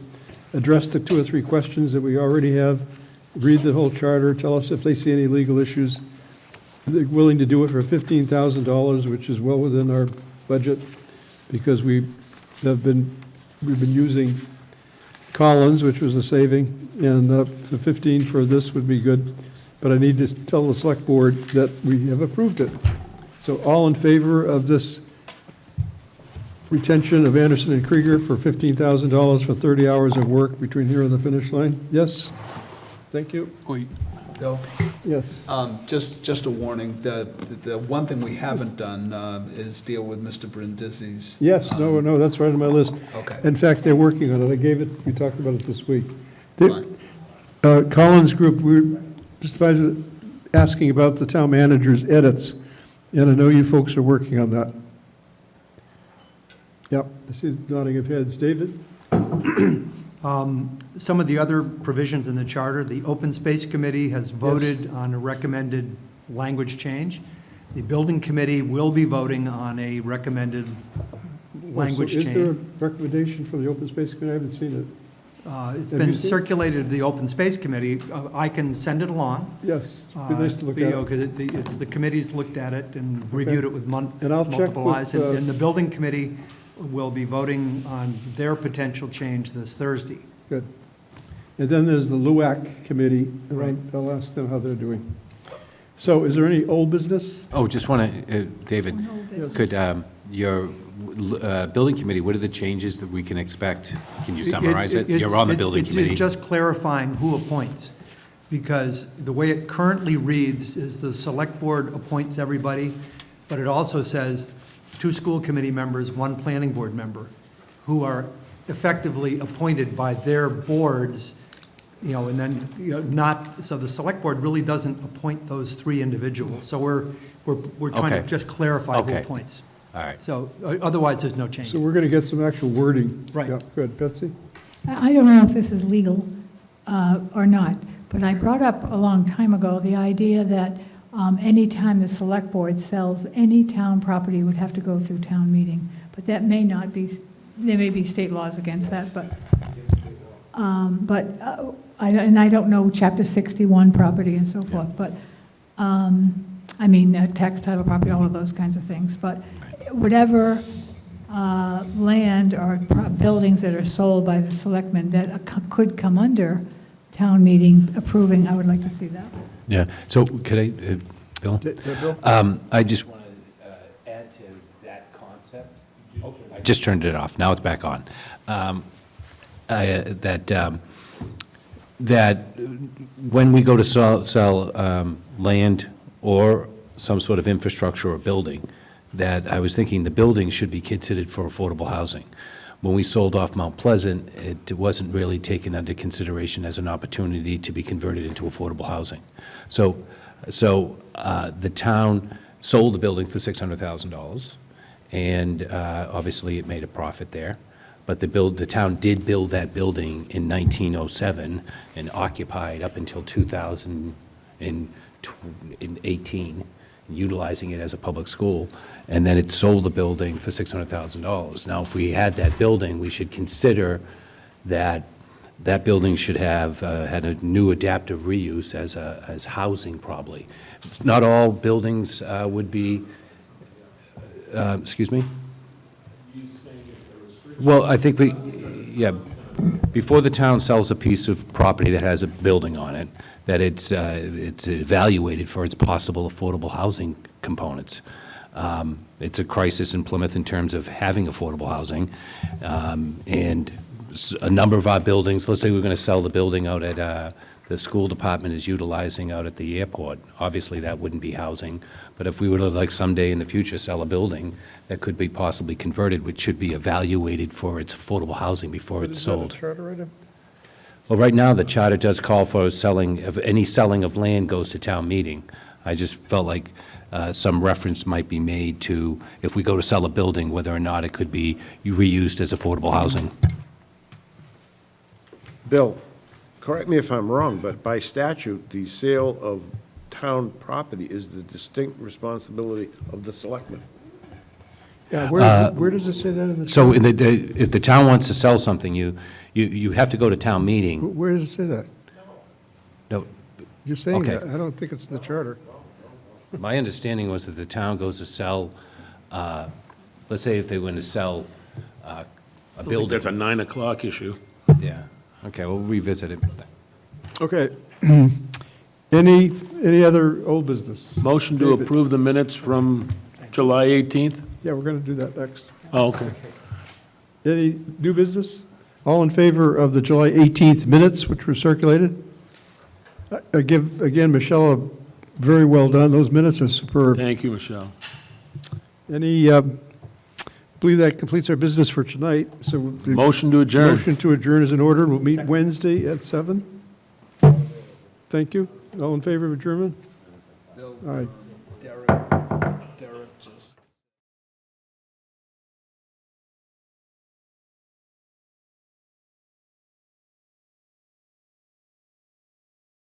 address the 2 or 3 questions that we already have, read the whole charter, tell us if they see any legal issues. They're willing to do it for $15,000, which is well within our budget, because we've been using Collins, which was a saving, and the 15 for this would be good. But I need to tell the Select Board that we have approved it. So all in favor of this retention of Anderson and Krieger for $15,000 for 30 hours of work between here and the finish line? Yes? Thank you. Bill? Yes. Just a warning, the one thing we haven't done is deal with Mr. Brindisi's. Yes, no, that's right on my list. Okay. In fact, they're working on it. I gave it, we talked about it this week. Fine. Collins Group, we're just asking about the town manager's edits, and I know you folks are working on that. Yep, I see nodding of heads. David? Some of the other provisions in the charter, the Open Space Committee has voted on a recommended language change. The Building Committee will be voting on a recommended language Is there a change. recommendation from the Open Space Committee? I haven't seen it. It's Have been you seen it? circulated to the Open Space Committee. I can send it along. Yes, it'd be nice to look at it. Because the committee's looked at it and reviewed it with And I'll check multiple with, eyes. And the Building Committee will be voting on their potential change this Thursday. Good. And then there's the LUAC Committee, Right. and I'll ask them how they're doing. So is there any old business? Oh, just want to, David, could your building committee, what are the changes that we can expect? Can you summarize it? You're on the building committee. It's just clarifying who appoints, because the way it currently reads is the Select Board appoints everybody, but it also says 2 school committee members, 1 planning board member, who are effectively appointed by their boards, and then, not, so the Select Board really doesn't appoint those 3 individuals. So we're trying to Okay. just clarify who Okay. appoints. All right. So otherwise, there's no change. So we're going to get some actual wording. Right. Yeah, good. Betsy? I don't know if this is legal or not, but I brought up a long time ago the idea that anytime the Select Board sells any town property, it would have to go through town meeting. But that may not be, there may be state laws against that, but I don't know Chapter 61 property and so forth, but, tax title property, all of those kinds of things. But whatever land or buildings that are sold by the selectmen that could come under town meeting approving, I would like to see that. Yeah, so could I, Bill? Bill? I just want to add to that concept. Oh, I just turned it off, now it's back on. That when we go to sell land or some sort of infrastructure or building, that I was thinking the building should be considered for affordable housing. When we sold off Mount Pleasant, it wasn't really taken under consideration as an opportunity to be converted into affordable housing. So the town sold the building for $600,000, and obviously it made a profit there. But the town did build that building in 1907 and occupied up until 2018, utilizing it as a public school, and then it sold the building for $600,000. Now, if we had that building, we should consider that that building should have had a new adaptive reuse as housing, probably. It's not all buildings would be, excuse me? Well, I think before the town sells a piece of property that has a building on it, that it's evaluated for its possible affordable housing components. It's a crisis in Plymouth in terms of having affordable housing, and a number of our buildings, let's say we're going to sell the building out at the school department is utilizing out at the airport. Obviously, that wouldn't be housing, but if we were to, like, someday in the future sell a building that could be possibly converted, which should be evaluated for its affordable housing before it's sold. Charter item? Well, right now, the charter does call for selling, of any selling of land goes to town meeting. I just felt like some reference might be made to, if we go to sell a building, whether or not it could be reused as affordable housing. Bill, correct me if I'm wrong, but by statute, the sale of town property is the distinct responsibility of the selectmen. Yeah, where does it say that in the? So if the town wants to sell something, you have to go to town meeting. Where does it say that? No, You're saying Okay. that. I don't think it's in the charter. my understanding was that the town goes to sell, let's say if they went to sell a I think building. that's a 9 o'clock issue. Yeah, okay, we'll revisit it. Okay. Any other old business? Motion to David? approve the minutes from July 18th? Yeah, we're going to do that next. Oh, okay. Any new business? All in favor of the July 18th minutes, which were circulated? I give, again, Michelle, a very well done. Those minutes are superb. Thank you, Michelle. Any, I believe that completes our business for tonight, so. the Motion to adjourn. Motion to adjourn is in order. We'll meet Wednesday at 7. Thank you. All in favor of adjournment? Aye.